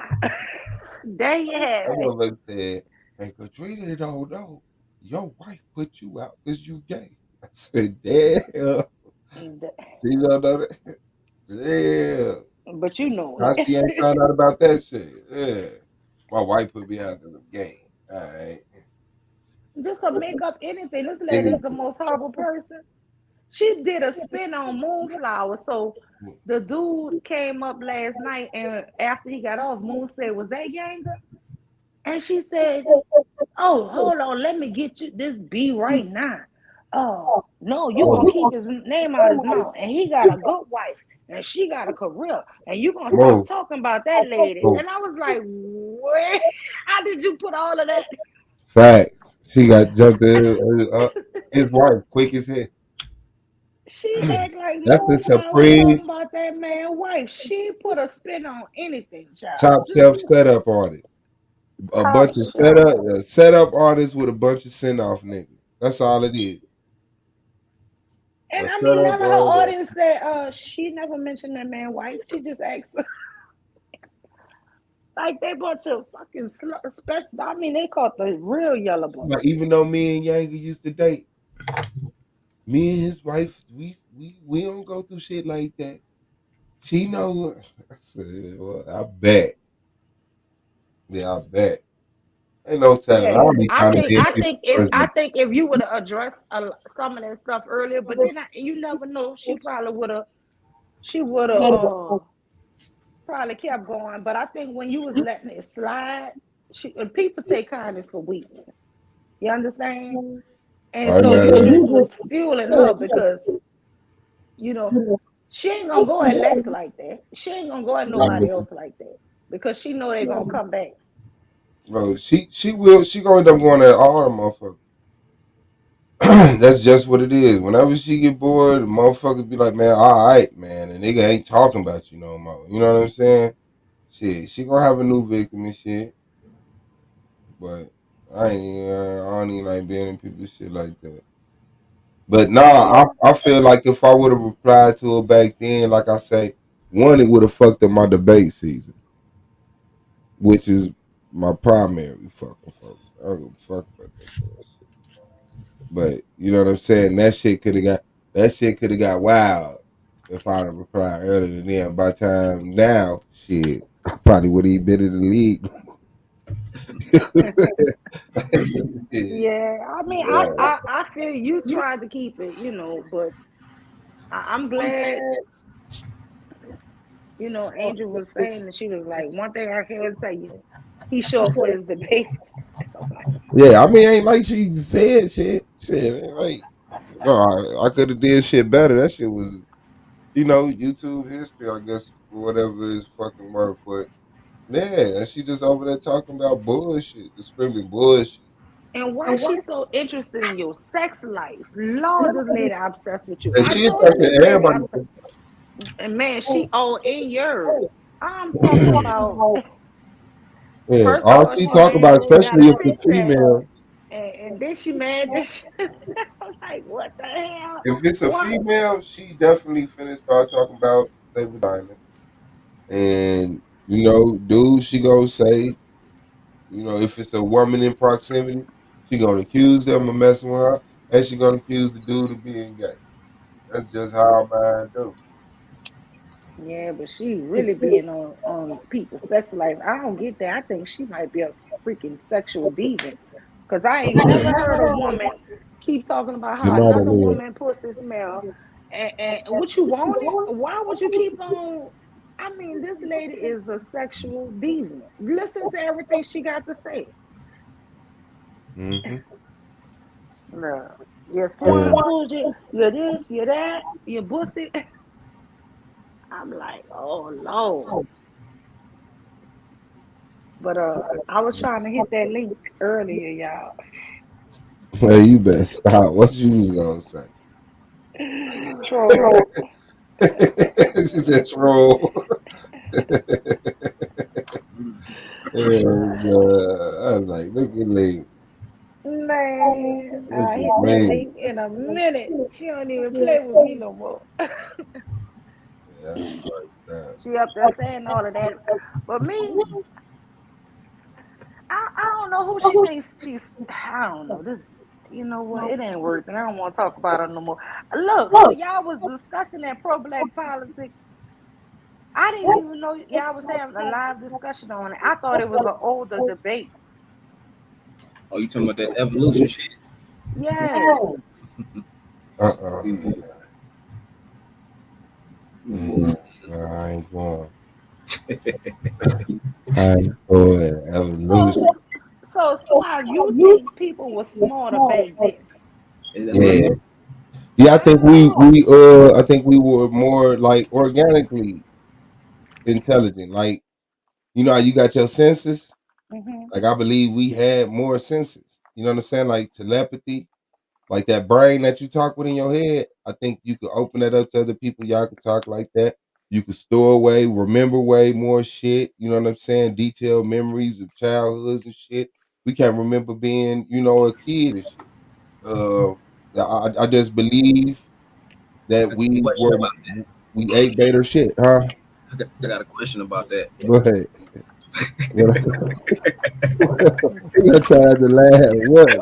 [SPEAKER 5] There you have
[SPEAKER 1] That
[SPEAKER 5] it.
[SPEAKER 1] motherfucker said, "Hey, Katrina don't know. Your wife put you out because you gay." I said, "Damn, she don't know that. Damn,
[SPEAKER 5] But you know
[SPEAKER 1] how she ain't
[SPEAKER 5] it.
[SPEAKER 1] found out about that shit? Yeah, my wife put me out because I'm gay. All right,
[SPEAKER 5] Just to make up anything. This lady is the
[SPEAKER 1] anything.
[SPEAKER 5] most horrible person. She did a spin on Moonflower. So the dude came up last night, and after he got off, Moon said, "Was that Yanga?" And she said, "Oh, hold on, let me get you this B right now. Oh, no, you gonna keep his name out his mouth. And he got a good wife, and she got a career, and you gonna stop
[SPEAKER 1] Mo,
[SPEAKER 5] talking about that lady."
[SPEAKER 1] Mo,
[SPEAKER 5] And I was like, "Where? How did you put all of that?"
[SPEAKER 1] Facts. She got jumped in. His wife, quick as hell.
[SPEAKER 5] She act like
[SPEAKER 1] That's the
[SPEAKER 5] more time we
[SPEAKER 1] supreme
[SPEAKER 5] talking about that man wife. She put a spin on anything, child.
[SPEAKER 1] top shelf setup artist. A
[SPEAKER 5] Top
[SPEAKER 1] bunch of
[SPEAKER 5] shelf.
[SPEAKER 1] setup artists with a bunch of send off niggas. That's all it is. A
[SPEAKER 5] And I mean,
[SPEAKER 1] setup
[SPEAKER 5] none of her
[SPEAKER 1] artist.
[SPEAKER 5] audience said, she never mentioned that man wife. She just asked, like, they bunch of fucking special. I mean, they caught the real yellow
[SPEAKER 1] Like,
[SPEAKER 5] bones.
[SPEAKER 1] even though me and Yanga used to date, me and his wife, we don't go through shit like that. She know. I said, well, I bet. Yeah, I bet. Ain't no telling. I
[SPEAKER 5] Yeah,
[SPEAKER 1] don't be trying to get people
[SPEAKER 5] I
[SPEAKER 1] personal.
[SPEAKER 5] think if you would have addressed some of that stuff earlier, but then you never know. She probably would have. She would have probably kept going. But I think when you was letting it slide, people take kindness for weakness. You understand? And
[SPEAKER 1] I
[SPEAKER 5] so you
[SPEAKER 1] got
[SPEAKER 5] just was fueling her because you know she ain't gonna go at Lex like that. She ain't gonna go at nobody else like that because she know they're gonna come back.
[SPEAKER 1] bro. She gonna end up going at all the motherfuckers. That's just what it is. Whenever she get bored, the motherfuckers be like, man, all right, man, and nigga ain't talking about you no more. You know what I'm saying? Shit, she gonna have a new victim and shit. But I don't even like being in people's shit like that. But
[SPEAKER 5] Yeah,
[SPEAKER 1] nah, I feel like if I would have replied to her back then, like I say, one, it would have fucked up my debate season, which is my primary fucking focus. I don't give a fuck about that bullshit. But you know what I'm saying? That shit could have got wild if I'd have replied earlier than then. By the time now, shit, I probably would have been in the league. Yeah.
[SPEAKER 5] yeah. I mean,
[SPEAKER 1] Yeah.
[SPEAKER 5] I feel you tried to keep it, but I'm glad. Angel was saying that she was like, one thing I can tell you, he show up for his debates.
[SPEAKER 1] Yeah, I mean, ain't like she said shit. Shit, ain't like no, I could have did shit better. That shit was, YouTube history, I guess, for whatever is fucking worth. But yeah, and she just over there talking about bullshit, the screaming bullshit.
[SPEAKER 5] And why she so interested in your sex life? Lord, this lady obsessed with you.
[SPEAKER 1] And
[SPEAKER 5] I
[SPEAKER 1] she
[SPEAKER 5] told you
[SPEAKER 1] affected
[SPEAKER 5] this lady
[SPEAKER 1] everybody.
[SPEAKER 5] obsessed. And man, she all in yours. I'm talking about.
[SPEAKER 1] Yeah,
[SPEAKER 5] First of
[SPEAKER 1] all
[SPEAKER 5] all,
[SPEAKER 1] she
[SPEAKER 5] she
[SPEAKER 1] talk
[SPEAKER 5] mad
[SPEAKER 1] about,
[SPEAKER 5] that she got
[SPEAKER 1] especially
[SPEAKER 5] a
[SPEAKER 1] if the
[SPEAKER 5] six pack,
[SPEAKER 1] female,
[SPEAKER 5] and then she mad that I'm like, what the hell?
[SPEAKER 1] if it's a
[SPEAKER 5] What?
[SPEAKER 1] female, she definitely finna start talking about their vagina. And dude, she gonna say, if it's a woman in proximity, she gonna accuse them of messing with her, and she gonna accuse the dude of being gay. That's just how mine do.
[SPEAKER 5] Yeah, but she really being on people's sex life. I don't get that. I think she might be a freaking sexual diva. Cause I ain't never heard a woman keep talking about
[SPEAKER 1] Good
[SPEAKER 5] how
[SPEAKER 1] night,
[SPEAKER 5] another
[SPEAKER 1] Aaliyah.
[SPEAKER 5] woman pussy smell. And what you want it? Why would you keep on? I mean, this lady is a sexual diva. Listen to everything she got to say.
[SPEAKER 1] Mm-hmm.
[SPEAKER 5] No, you're
[SPEAKER 1] Yeah.
[SPEAKER 5] swan bougie, you're this, you're that, you're pussy. I'm like, oh Lord. But I was trying to hit that link earlier, y'all.
[SPEAKER 1] Well, you better stop. What you was gonna say?
[SPEAKER 5] Troll.
[SPEAKER 1] She said troll. And, I was like, look at Lee.
[SPEAKER 5] Man,
[SPEAKER 1] Look
[SPEAKER 5] I
[SPEAKER 1] at
[SPEAKER 5] hit that
[SPEAKER 1] me.
[SPEAKER 5] link in a minute. She don't even play with me no more.
[SPEAKER 1] Yeah, that's fucked up.
[SPEAKER 5] She up there saying all of that. But me, I don't know who she thinks she's. I don't know. You know what? It ain't working. I don't want to talk about her no more. Look, so y'all was discussing that pro black politics. I didn't even know y'all was having a live discussion on it. I thought it was an older debate.
[SPEAKER 2] Oh, you talking about that evolution shit?
[SPEAKER 5] Yeah.
[SPEAKER 1] Uh-uh.
[SPEAKER 2] Yeah.
[SPEAKER 1] Yeah, no, I ain't going. I ain't going.
[SPEAKER 5] So,
[SPEAKER 1] Evolution.
[SPEAKER 5] so Swag, you think people were smarter back then?
[SPEAKER 2] That's what I
[SPEAKER 1] Yeah.
[SPEAKER 2] think.
[SPEAKER 1] Yeah,
[SPEAKER 5] Oh.
[SPEAKER 1] I think we were more like organically intelligent. Like, how you got your senses?
[SPEAKER 5] Hmm.
[SPEAKER 1] Like I believe we had more senses. You know what I'm saying? Like telepathy, like that brain that you talk with in your head. I think you could open that up to other people. Y'all could talk like that. You could store away, remember way more shit. You know what I'm saying? Detailed memories of childhoods and shit. We can't remember being, a kid and shit. Uh, I just believe that
[SPEAKER 2] I got a question about
[SPEAKER 1] we ate better shit, huh?
[SPEAKER 2] I got a question about that.
[SPEAKER 1] Go ahead. What? You gonna try to laugh? What?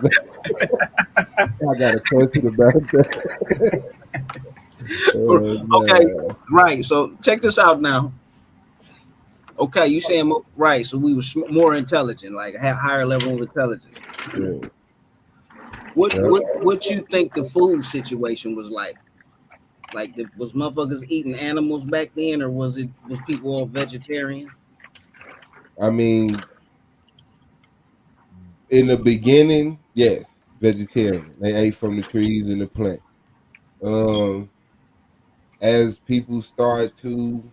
[SPEAKER 1] I got a question about that. Oh,
[SPEAKER 2] Okay,
[SPEAKER 1] man.
[SPEAKER 2] right. So check this out now. Okay, you saying right? So we were more intelligent, like had higher level of intelligence.
[SPEAKER 1] Yeah.
[SPEAKER 2] What
[SPEAKER 1] Yeah.
[SPEAKER 2] what what you think the food situation was like? Like, was motherfuckers eating animals back then, or was people all vegetarian?
[SPEAKER 1] I mean, in the beginning, yes, vegetarian. They ate from the trees and the plants. Um, as people start to,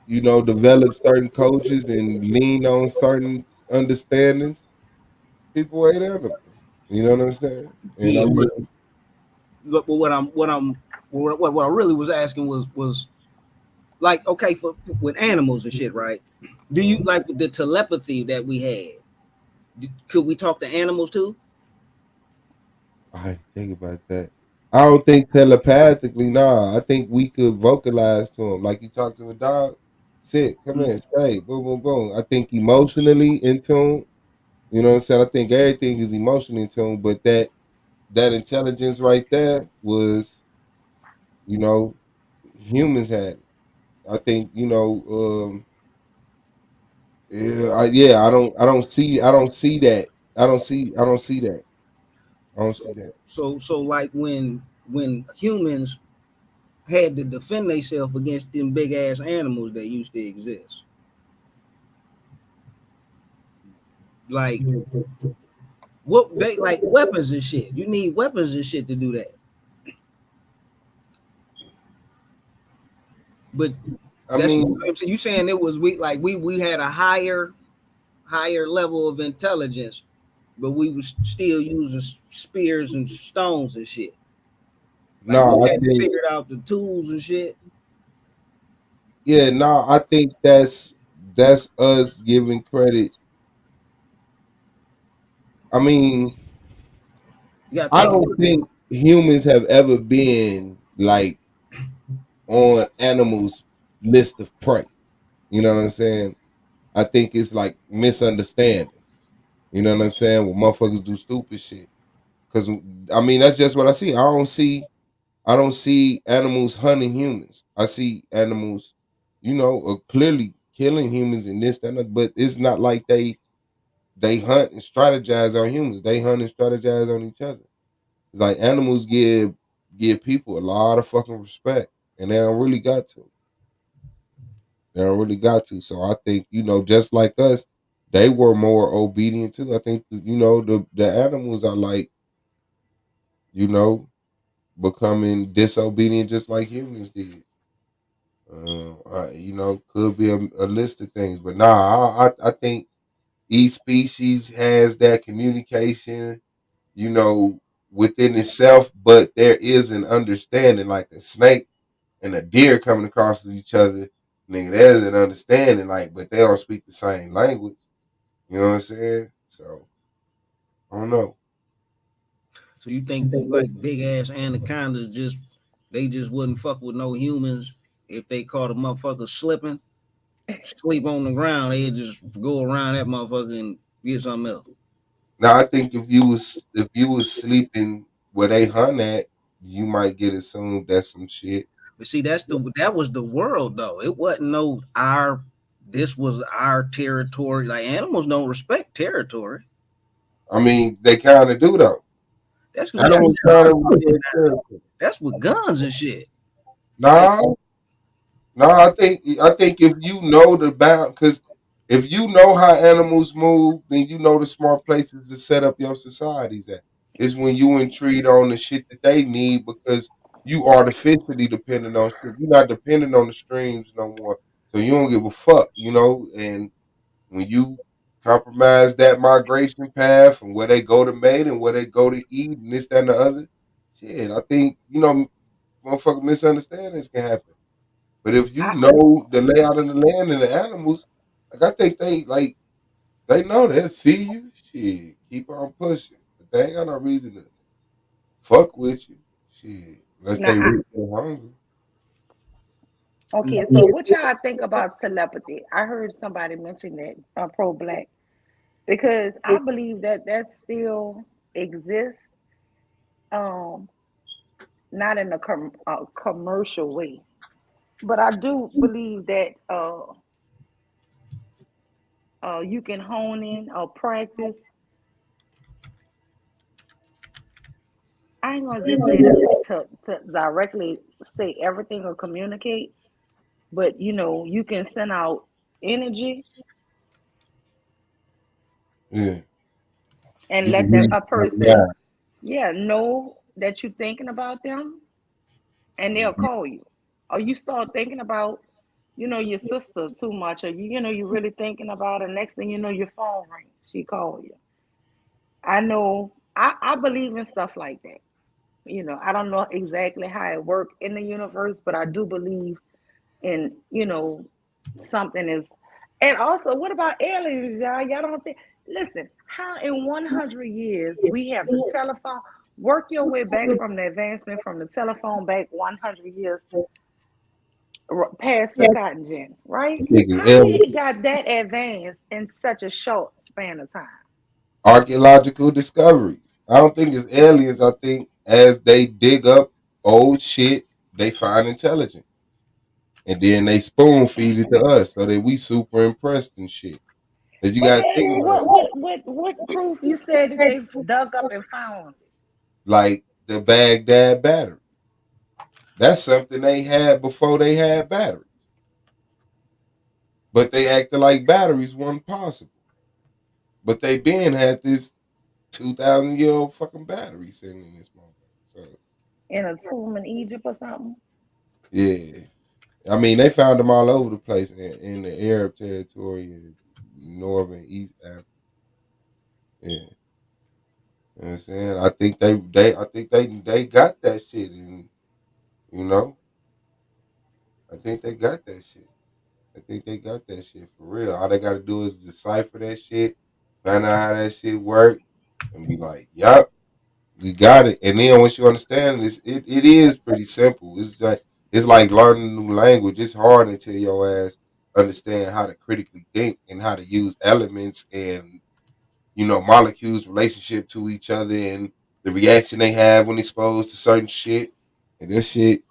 [SPEAKER 1] develop certain cultures and lean on certain understandings, people ate animals. You know what I'm saying? And I
[SPEAKER 2] Yeah,
[SPEAKER 1] mean,
[SPEAKER 2] but what I really was asking was like, okay, for with animals and shit, right? Do you like the telepathy that we had? Could we talk to animals too?
[SPEAKER 1] I think about that. I don't think telepathically, nah. I think we could vocalize to them. Like you talk to a dog, sit, come
[SPEAKER 2] Mm.
[SPEAKER 1] in, stay, boom, boom, boom. I think emotionally in tune. You know what I'm saying? I think everything is emotionally in tune, but that intelligence right there was, you know, humans had it. I think, I don't see that. I don't see that. I don't see
[SPEAKER 2] So
[SPEAKER 1] that.
[SPEAKER 2] so like when humans had to defend themselves against them big ass animals that used to exist, like what they like weapons and shit. You need weapons and shit to do that. But
[SPEAKER 1] I
[SPEAKER 2] that's
[SPEAKER 1] mean,
[SPEAKER 2] so you saying it was we had a higher level of intelligence, but we was still using spears and stones and shit. Like we
[SPEAKER 1] no, I
[SPEAKER 2] hadn't
[SPEAKER 1] think
[SPEAKER 2] figured out the tools and shit.
[SPEAKER 1] yeah, no, I think that's us giving credit. I mean,
[SPEAKER 2] You gotta
[SPEAKER 1] I
[SPEAKER 2] think
[SPEAKER 1] don't think humans have ever been like on animals' list of prey. You know what I'm saying? I think it's like misunderstandings. You know what I'm saying? When motherfuckers do stupid shit. Cause I mean that's just what I see. I don't see animals hunting humans. I see animals, clearly killing humans and this, that, and that, but it's not like they hunt and strategize on humans. They hunt and strategize on each other. Like animals give people a lot of fucking respect, and they don't really got to. They don't really got to. So I think just like us, they were more obedient too. I think the animals are like you know becoming disobedient just like humans did. Could be a list of things, but nah, I think each species has that communication, you know, within itself, but there is an understanding, like a snake and a deer coming across each other. Nigga, there's an understanding, like, but they don't speak the same language. You know what I'm saying? So I don't know.
[SPEAKER 2] so you think like big ass anacondas they just wouldn't fuck with no humans if they caught a motherfucker slipping, sleep on the ground, they'd just go around that motherfucker and get something else.
[SPEAKER 1] Now I think if you was sleeping where they hunt at, you might get assumed that's some shit.
[SPEAKER 2] But see, that was the world though. It wasn't no our this was our territory. Like animals don't respect territory.
[SPEAKER 1] I mean, they kind of do though.
[SPEAKER 2] That's because we got
[SPEAKER 1] Animals kind of respect
[SPEAKER 2] though.
[SPEAKER 1] territory.
[SPEAKER 2] That's with guns and shit. Like
[SPEAKER 1] Nah, no, I think if you know the bound, because if you know how animals move, then you know the smart places to set up your societies at. It's when you intrude on the shit that they need because you artificially dependent on shit. You're not dependent on the streams no more, so you don't give a fuck, And when you compromise that migration path and where they go to mate and where they go to eat and this, that, and the other. Shit, I think, motherfucking misunderstandings can happen. But if you
[SPEAKER 5] I
[SPEAKER 1] know the layout of the land and the animals, like I think they know they'll see you. Shit, keep on pushing. But they ain't got no reason to fuck with you. Shit, unless
[SPEAKER 5] now
[SPEAKER 1] they
[SPEAKER 5] I
[SPEAKER 1] really hungry.
[SPEAKER 5] okay, so what y'all think about telepathy? I heard somebody mention that pro black because I believe that that still exists, um, not in a commercial way, but I do believe that you can hone in or practice. I ain't gonna just say to directly say everything or communicate, but you can send out energy
[SPEAKER 1] Yeah,
[SPEAKER 5] and
[SPEAKER 1] you can
[SPEAKER 5] let that
[SPEAKER 1] read
[SPEAKER 5] a person,
[SPEAKER 1] yeah.
[SPEAKER 5] yeah, know that you're thinking about them, and they'll
[SPEAKER 1] Mhm.
[SPEAKER 5] call you. Or you start thinking about, your sister too much, or you're really thinking about her. Next thing you know, your phone rings. She called you. I know. I believe in stuff like that. I don't know exactly how it works in the universe, but I do believe in something is. And also, what about aliens, y'all? Y'all don't think? Listen, how in 100 years we have the telephone? Work your way back from the advancement from the telephone back 100 years past the cotton gin, right?
[SPEAKER 1] Niggas
[SPEAKER 5] How
[SPEAKER 1] alien
[SPEAKER 5] we got that advanced in such a short span of time?
[SPEAKER 1] archaeological discoveries. I don't think it's aliens. I think as they dig up old shit, they find intelligence. And then they spoon feed it to us so that we super impressed and shit. Cause you
[SPEAKER 5] But
[SPEAKER 1] gotta think about it.
[SPEAKER 5] what proof you said that they dug up and found it?
[SPEAKER 1] Like the Baghdad battery. That's something they had before they had batteries. But they acted like batteries weren't possible. But they been had this 2,000-year-old fucking battery sitting in this moment. So
[SPEAKER 5] In a tomb in Egypt or something?
[SPEAKER 1] yeah. I mean, they found them all over the place in the Arab territory and northern East Africa. Yeah, you know what I'm saying. I think they got that shit, and you know, I think they got that shit. I think they got that shit for real. All they got to do is decipher that shit, find out how that shit work, and be like, "Yup, we got it." And then once you understand this, it is pretty simple. It's like learning a new language. It's hard until your ass understand how to critically think and how to use elements and molecules relationship to each other and the reaction they have when exposed to certain shit. And this shit,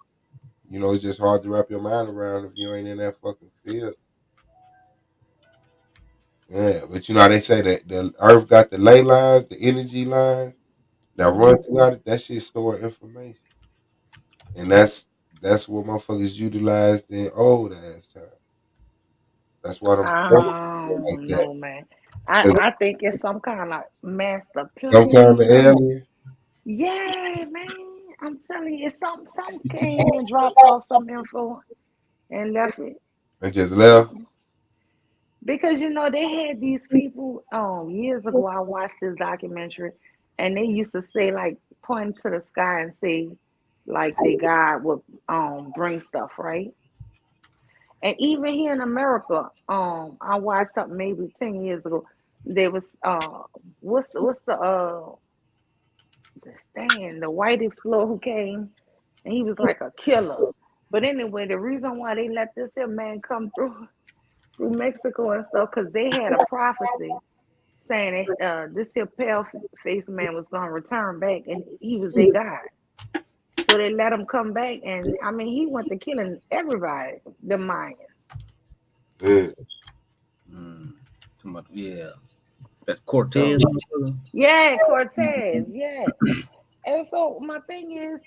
[SPEAKER 1] it's just hard to wrap your mind around if you ain't in that fucking field. Yeah, but how they say that the earth got the ley lines, the energy lines that run
[SPEAKER 5] Hmm.
[SPEAKER 1] throughout it, that shit store information. And that's what motherfuckers utilized in old ass time. That's why them
[SPEAKER 5] I
[SPEAKER 1] structures are like
[SPEAKER 5] don't
[SPEAKER 1] that.
[SPEAKER 5] know, man. I
[SPEAKER 1] 'Cause
[SPEAKER 5] I think it's some kind of master
[SPEAKER 1] some kind
[SPEAKER 5] planning.
[SPEAKER 1] of alien
[SPEAKER 5] Yeah, man. I'm telling you, some came and dropped off some info and left it.
[SPEAKER 1] and just left.
[SPEAKER 5] Because they had these people years ago. I watched this documentary, and they used to say like point to the sky and say like they God would bring stuff, right? And even here in America, I watched something maybe 10 years ago. There was the white explorer who came, and he was like a killer. But anyway, the reason why they let this here man come through Mexico and stuff, because they had a prophecy saying that this here pale faced man was gonna return back, and he was their God. So they let him come back, and I mean he went to killing everybody, the Mayans.
[SPEAKER 1] Yeah.
[SPEAKER 2] Mm. Yeah, that
[SPEAKER 5] So
[SPEAKER 2] Cortez.
[SPEAKER 5] yeah, Cortez, yeah. And so my thing is,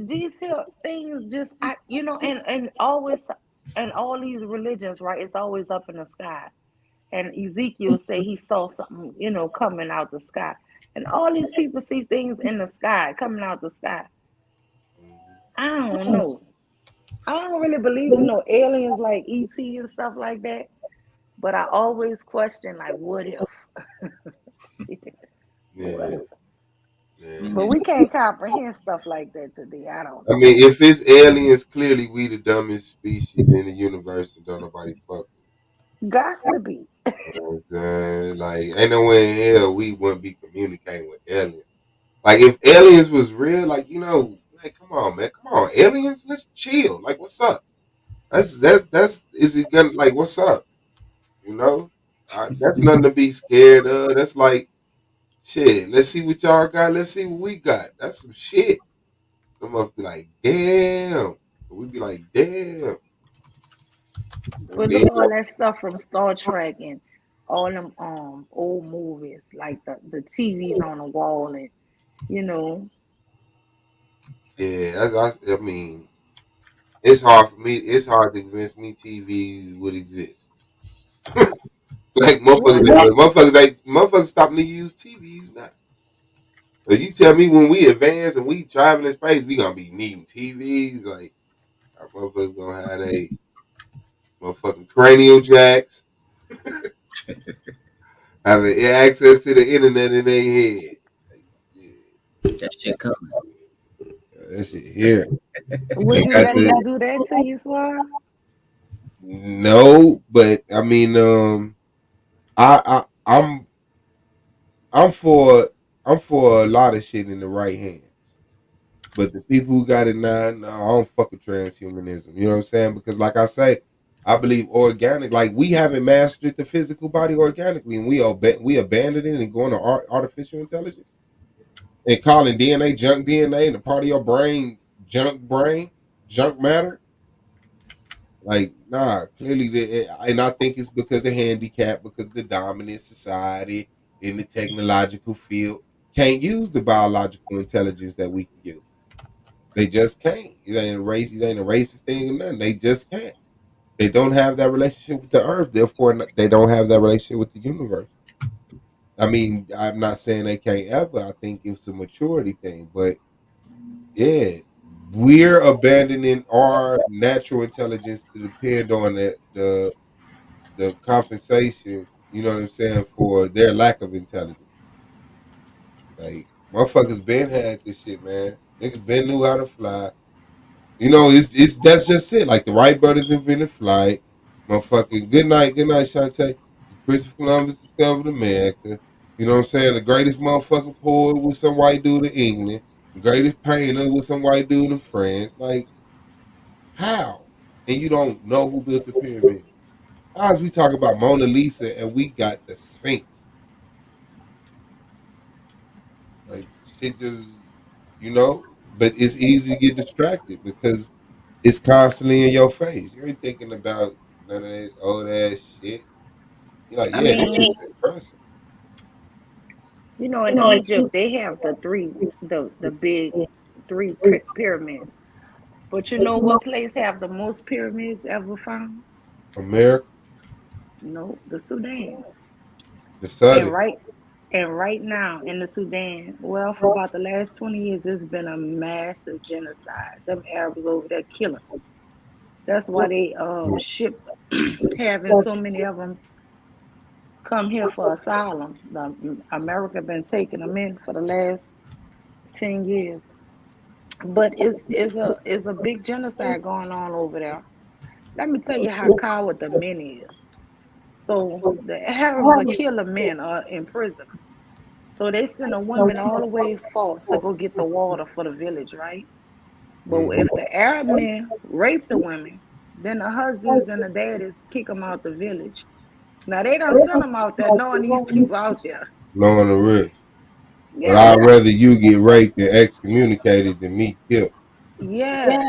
[SPEAKER 5] these here things just and always and all these religions, right? It's always up in the sky. And Ezekiel say he saw something, coming out the sky. And all these people see things in the sky, coming out the sky. I don't know. I don't really believe in no aliens like ET and stuff like that. But I always question, like, what if? What
[SPEAKER 1] Yeah,
[SPEAKER 5] if?
[SPEAKER 1] yeah.
[SPEAKER 5] But we can't comprehend stuff like that today. I don't
[SPEAKER 1] I
[SPEAKER 5] know.
[SPEAKER 1] mean, if it's aliens, clearly we the dumbest species in the universe and don't nobody fuck.
[SPEAKER 5] Gots to be.
[SPEAKER 1] You know what I'm saying? Like, ain't no way in hell we wouldn't be communicating with aliens. Like, if aliens was real, like, like, come on, man, come on, aliens, let's chill. Like, what's up? That's. Is it gonna like, what's up? You know, that's nothing to be scared of. That's like shit. Let's see what y'all got. Let's see what we got. That's some shit. Them must be like, damn. We be like, damn. And
[SPEAKER 5] But
[SPEAKER 1] then,
[SPEAKER 5] look all that stuff from Star Trek and all them old movies, like the TVs on the wall and you know.
[SPEAKER 1] yeah, I mean, it's hard for me. It's hard to convince me TVs would exist. Like motherfuckers,
[SPEAKER 5] What?
[SPEAKER 1] motherfuckers stopping to use TVs now. But you tell me when we advance and we travel in space, we gonna be needing TVs. Like our motherfuckers gonna have they motherfucking cranial jacks, having access to the internet in their head. Like, yeah,
[SPEAKER 2] That shit coming.
[SPEAKER 1] that shit here.
[SPEAKER 5] Would
[SPEAKER 1] They
[SPEAKER 5] you
[SPEAKER 1] got
[SPEAKER 5] let
[SPEAKER 1] the
[SPEAKER 5] them do that to you, Swab?
[SPEAKER 1] no, but I mean, I'm I'm for I'm for a lot of shit in the right hands. But the people who got it now, no, I don't fuck with transhumanism. You know what I'm saying? Because like I say, I believe organic. Like we haven't mastered the physical body organically, and we abandoned it and going to artificial intelligence and calling DNA junk DNA and a part of your brain, junk matter. Like nah, clearly, and I think it's because of handicap, because the dominant society in the technological field can't use the biological intelligence that we can use. They just can't. It ain't a racist thing or nothing. They just can't. They don't have that relationship with the earth. Therefore, they don't have that relationship with the universe. I mean, I'm not saying they can't ever. I think it's a maturity thing. But yeah, we're abandoning our natural intelligence to depend on the compensation. You know what I'm saying, for their lack of intelligence. Like motherfuckers been had this shit, man. Niggas been knew how to fly. It's that's just it. Like the Wright brothers invented flight. Motherfucking good night, Shantae. Christopher Columbus discovered America. You know what I'm saying? The greatest motherfucking poet was some white dude in England. The greatest painter was some white dude in France. Like, how? And you don't know who built the pyramids. How is we talk about Mona Lisa and we got the Sphinx? Like shit just but it's easy to get distracted because it's constantly in your face. You ain't thinking about none of that old ass shit. You're like,
[SPEAKER 5] I
[SPEAKER 1] yeah, this shit
[SPEAKER 5] mean,
[SPEAKER 1] is impressive.
[SPEAKER 5] in Egypt they have the big three pyramids. But you know what place have the most pyramids ever found?
[SPEAKER 1] America,
[SPEAKER 5] No, the Sudan.
[SPEAKER 1] the
[SPEAKER 5] And
[SPEAKER 1] Southern,
[SPEAKER 5] right now in the Sudan, well, for about the last 20 years, it's been a massive genocide. Them Arabs over there killing. That's why they ship having so many of them come here for asylum. America been taking them in for the last 10 years. But it's a big genocide going on over there. Let me tell you how coward the men is. So the Arabs are killing men in prison. So they send a woman all the way far to go get the water for the village, right? But
[SPEAKER 1] mm-hmm.
[SPEAKER 5] if the Arab men rape the women, then the husbands and the daddies kick them out the village. Now they don't send them out there knowing these people out there.
[SPEAKER 1] knowing the real. But
[SPEAKER 5] Yeah,
[SPEAKER 1] I'd rather you get raped and excommunicated than me killed.
[SPEAKER 5] yes.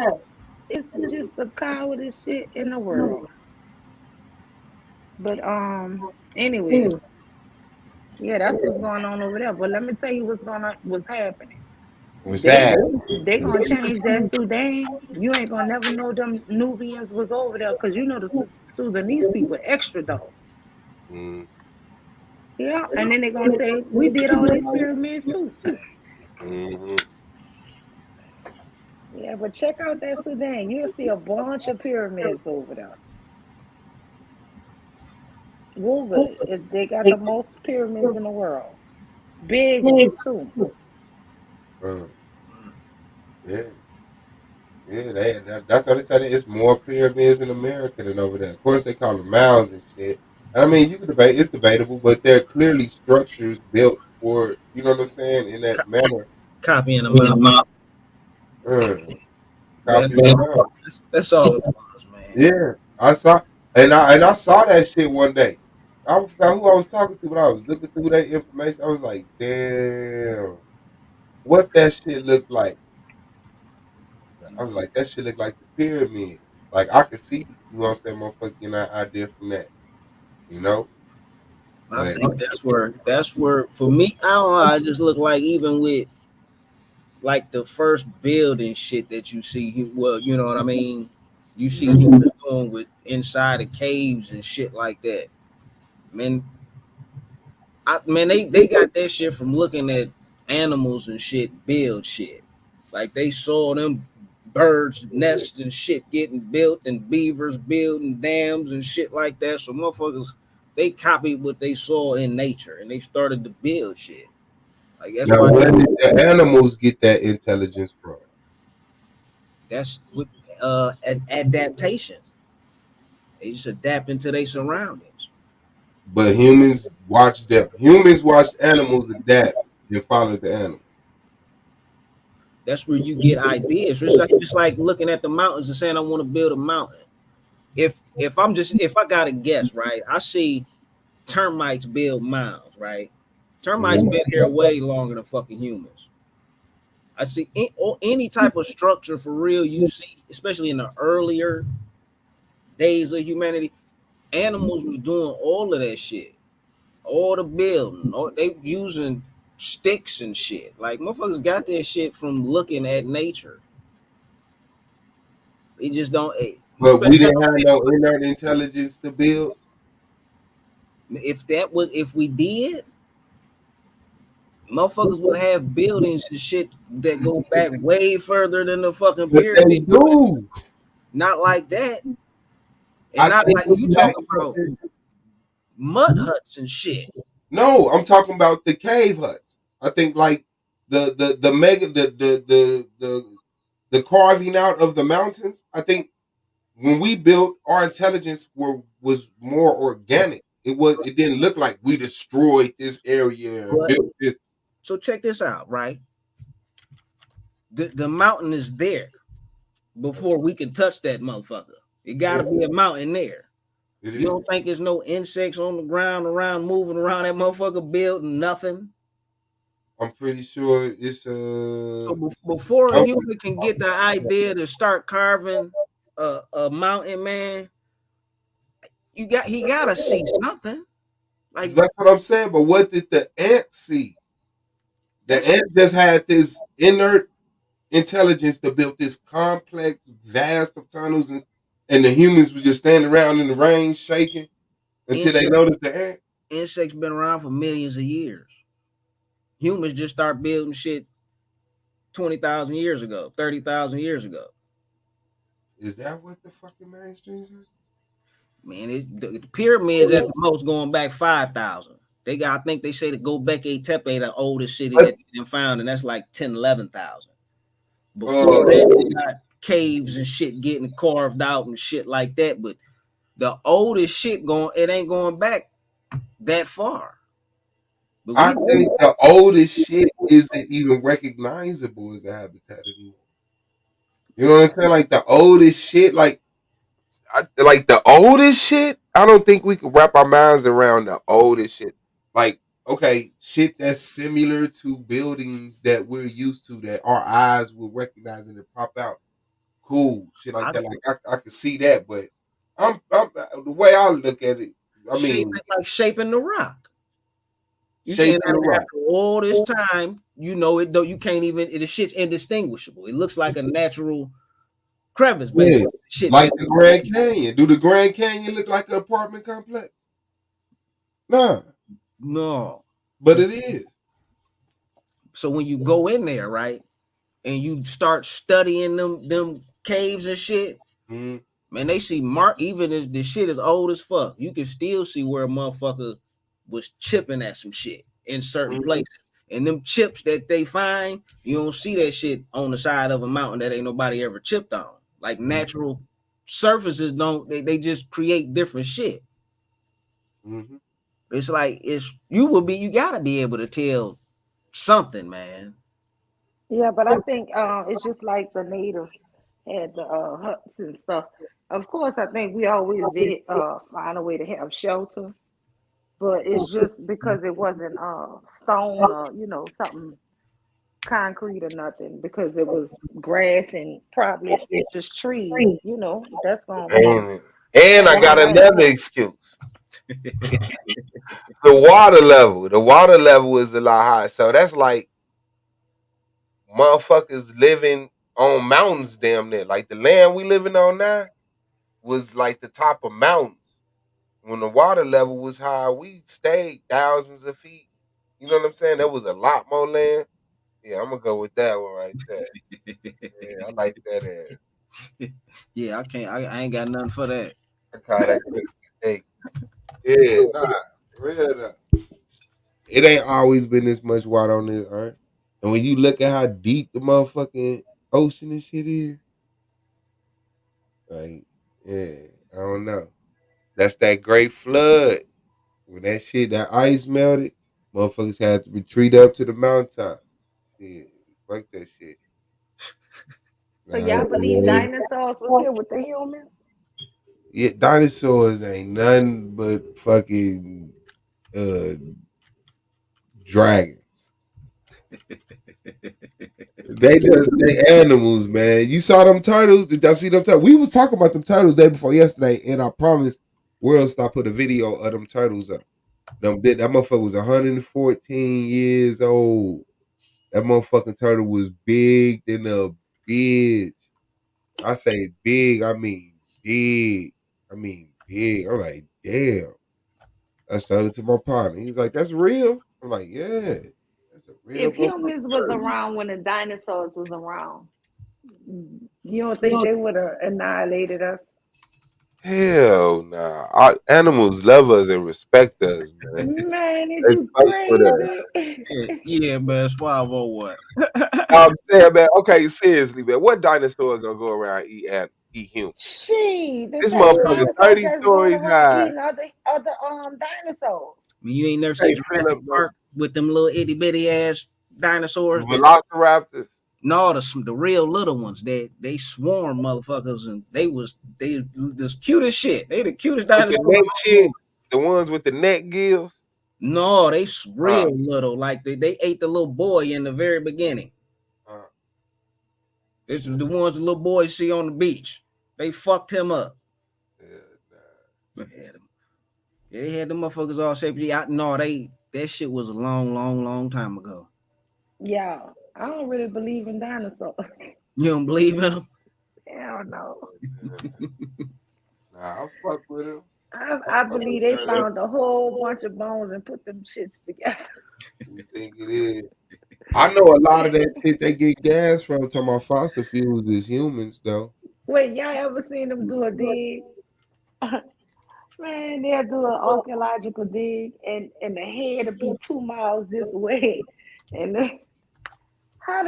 [SPEAKER 5] It's just the cowardice shit in the world. But anyway, yeah, that's what's going on over there. But let me tell you what's happening.
[SPEAKER 1] What's
[SPEAKER 5] They
[SPEAKER 1] that?
[SPEAKER 5] they gonna change that Sudan. You ain't gonna never know them Nubians was over there because you know the Sudanese people extra dog.
[SPEAKER 1] Mm-hmm.
[SPEAKER 5] Yeah, and then they gonna say we did all these pyramids too.
[SPEAKER 1] Mm-hmm.
[SPEAKER 5] Yeah, but check out that Sudan. You'll see a bunch of pyramids over there. Google it. They got the most pyramids in the world. Big ones too.
[SPEAKER 1] Uh, yeah. Yeah, that's why they said it's more pyramids in America than over there. Of course, they call them mounds and shit. And I mean, you can debate; it's debatable, but they're clearly structures built for, you know what I'm saying, in that manner.
[SPEAKER 2] Copying them out.
[SPEAKER 1] Uh,
[SPEAKER 2] Man,
[SPEAKER 1] copy them out.
[SPEAKER 2] that's all it was, man.
[SPEAKER 1] Yeah, I saw, and I saw that shit one day. I forgot who I was talking to, but I was looking through that information. I was like, damn, what that shit looked like. I was like, that shit look like the pyramids. Like I could see, you know what I'm saying, motherfuckers getting that idea from that, you know.
[SPEAKER 2] I
[SPEAKER 1] But
[SPEAKER 2] think that's where for me, I don't know. I just look like even with like the first building shit that you see. Well, you know what I mean. You see humans doing with inside of caves and shit like that. Man, man, they got that shit from looking at animals and shit build shit. Like they saw them birds nests and shit getting built and beavers building dams and shit like that. So motherfuckers, they copied what they saw in nature and they started to build shit. Like that's
[SPEAKER 1] now,
[SPEAKER 2] why
[SPEAKER 1] where did the animals get that intelligence from?
[SPEAKER 2] that's with adaptation. They just adapt into their surroundings.
[SPEAKER 1] But humans watch them. Humans watch animals adapt and follow the animal.
[SPEAKER 2] That's where you get ideas. It's like looking at the mountains and saying I want to build a mountain. If I got to guess, right, I see termites build mounds, right? Termites
[SPEAKER 1] Mhm.
[SPEAKER 2] been here way longer than fucking humans. I see any type of structure for real you see, especially in the earlier days of humanity, animals was doing all of that shit, all the building, they using sticks and shit. Like motherfuckers got that shit from looking at nature. They just don't.
[SPEAKER 1] But we didn't have no innate intelligence to build.
[SPEAKER 2] If we did, motherfuckers would have buildings and shit that go back way further than the fucking
[SPEAKER 1] But they
[SPEAKER 2] pyramid.
[SPEAKER 1] do.
[SPEAKER 2] Not like that, and
[SPEAKER 1] I
[SPEAKER 2] not
[SPEAKER 1] think
[SPEAKER 2] like you
[SPEAKER 1] back.
[SPEAKER 2] talking about mud huts and shit.
[SPEAKER 1] No, I'm talking about the cave huts. I think like the mega the carving out of the mountains. I think when we built, our intelligence was more organic. It didn't look like we destroyed this area and
[SPEAKER 2] But
[SPEAKER 1] built it.
[SPEAKER 2] so check this out, right? The mountain is there before we can touch that motherfucker. It got to
[SPEAKER 1] Yeah,
[SPEAKER 2] be a mountain there.
[SPEAKER 1] it
[SPEAKER 2] You
[SPEAKER 1] is.
[SPEAKER 2] don't think there's no insects on the ground around moving around that motherfucker building nothing?
[SPEAKER 1] I'm pretty sure it's
[SPEAKER 2] So before a
[SPEAKER 1] I'm,
[SPEAKER 2] human can get the idea to start carving a mountain, man, he gotta see something. Like
[SPEAKER 1] that's what I'm saying. But what did the ant see? The
[SPEAKER 2] that's
[SPEAKER 1] ant just had this inert intelligence to build this complex, vast of tunnels, and the humans were just standing around in the rain shaking until they
[SPEAKER 2] insects.
[SPEAKER 1] noticed the ant.
[SPEAKER 2] Insects been around for millions of years. Humans just start building shit 20,000 years ago, 30,000 years ago.
[SPEAKER 1] Is that what the fucking mainstream said?
[SPEAKER 2] Man, the pyramids at the most going back 5,000. I think they say the Gobekli Tepe, the oldest city
[SPEAKER 1] But
[SPEAKER 2] that they found, and that's like 10, 11,000. Before
[SPEAKER 1] uh,
[SPEAKER 2] that, they got caves and shit getting carved out and shit like that. But the oldest shit it ain't going back that far. But
[SPEAKER 1] I think the oldest shit isn't even recognizable as a habitat anymore. You know what I'm saying? Like the oldest shit, like the oldest shit. I don't think we could wrap our minds around the oldest shit. Like, okay, shit that's similar to buildings that we're used to, that our eyes will recognize and pop out. Cool, shit like
[SPEAKER 2] I
[SPEAKER 1] that. Like I can see that, but I'm the way I look at it. I
[SPEAKER 2] shape
[SPEAKER 1] mean,
[SPEAKER 2] it like shaping the rock. You saying
[SPEAKER 1] shaping
[SPEAKER 2] that
[SPEAKER 1] the rock.
[SPEAKER 2] after all this time, you know it though you can't even the shit's indistinguishable. It looks like a natural crevice,
[SPEAKER 1] Yeah,
[SPEAKER 2] basically. Shit
[SPEAKER 1] like
[SPEAKER 2] that
[SPEAKER 1] the Grand Canyon. Do the Grand Canyon look like an apartment complex? Nah,
[SPEAKER 2] no.
[SPEAKER 1] but it is.
[SPEAKER 2] So when you go in there, right, and you start studying them caves and shit,
[SPEAKER 1] Mhm.
[SPEAKER 2] Man, they see Mark, even if the shit is old as fuck, you can still see where a motherfucker was chipping at some shit in certain
[SPEAKER 1] Mhm.
[SPEAKER 2] places. And them chips that they find, you don't see that shit on the side of a mountain that ain't nobody ever chipped on. Like natural surfaces don't, they just create different shit.
[SPEAKER 1] Mm-hmm.
[SPEAKER 2] It's like you gotta be able to tell something, man.
[SPEAKER 5] Yeah, but I think it's just like the natives had the huts and stuff. Of course, I think we always did find a way to have shelter, but it's just because it wasn't stone or something concrete or nothing, because it was grass and probably just trees. That's gonna
[SPEAKER 1] And I
[SPEAKER 5] hold them
[SPEAKER 1] got
[SPEAKER 5] back.
[SPEAKER 1] another excuse. The water level. The water level is a lot higher. So that's like motherfuckers living on mountains damn near. Like the land we living on now was like the top of mountains. When the water level was high, we stayed thousands of feet. You know what I'm saying? There was a lot more land. Yeah, I'm gonna go with that one right there. Yeah, I like that ass.
[SPEAKER 2] Yeah, I can't. I ain't got nothing for that.
[SPEAKER 1] I call that quick mistake. Yeah, nah, real though. It ain't always been this much water on this earth. And when you look at how deep the motherfucking ocean and shit is, like, yeah, I don't know. That's that great flood. When that ice melted, motherfuckers had to retreat up to the mountaintop. Shit, fuck that shit.
[SPEAKER 5] So
[SPEAKER 1] Nah,
[SPEAKER 5] y'all believe dinosaurs was here with the humans?
[SPEAKER 1] yeah, dinosaurs ain't nothing but fucking uh dragons. They animals, man. You saw them turtles? Did y'all see them turtles? We was talking about them turtles day before yesterday, and I promise World Star put a video of them turtles up. That motherfucker was 114 years old. That motherfucking turtle was big than a bitch. I say big, I mean big. I mean big. I'm like, damn. I showed it to my partner. He's like, that's real. I'm like, yeah. That's a real
[SPEAKER 5] If
[SPEAKER 1] motherfucking
[SPEAKER 5] humans was
[SPEAKER 1] turtle.
[SPEAKER 5] around when the dinosaurs was around, you don't think they would have annihilated us?
[SPEAKER 1] Hell nah. Our animals love us and respect us, man.
[SPEAKER 5] Man, is
[SPEAKER 1] They
[SPEAKER 5] you
[SPEAKER 1] fight with us.
[SPEAKER 5] crazy?
[SPEAKER 2] Yeah, man, it's 501.
[SPEAKER 1] I'm saying, man, okay, seriously, man. What dinosaur gonna go around and eat humans?
[SPEAKER 5] She, the
[SPEAKER 1] This
[SPEAKER 5] same
[SPEAKER 1] motherfucker
[SPEAKER 5] dinosaurs
[SPEAKER 1] 30
[SPEAKER 5] that's going
[SPEAKER 1] stories
[SPEAKER 5] around
[SPEAKER 1] high.
[SPEAKER 5] eating other dinosaurs.
[SPEAKER 2] I mean, you ain't never seen
[SPEAKER 1] Hey, fill
[SPEAKER 2] Jurassic
[SPEAKER 1] up no
[SPEAKER 2] Park with them little itty bitty ass dinosaurs that
[SPEAKER 1] velociraptors
[SPEAKER 2] no the real little ones that they swarm motherfuckers and they the cutest shit. They the cutest
[SPEAKER 1] with the
[SPEAKER 2] dinosaurs in
[SPEAKER 1] neck
[SPEAKER 2] the whole
[SPEAKER 1] shit.
[SPEAKER 2] world.
[SPEAKER 1] The ones with the neck gills.
[SPEAKER 2] No, they
[SPEAKER 1] Uh,
[SPEAKER 2] real little. Like they ate the little boy in the very beginning.
[SPEAKER 1] uh,
[SPEAKER 2] This is the ones the little boys see on the beach. They fucked him up.
[SPEAKER 1] yeah, nah.
[SPEAKER 2] Yeah, they had them motherfuckers all safety out. No, that shit was a long, long, long time ago.
[SPEAKER 5] Yeah, I don't really believe in dinosaurs.
[SPEAKER 2] You don't believe in them?
[SPEAKER 5] Hell no.
[SPEAKER 1] Nah, I fuck with him.
[SPEAKER 5] I believe they found a whole bunch of bones and put them shits together.
[SPEAKER 1] You think it is? I know a lot of that shit they get gas from. Talking about fossil fuels is humans though.
[SPEAKER 5] Wait, y'all ever seen them do a dig? Man, they'll do an archaeological dig, and the head will be 2 miles this way. And how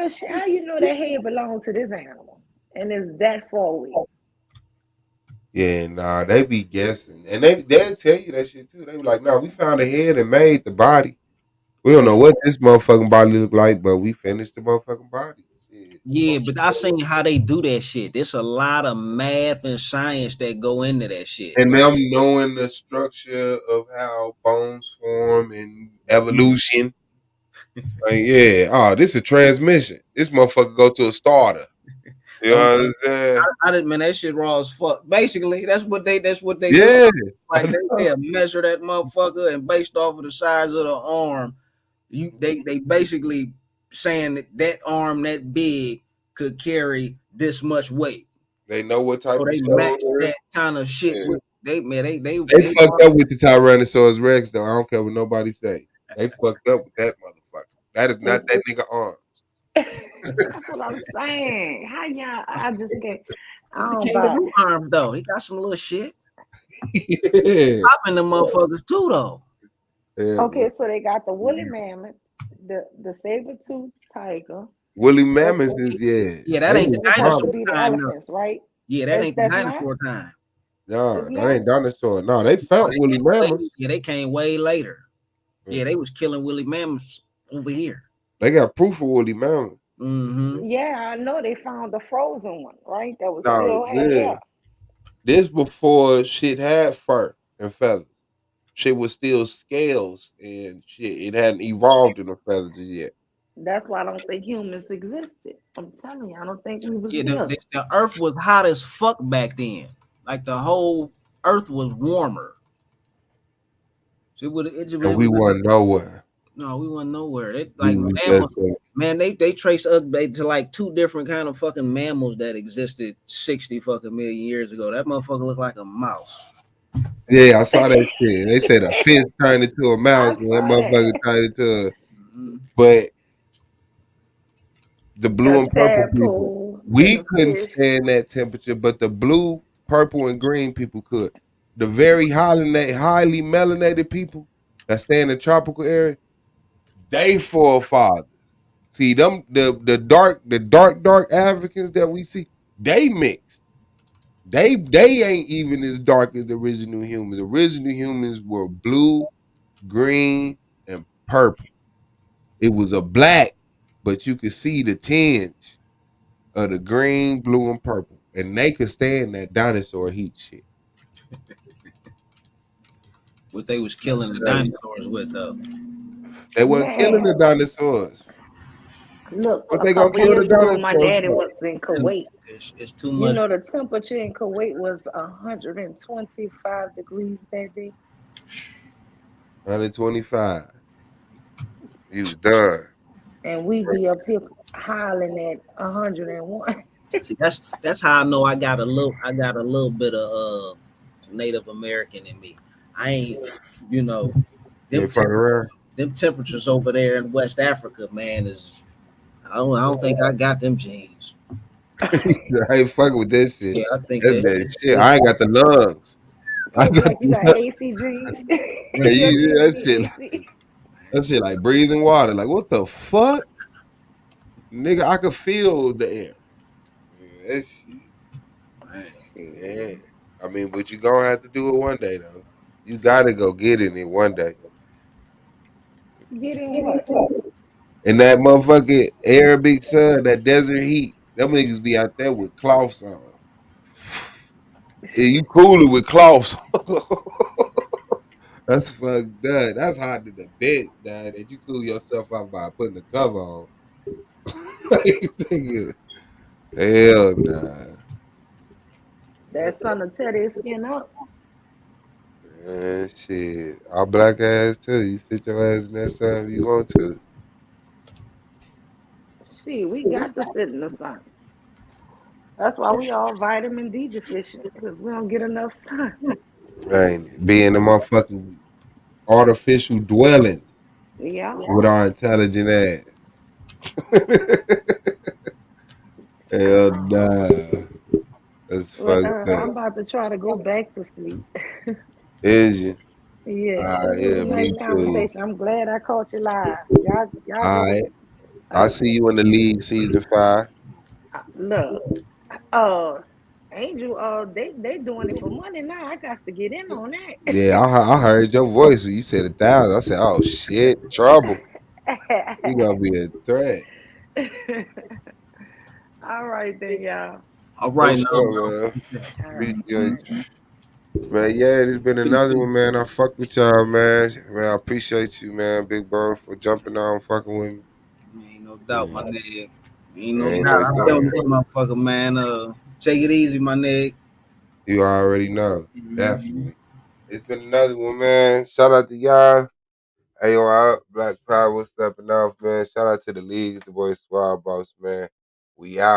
[SPEAKER 5] you know that head belongs to this animal and it's that far away?
[SPEAKER 1] Yeah, nah, they be guessing, and they'll tell you that shit too. They be like, "No, we found the head and made the body. We don't know what this motherfucking body look like, but we finished the motherfucking body." Shit.
[SPEAKER 2] Yeah, but I seen how they do that shit. There's a lot of math and science that go into that shit.
[SPEAKER 1] And
[SPEAKER 2] Like,
[SPEAKER 1] them knowing the structure of how bones form and evolution. Like, yeah, oh, this is a transmission. This motherfucker go to a starter. You know what I'm saying?
[SPEAKER 2] I didn't man, that shit raw as fuck. Basically, that's what they do.
[SPEAKER 1] Yeah. I
[SPEAKER 2] Like they
[SPEAKER 1] know.
[SPEAKER 2] measure that motherfucker and based off of the size of the arm, they basically saying that arm that big could carry this much weight.
[SPEAKER 1] They know what type
[SPEAKER 2] So
[SPEAKER 1] of
[SPEAKER 2] they match
[SPEAKER 1] shoulder.
[SPEAKER 2] that kind of shit
[SPEAKER 1] Yeah.
[SPEAKER 2] with they man,
[SPEAKER 1] They fucked up with the Tyrannosaurus Rex though. I don't care what nobody say. They fucked up with that motherfucker. That is not that nigga arm.
[SPEAKER 5] That's what I'm saying. How y'all? I just can't. I
[SPEAKER 2] The
[SPEAKER 5] don't buy
[SPEAKER 2] kangaroo
[SPEAKER 5] it.
[SPEAKER 2] arms though, he got some little shit.
[SPEAKER 1] Yeah.
[SPEAKER 2] Popping the motherfuckers too though.
[SPEAKER 1] Yeah,
[SPEAKER 5] Okay, so they got the woolly mammoth, the saber tooth tiger.
[SPEAKER 1] Woolly
[SPEAKER 5] Oh,
[SPEAKER 1] mammoths is
[SPEAKER 2] Yeah, that
[SPEAKER 1] they
[SPEAKER 2] ain't
[SPEAKER 1] was
[SPEAKER 2] the
[SPEAKER 5] it's supposed to
[SPEAKER 1] prominent.
[SPEAKER 2] dinosaur
[SPEAKER 5] be the
[SPEAKER 2] time though.
[SPEAKER 5] elephants, right?
[SPEAKER 2] Yeah, that
[SPEAKER 5] That's
[SPEAKER 2] ain't the
[SPEAKER 5] that's not.
[SPEAKER 2] dinosaur time.
[SPEAKER 1] No,
[SPEAKER 5] It's
[SPEAKER 1] that
[SPEAKER 5] not.
[SPEAKER 1] ain't dinosaur. No, they
[SPEAKER 2] Oh,
[SPEAKER 1] found woolly mammoths.
[SPEAKER 2] they came way later. Yeah,
[SPEAKER 1] Mm.
[SPEAKER 2] they was killing woolly mammoths over here.
[SPEAKER 1] They got proof of woolly mammoths.
[SPEAKER 2] Mm-hmm.
[SPEAKER 5] Yeah, I know they found the frozen one, right? That was
[SPEAKER 1] No,
[SPEAKER 5] still had
[SPEAKER 1] yeah.
[SPEAKER 5] hair.
[SPEAKER 1] This before shit had fur and feathers. Shit was still scales and shit. It hadn't evolved into feathers yet.
[SPEAKER 5] That's why I don't think humans existed. I'm telling you, I don't think we was
[SPEAKER 2] Yeah,
[SPEAKER 5] here.
[SPEAKER 2] the earth was hot as fuck back then. Like the whole earth was warmer. So
[SPEAKER 1] And we wasn't nowhere.
[SPEAKER 2] no, we went nowhere. They
[SPEAKER 1] We
[SPEAKER 2] like
[SPEAKER 1] was just
[SPEAKER 2] mammals. Man, they trace us to like two different kind of fucking mammals that existed 60 fucking million years ago. That motherfucker looked like a mouse.
[SPEAKER 1] yeah, I saw that shit. And they said a fish turned into a
[SPEAKER 5] I
[SPEAKER 1] mouse and that
[SPEAKER 5] saw
[SPEAKER 1] motherfucker
[SPEAKER 5] that.
[SPEAKER 1] turned into a
[SPEAKER 2] Mm-hmm.
[SPEAKER 1] but the blue
[SPEAKER 5] A
[SPEAKER 1] and purple people.
[SPEAKER 5] tadpole and
[SPEAKER 1] We
[SPEAKER 5] a
[SPEAKER 1] couldn't
[SPEAKER 5] fish.
[SPEAKER 1] stand that temperature, but the blue, purple, and green people could. The very highly melanated people that stay in the tropical area, they forefathers. See them the dark Africans that we see, they mixed. They ain't even as dark as the original humans. The original humans were blue, green, and purple. It was a black, but you could see the tinge of the green, blue, and purple. And they could stand that dinosaur heat shit.
[SPEAKER 2] What they was killing the dinosaurs with though.
[SPEAKER 1] They wasn't killing
[SPEAKER 5] Man,
[SPEAKER 1] the dinosaurs.
[SPEAKER 5] look,
[SPEAKER 1] What
[SPEAKER 5] a
[SPEAKER 1] they gonna
[SPEAKER 5] couple
[SPEAKER 1] kill the
[SPEAKER 5] years ago, my
[SPEAKER 1] dinosaurs
[SPEAKER 5] daddy
[SPEAKER 1] for?
[SPEAKER 5] was in Kuwait.
[SPEAKER 2] It's too
[SPEAKER 5] You
[SPEAKER 2] much.
[SPEAKER 5] know, the temperature in Kuwait was 125 degrees that day.
[SPEAKER 1] 125. He was done.
[SPEAKER 5] And we be up here hollering at 101.
[SPEAKER 2] See, that's how I know I got a little bit of Native American in me. I ain't, you know,
[SPEAKER 1] You
[SPEAKER 2] them
[SPEAKER 1] ain't fucking
[SPEAKER 2] temperatures,
[SPEAKER 1] around.
[SPEAKER 2] them temperatures over there in West Africa, man, is I don't think I got them genes.
[SPEAKER 1] I ain't fucking with that shit.
[SPEAKER 2] Yeah, I think
[SPEAKER 1] That's that shit. I ain't got the lungs. I
[SPEAKER 5] Oh,
[SPEAKER 1] got
[SPEAKER 5] Black, you got
[SPEAKER 1] the
[SPEAKER 5] AC dreams.
[SPEAKER 1] yeah,
[SPEAKER 5] Your dreams
[SPEAKER 1] that
[SPEAKER 5] get
[SPEAKER 1] shit.
[SPEAKER 5] AC.
[SPEAKER 1] That shit like breathing water. Like what the fuck, nigga? I could feel the air. Yeah, that shit. Yeah. I mean, but you gonna have to do it one day though. You gotta go get in it one day.
[SPEAKER 5] Get in what?
[SPEAKER 1] And that motherfucking Arabic sun, that desert heat, them niggas be out there with cloths on. Yeah, you cooler with cloths. That's fucked up. That's hard to the bed, dad. That you cool yourself off by putting the cover on. Like, nigga, hell nah.
[SPEAKER 5] That sun will tear their skin up.
[SPEAKER 1] Man, shit. Our black ass too. You sit your ass in that sun if you want to.
[SPEAKER 5] Shit, we got to sit in the sun. That's why we all vitamin D deficient because we don't get enough sun.
[SPEAKER 1] Right. Be in the motherfucking artificial dwellings
[SPEAKER 5] Yeah.
[SPEAKER 1] with our intelligent ass. Hell nah. That's
[SPEAKER 5] Well,
[SPEAKER 1] fucked
[SPEAKER 5] I'm
[SPEAKER 1] up.
[SPEAKER 5] about to try to go back to sleep.
[SPEAKER 1] Is you?
[SPEAKER 5] Yeah,
[SPEAKER 1] Ah,
[SPEAKER 5] this was
[SPEAKER 1] yeah,
[SPEAKER 5] a nice
[SPEAKER 1] me too.
[SPEAKER 5] conversation. I'm glad I caught you live. Y'all
[SPEAKER 1] All
[SPEAKER 5] do
[SPEAKER 1] right.
[SPEAKER 5] it.
[SPEAKER 1] I see
[SPEAKER 5] Okay.
[SPEAKER 1] you in the league season 5.
[SPEAKER 5] Look, uh, Angel, they doing it for money now. I got to get in on
[SPEAKER 1] Yeah, I heard your voice when you said 1,000. I said, oh shit, trouble. You gonna be a threat.
[SPEAKER 5] that. All right then, y'all.
[SPEAKER 2] All
[SPEAKER 1] For
[SPEAKER 2] right now,
[SPEAKER 1] sure, man.
[SPEAKER 5] All
[SPEAKER 1] Be
[SPEAKER 5] right.
[SPEAKER 1] good. Man, yeah, there's been another one, man. I fuck with y'all, man. Man, I appreciate you, man, big bro, for jumping on, fucking with me.
[SPEAKER 2] ain't no doubt, my
[SPEAKER 1] Yeah,
[SPEAKER 2] nigga. Ain't no
[SPEAKER 1] ain't
[SPEAKER 2] doubt.
[SPEAKER 1] no
[SPEAKER 2] I'm
[SPEAKER 1] doubt.
[SPEAKER 2] telling that motherfucker, man. Take it easy, my nigga.
[SPEAKER 1] You already know.
[SPEAKER 2] Mm-hmm.
[SPEAKER 1] Definitely. It's been another one, man. Shout out to y'all. Hey, yo, out. Black Power stepping off, man. Shout out to the leagues, the boys Squad Boss, man. We out.